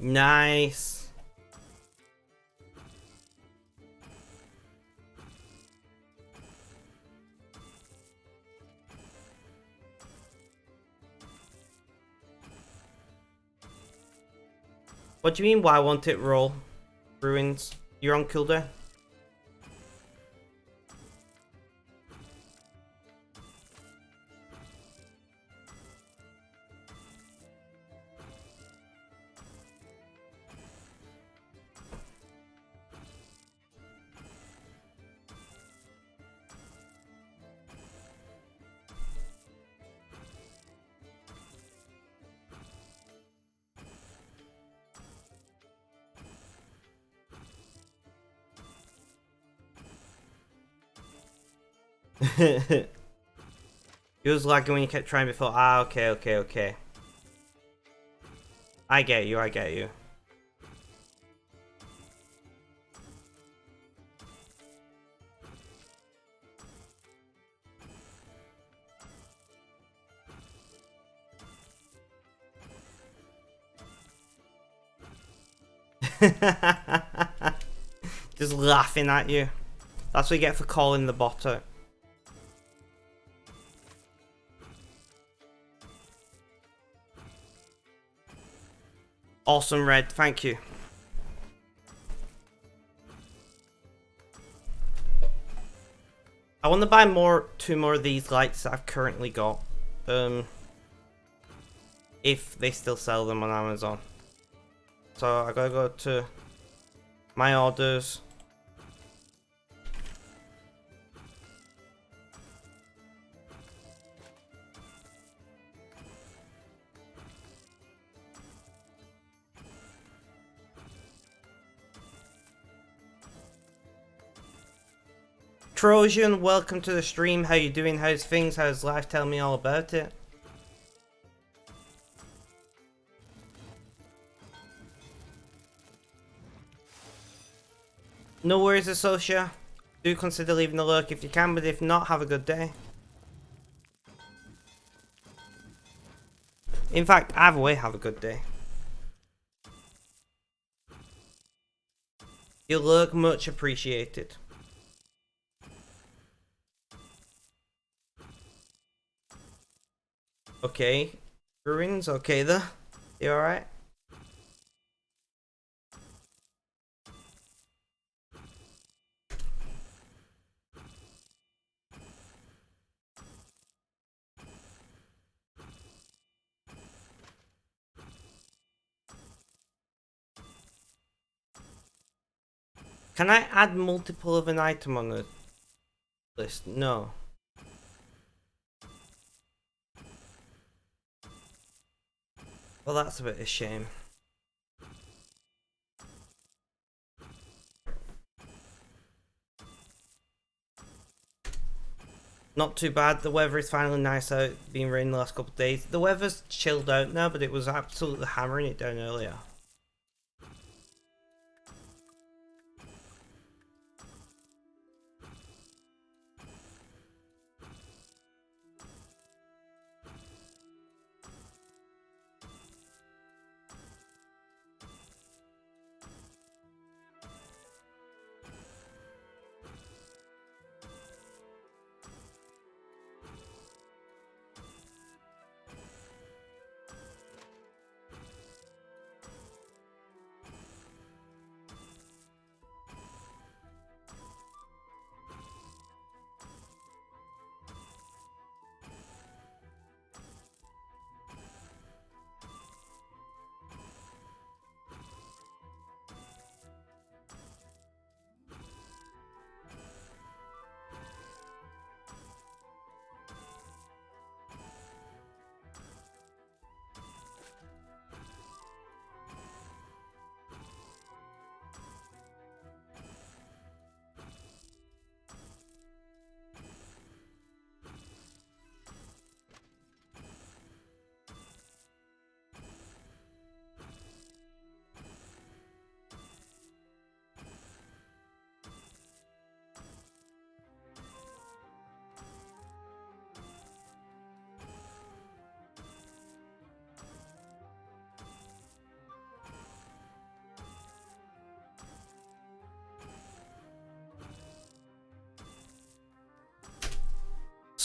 Nice. What do you mean, why won't it roll? Ruins, you're on cooldown? It was lagging when you kept trying before. Ah, okay. I get you. Just laughing at you. That's what you get for calling the bot out. Awesome, Red. Thank you. I want to buy two more of these lights that I've currently got. If they still sell them on Amazon. So I gotta go to my orders. Trojan, welcome to the stream. How you doing? How's things? How's life? Tell me all about it. No worries, Associa. Do consider leaving a lurk if you can, but if not, have a good day. In fact, either way, have a good day. Your lurk, much appreciated. Okay. Ruins, okay there. You alright? Can I add multiple of an item on the list? No. Well, that's a bit of a shame. Not too bad. The weather is finally nice out. Been raining the last couple of days. The weather's chilled out now, but it was absolutely hammering it down earlier.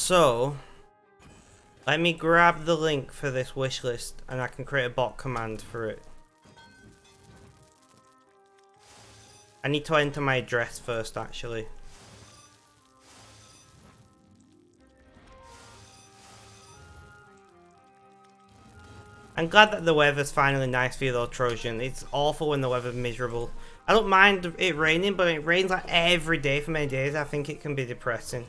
So let me grab the link for this wish list and I can create a bot command for it. I need to enter my address first, actually. I'm glad that the weather's finally nice for you though, Trojan. It's awful when the weather's miserable. I don't mind it raining, but it rains like every day for many days. I think it can be depressing.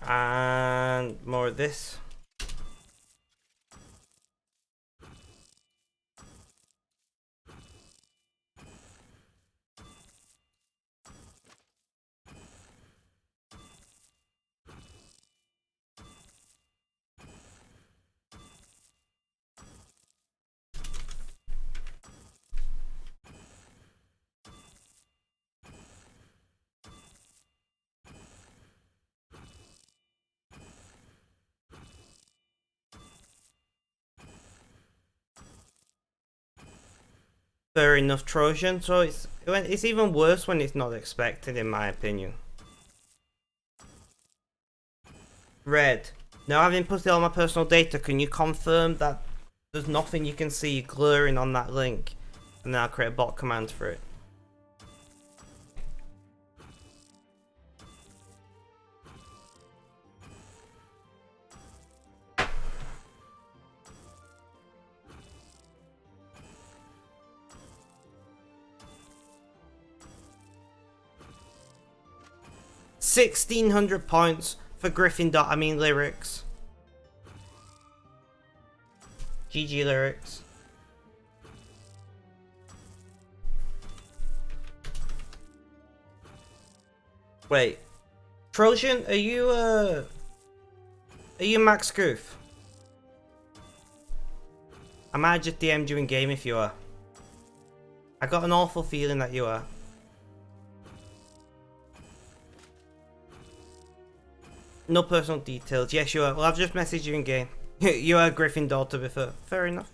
And more of this. Fair enough, Trojan. So it's even worse when it's not expected, in my opinion. Red. Now, having put all my personal data, can you confirm that there's nothing you can see glaring on that link? And then I'll create a bot command for it. £1,600 for Gryffindor. I mean lyrics. GG lyrics. Wait, Trojan, are you Max Goof? I might just DM'd you in game if you are. I got an awful feeling that you are. No personal details. Yes, you are. Well, I've just messaged you in game. You are Gryffindor, to be fair. Fair enough.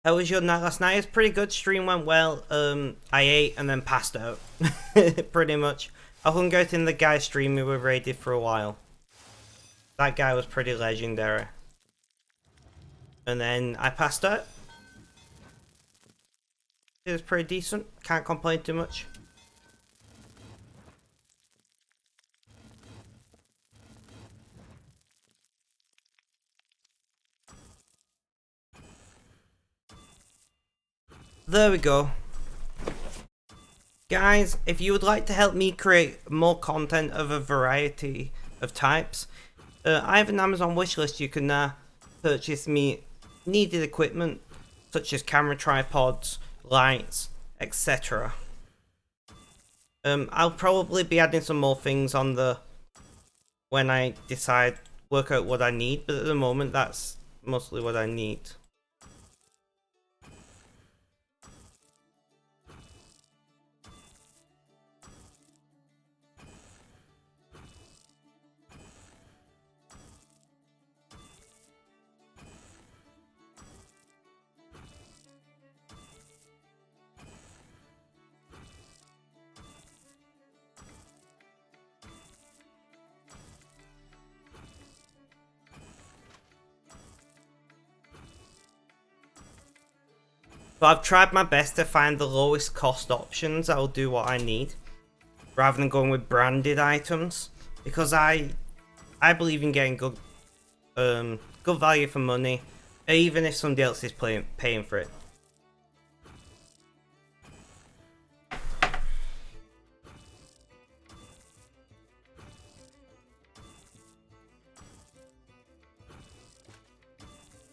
How was your night last night? It's pretty good. Stream went well. I ate and then passed out. Pretty much. I hung out in the guy's stream we were raided for a while. That guy was pretty legendary. And then I passed out. It was pretty decent. Can't complain too much. There we go. Guys, if you would like to help me create more content of a variety of types, I have an Amazon wishlist. You can purchase me needed equipment such as camera tripods, lights, etc. I'll probably be adding some more things on the when I work out what I need, but at the moment that's mostly what I need. But I've tried my best to find the lowest cost options that will do what I need, rather than going with branded items, because I believe in getting good good value for money, even if somebody else is paying for it.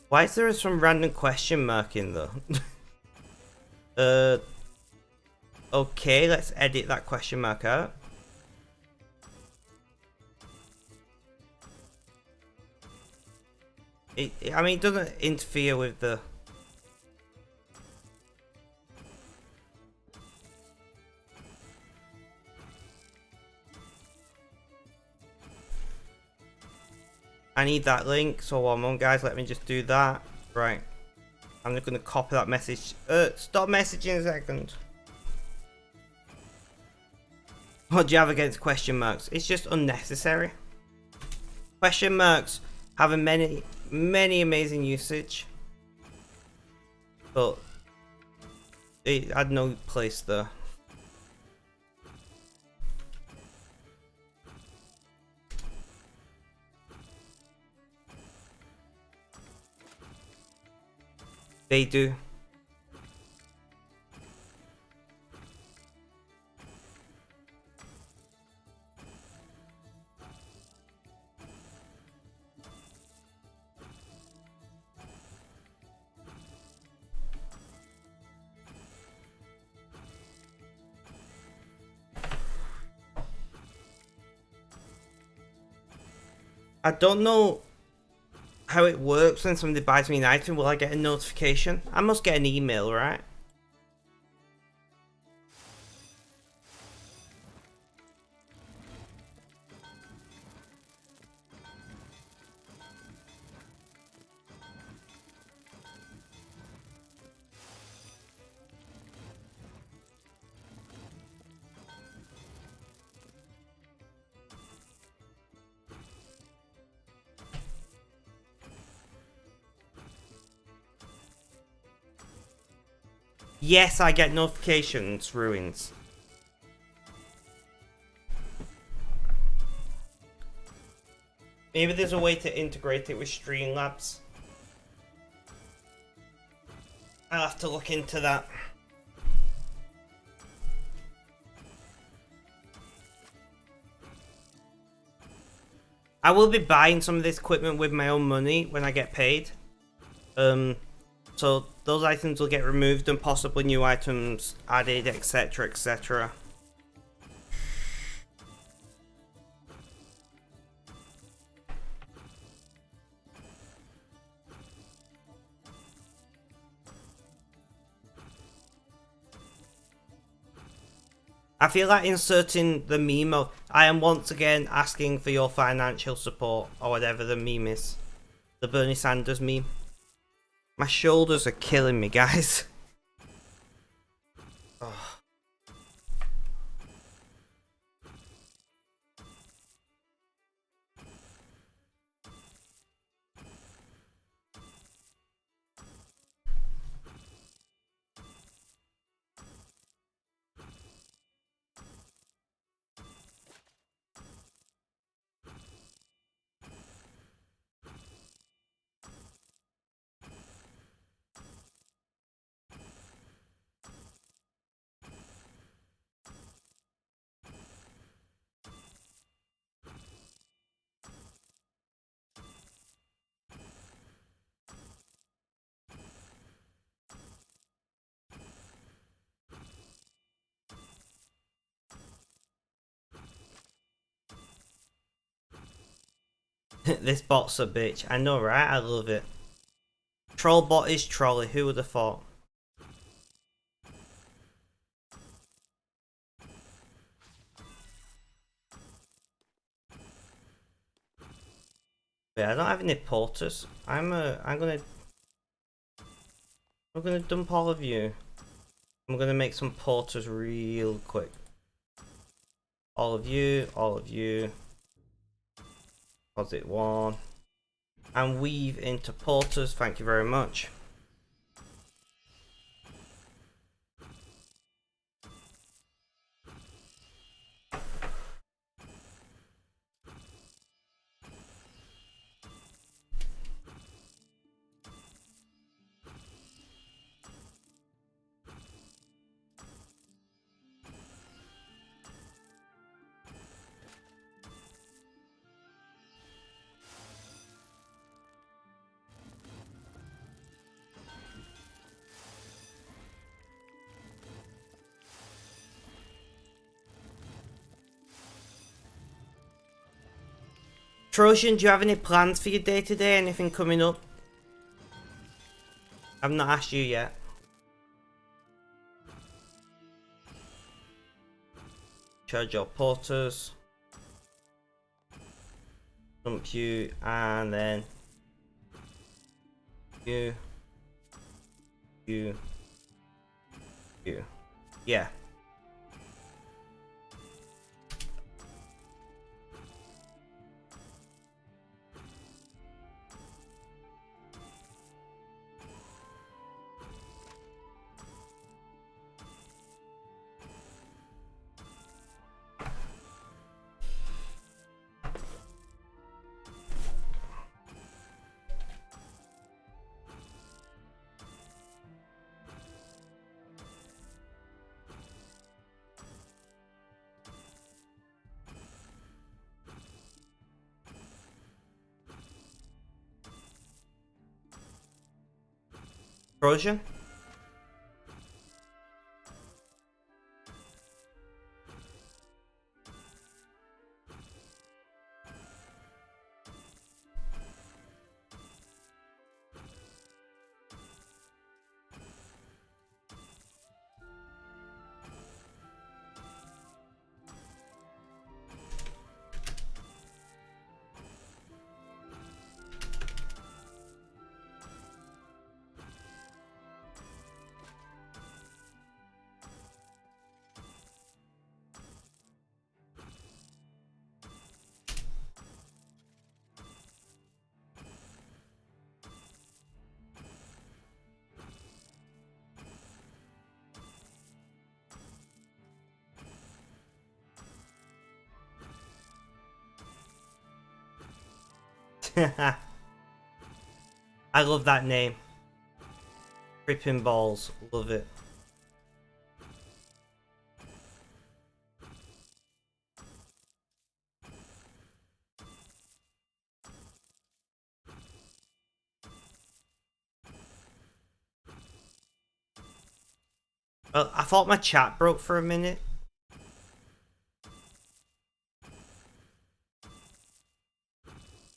Why is there some random question mark in though? Okay, let's edit that question mark out. I mean, it doesn't interfere with the... I need that link, so one moment guys, let me just do that. Right. I'm just going to copy that message. Stop messaging a second. What do you have against question marks? It's just unnecessary. Question marks have a many amazing usage, but it had no place there. They do. I don't know how it works when somebody buys me an item. Will I get a notification? I must get an email, right? Yes, I get notifications, Ruins. Maybe there's a way to integrate it with Streamlabs. I'll have to look into that. I will be buying some of this equipment with my own money when I get paid. So those items will get removed and possibly new items added, etc, etc. I feel like inserting the meme of I am once again asking for your financial support, or whatever the meme is. The Bernie Sanders meme. My shoulders are killing me, guys. Oh. This bot's a bitch. I know, right? I love it. Trollbot is trolley. Who would have thought? Yeah, I don't have any porters. I'm gonna dump all of you. I'm gonna make some porters real quick. All of you, all of you. Deposit one. And weave into porters, thank you very much. Trojan, do you have any plans for your day today? Anything coming up? I've not asked you yet. Charge your porters. Dump you, and then you. Yeah. Trojan? I love that name. Tripping balls, love it. Well, I thought my chat broke for a minute.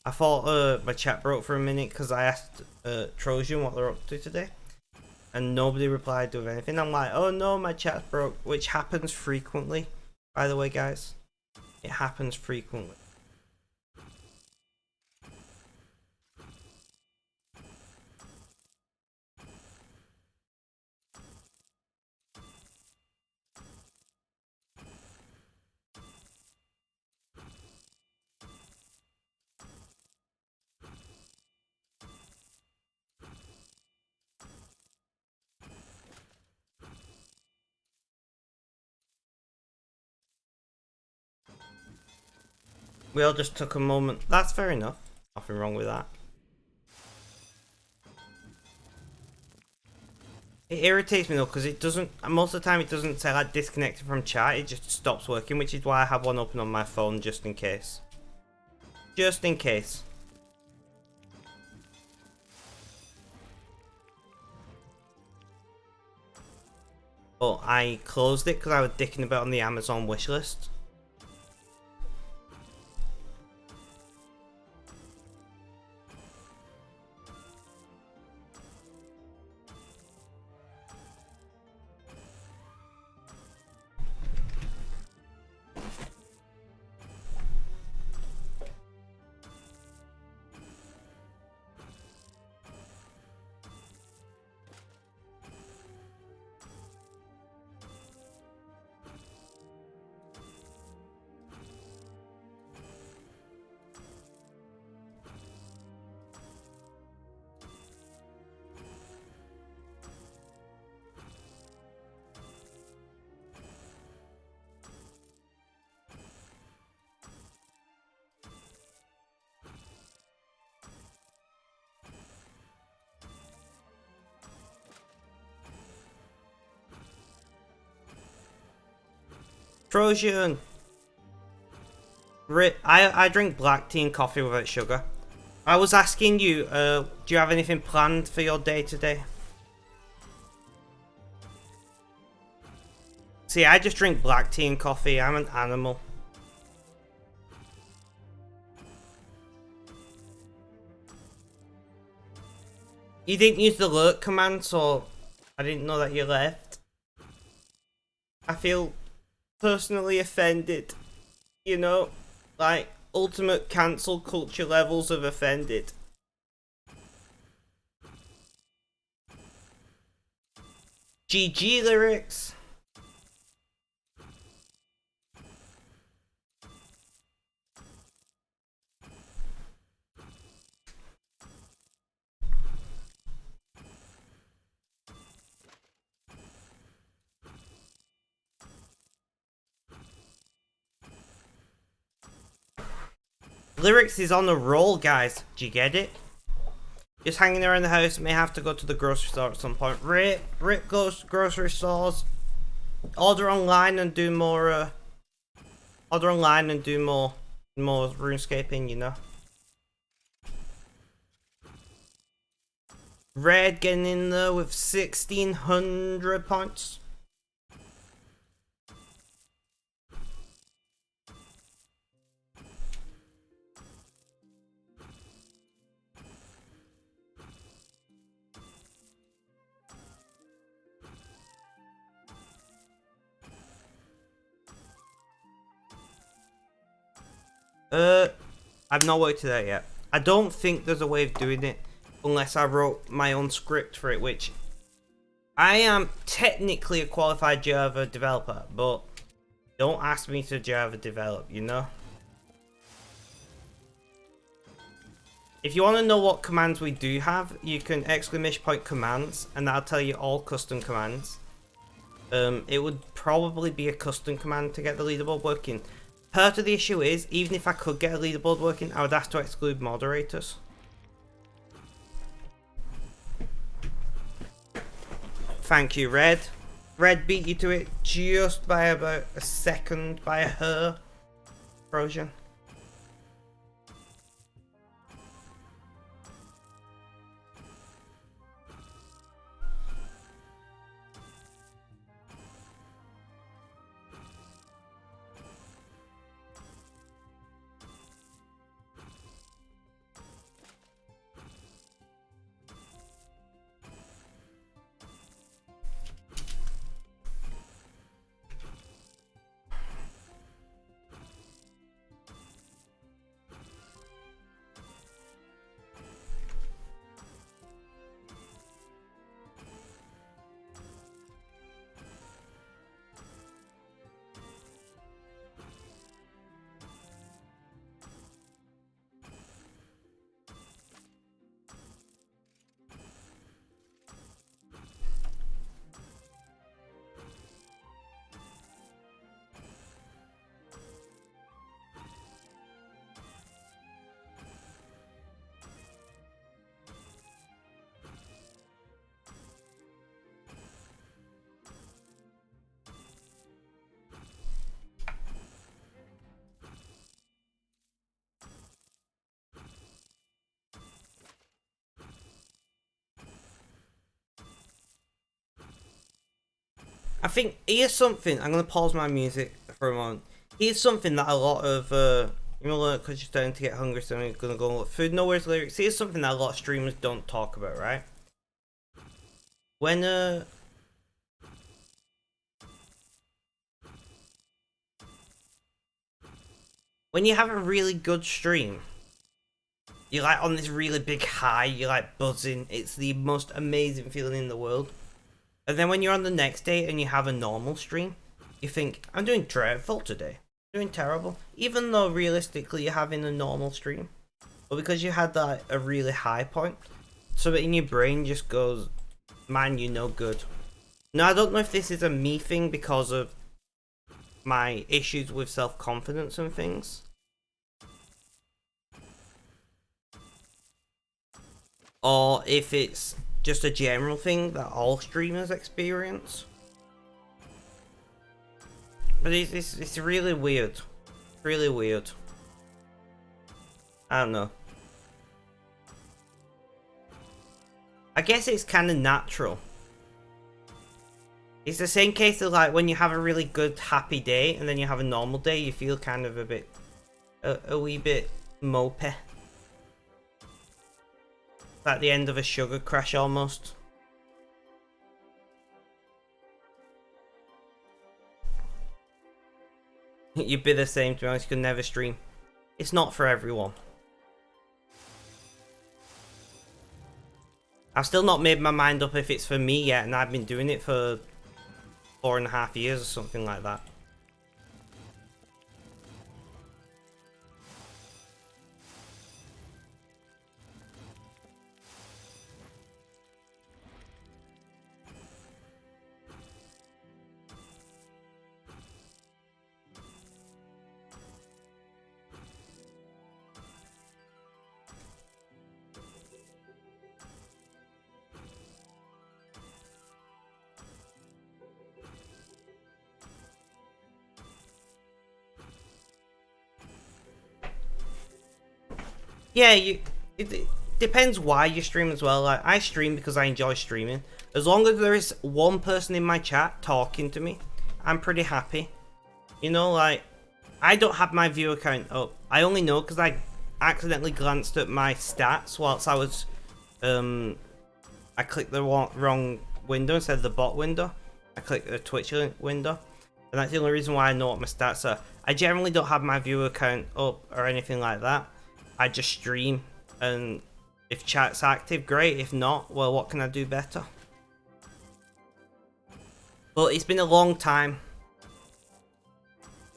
I thought my chat broke for a minute because I asked Trojan what they're up to today, and nobody replied to anything. I'm like, oh no, my chat broke, which happens frequently, by the way, guys. It happens frequently. We all just took a moment. That's fair enough. Nothing wrong with that. It irritates me though because it doesn't. Most of the time, it doesn't say like disconnected from chat. It just stops working, which is why I have one open on my phone just in case. Just in case. But I closed it because I was dicking about on the Amazon wishlist. Trojan! I drink black tea and coffee without sugar. I was asking you, do you have anything planned for your day today? See, I just drink black tea and coffee. I'm an animal. You didn't use the alert command, so I didn't know that you left. I feel personally offended. You know, like ultimate cancel culture levels of offended. GG lyrics. Lyrics is on the roll, guys. Do you get it? Just hanging around the house, may have to go to the grocery store at some point. Rip goes to grocery stores. Order online and do more, order online and do more RuneScaping, you know. Red getting in there with 1600 points. I've not worked it out yet. I don't think there's a way of doing it unless I wrote my own script for it, which I am technically a qualified Java developer, but don't ask me to Java develop, you know? If you want to know what commands we do have, you can ! commands, and that'll tell you all custom commands. It would probably be a custom command to get the leaderboard working. Part of the issue is, even if I could get a leaderboard working, I would have to exclude moderators. Thank you, Red. Red beat you to it just by about a second, by a hair. Frozen. I think here's something. I'm gonna pause my music for a moment. Here's something that a lot of you know, because you're starting to get hungry, so I'm gonna go look food. No worries, lyrics. Here's something that a lot of streamers don't talk about, right? When you have a really good stream, you're like on this really big high. You're like buzzing. It's the most amazing feeling in the world. And then when you're on the next day and you have a normal stream, you think, I'm doing dreadful today. I'm doing terrible. Even though realistically you're having a normal stream. But because you had that a really high point, so that in your brain just goes, man, you're no good. Now, I don't know if this is a me thing because of my issues with self-confidence and things. Or if it's just a general thing that all streamers experience. But it's really weird. Really weird. I don't know. I guess it's kind of natural. It's the same case of like when you have a really good happy day and then you have a normal day, you feel kind of a bit, a wee bit mopey. At the end of a sugar crash almost. You'd be the same, to be honest. You could never stream. It's not for everyone. I've still not made my mind up if it's for me yet, and I've been doing it for 4.5 years or something like that. Yeah, it depends why you stream as well. Like, I stream because I enjoy streaming. As long as there is one person in my chat talking to me, I'm pretty happy. You know, like, I don't have my viewer count up. I only know because I accidentally glanced at my stats whilst I was, I clicked the wrong window instead of the bot window. I clicked the Twitch window. And that's the only reason why I know what my stats are. I generally don't have my viewer count up or anything like that. I just stream, and if chat's active, great. If not, well, what can I do better? Well, it's been a long time.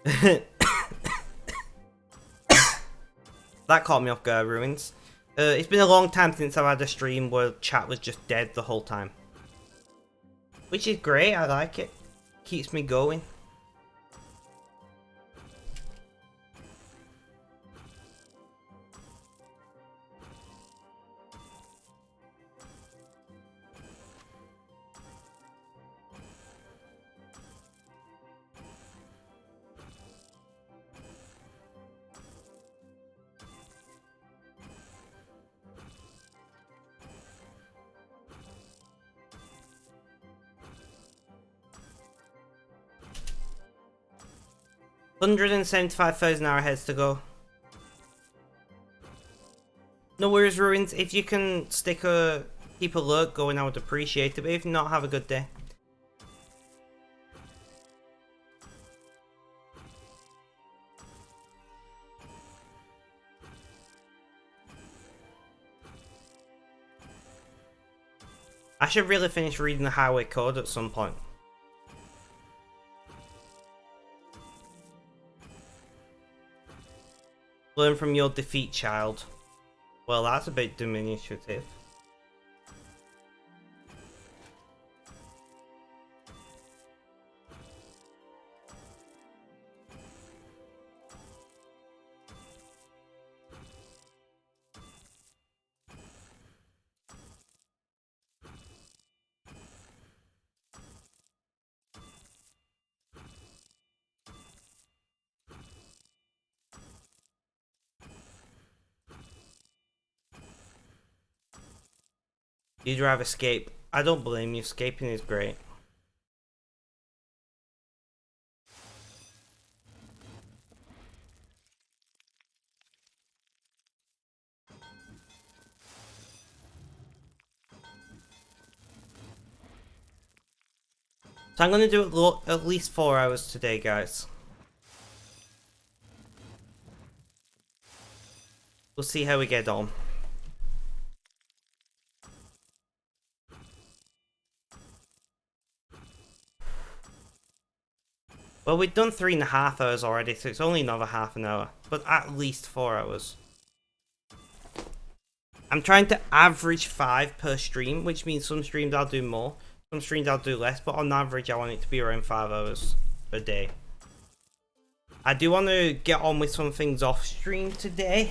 That caught me off guard, Ruins. It's been a long time since I've had a stream where chat was just dead the whole time. Which is great, I like it. Keeps me going. $175,000 to go. No worries, Ruins. If you can keep a lurk going, I would appreciate it. But if not, have a good day. I should really finish reading the highway code at some point. Learn from your defeat, child. Well, that's a bit diminutive. You'd rather escape. I don't blame you. Escaping is great. So I'm going to do it at least 4 hours today, guys. We'll see how we get on. Well, we've done 3.5 hours already, so it's only another half an hour. But at least 4 hours. I'm trying to average 5 per stream, which means some streams I'll do more, some streams I'll do less, but on average I want it to be around 5 hours a day. I do want to get on with some things off stream today.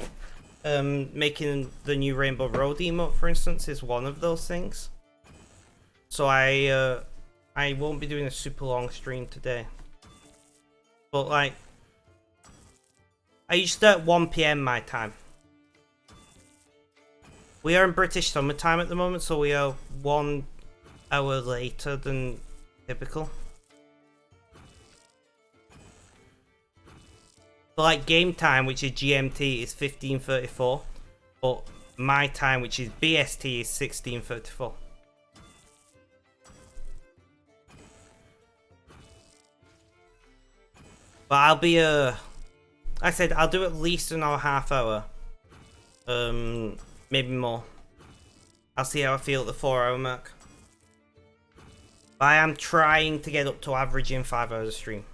Making the new Rainbow Road emote, for instance, is one of those things. So I won't be doing a super long stream today. But like, I used to start at 1 PM my time. We are in British summertime at the moment, so we are 1 hour later than typical. But like game time, which is GMT, is 15:34. But my time, which is BST, is 16:34. But I'll be like I said, I'll do at least another half hour. Maybe more. I'll see how I feel at the 4-hour mark. But I am trying to get up to averaging 5 hours a stream.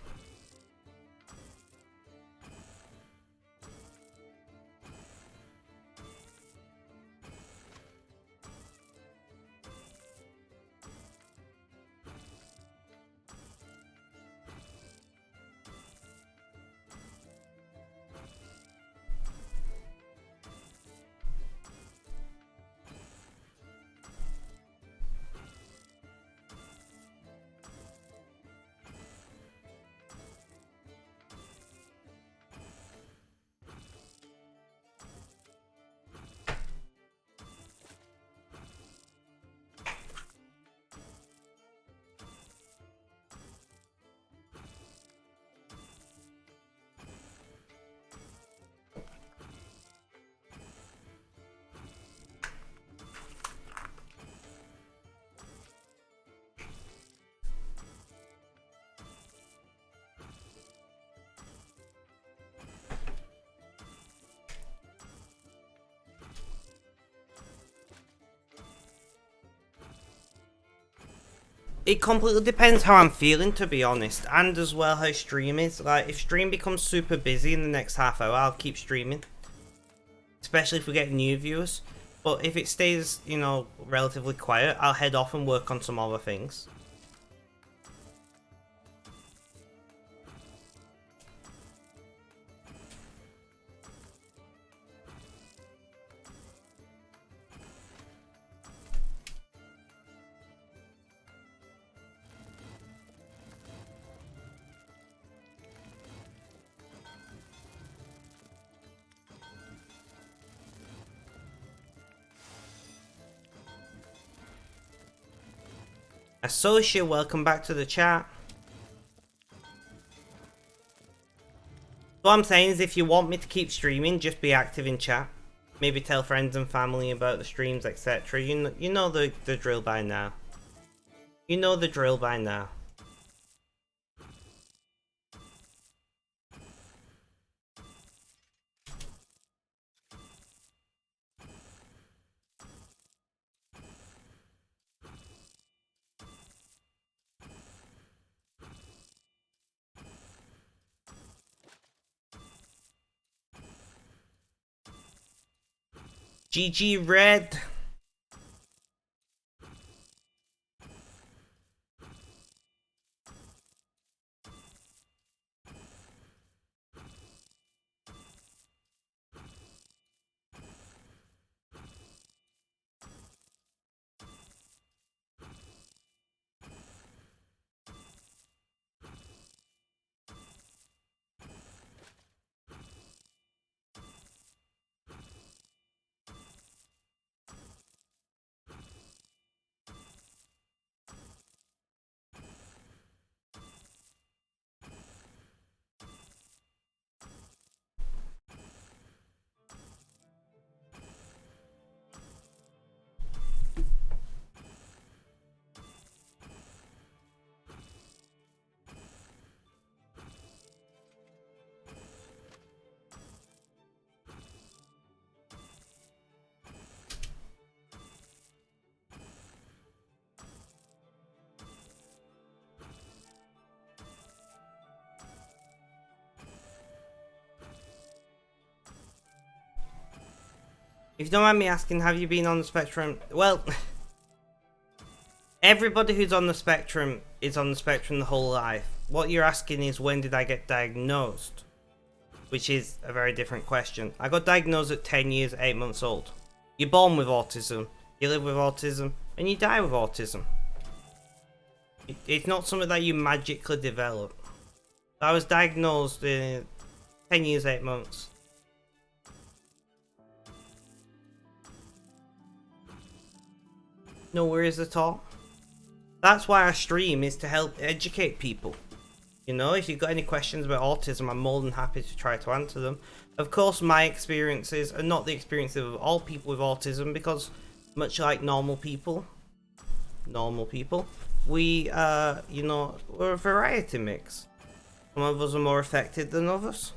It completely depends how I'm feeling, to be honest, and as well how stream is. Like, if stream becomes super busy in the next half hour, I'll keep streaming. Especially if we get new viewers. But if it stays, you know, relatively quiet, I'll head off and work on some other things. Associate, welcome back to the chat. What I'm saying is, if you want me to keep streaming, just be active in chat. Maybe tell friends and family about the streams, etc. You know the drill by now. You know the drill by now. GG Red. If you don't mind me asking, have you been on the spectrum? Well, everybody who's on the spectrum is on the spectrum the whole life. What you're asking is, when did I get diagnosed? Which is a very different question. I got diagnosed at 10 years, 8 months old. You're born with autism, you live with autism, and you die with autism. It's not something that you magically develop. I was diagnosed 10 years, 8 months. No worries at all. That's why I stream, is to help educate people. You know, if you've got any questions about autism, I'm more than happy to try to answer them. Of course, my experiences are not the experiences of all people with autism, because much like normal people, we, you know, we're a variety mix. Some of us are more affected than others.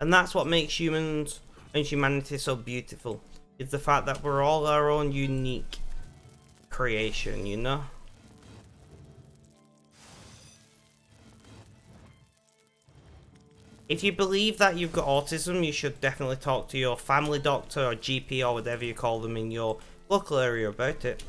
And that's what makes humans and humanity so beautiful. Is the fact that we're all our own unique creation, you know? If you believe that you've got autism, you should definitely talk to your family doctor or GP or whatever you call them in your local area about it.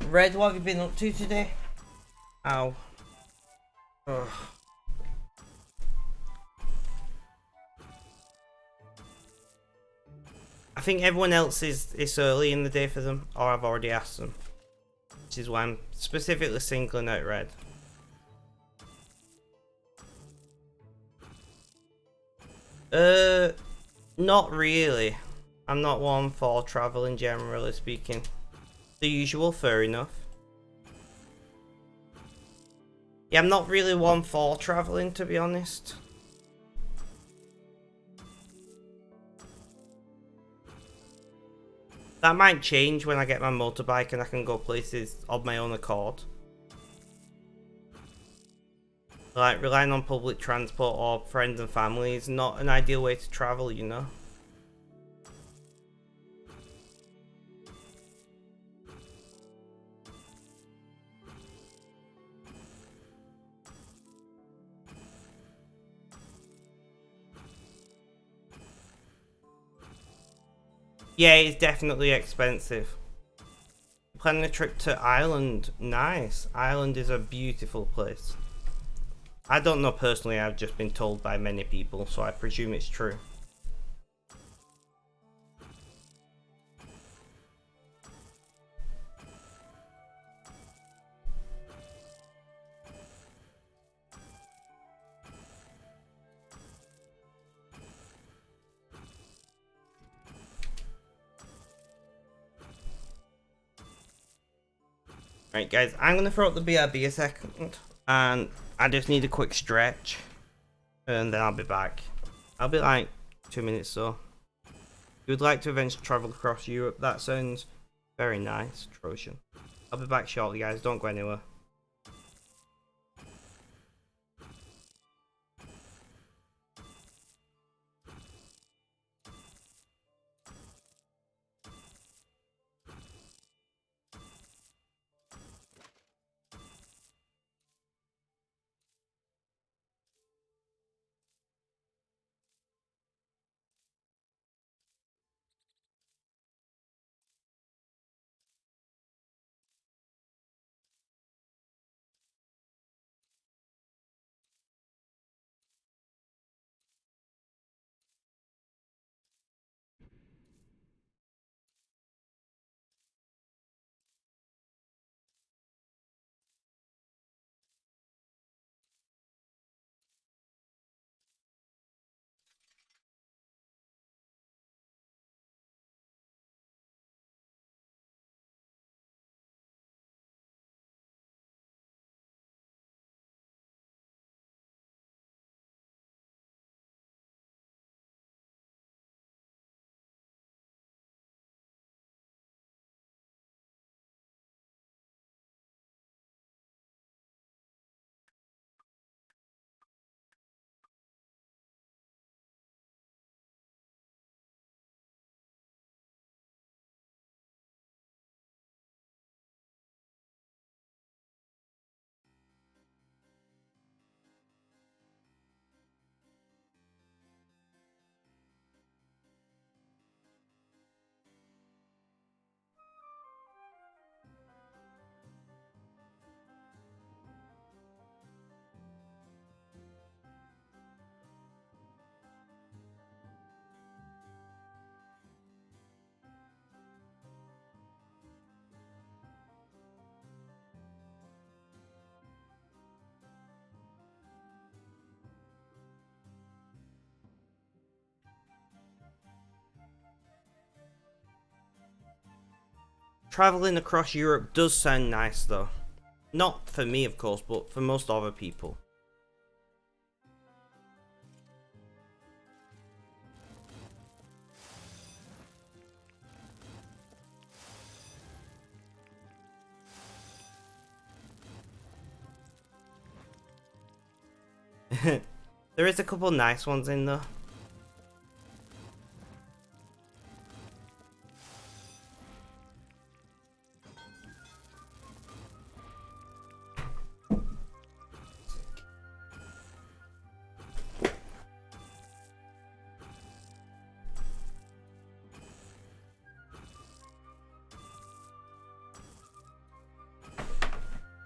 Red, what have you been up to today? Ow. Ugh. I think everyone else is it's early in the day for them, or I've already asked them. Which is why I'm specifically singling out Red. Not really. I'm not one for traveling, generally speaking. The usual, fair enough. Yeah, I'm not really one for traveling, to be honest. That might change when I get my motorbike and I can go places of my own accord. Like, relying on public transport or friends and family is not an ideal way to travel, you know? Yeah, it's definitely expensive. Planning a trip to Ireland, nice. Ireland is a beautiful place. I don't know personally, I've just been told by many people, so I presume it's true. Right guys, I'm gonna throw up the BRB a second, and I just need a quick stretch, and then I'll be back. I'll be like 2 minutes so. If you would like to eventually travel across Europe, that sounds very nice, Trojan. I'll be back shortly guys, don't go anywhere. Traveling across Europe does sound nice though. Not for me, of course, but for most other people. There is a couple nice ones in though.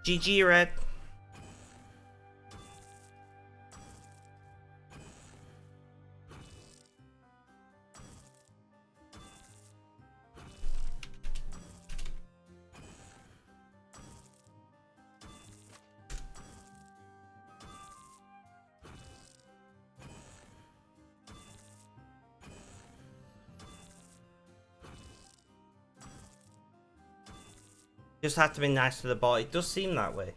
GG Red. Just have to be nice to the bot. It does seem that way.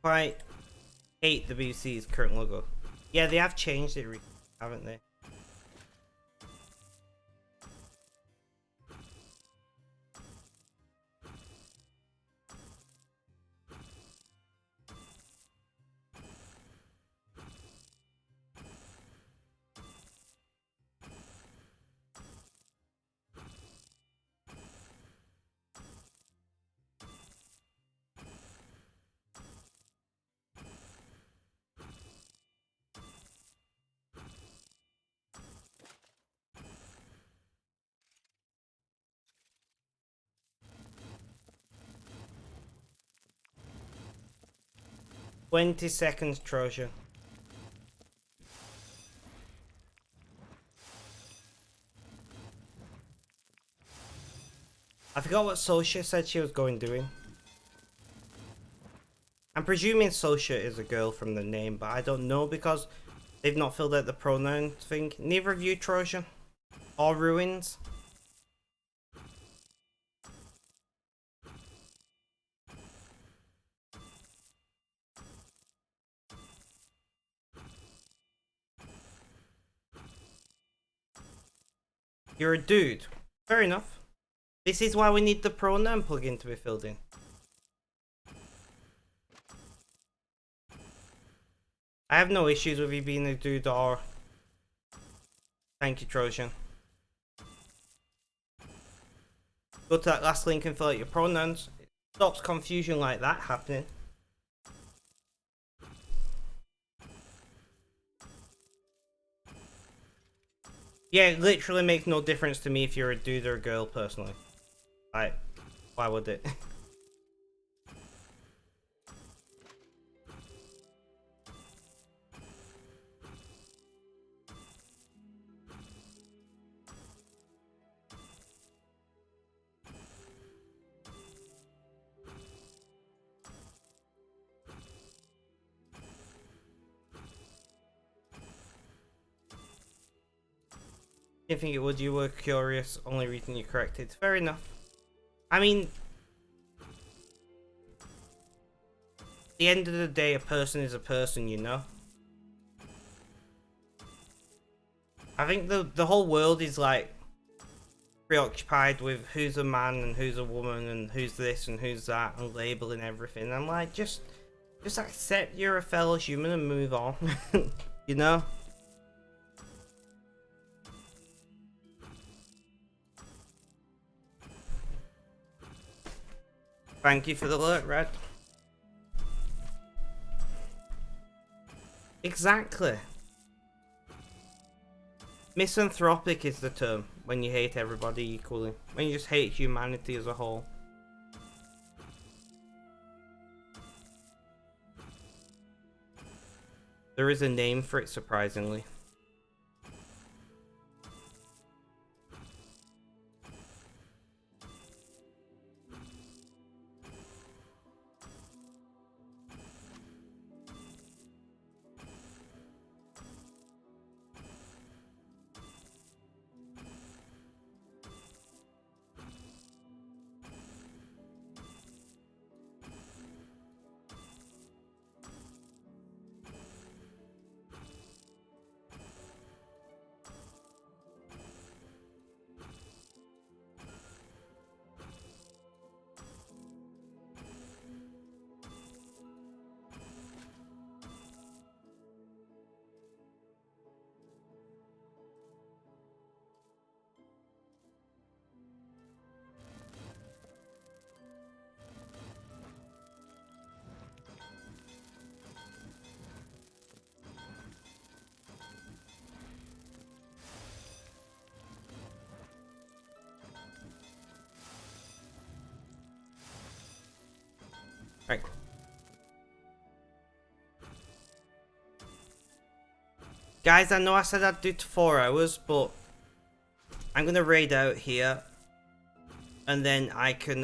Quite hate the BBC's current logo. Yeah, they have changed it, haven't they? "20 seconds, Trojan." I forgot what Sosha said she was going doing. I'm presuming Sosha is a girl from the name, but I don't know because they've not filled out the pronoun thing. Neither of you, Trojan. Or Ruins. You're a dude. Fair enough. This is why we need the pronoun plugin to be filled in. I have no issues with you being a dude or... Thank you, Trojan. Go to that last link and fill out your pronouns. It stops confusion like that happening. Yeah, it literally makes no difference to me if you're a dude or a girl, personally. Like, why would it? . Didn't think it would. You were curious. Only reason you corrected. Fair enough. I mean, at the end of the day, a person is a person, you know? I think the whole world is like preoccupied with who's a man and who's a woman and who's this and who's that and labeling everything. I'm like, just accept you're a fellow human and move on. You know? Thank you for the alert, Red. Exactly. Misanthropic is the term when you hate everybody equally. When you just hate humanity as a whole. There is a name for it, surprisingly. Right. Guys, I know I said I'd do it to 4 hours, but I'm gonna raid out here, and then I can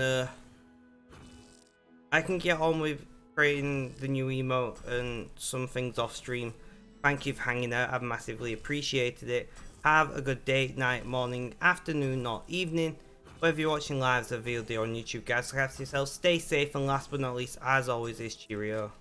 get on with creating the new emote and some things off stream. Thank you for hanging out. I've massively appreciated it. Have a good day, night, morning, afternoon, or evening. Whether you're watching live as a VOD on YouTube, guys, look after yourselves, stay safe, and last but not least, as always, is cheerio.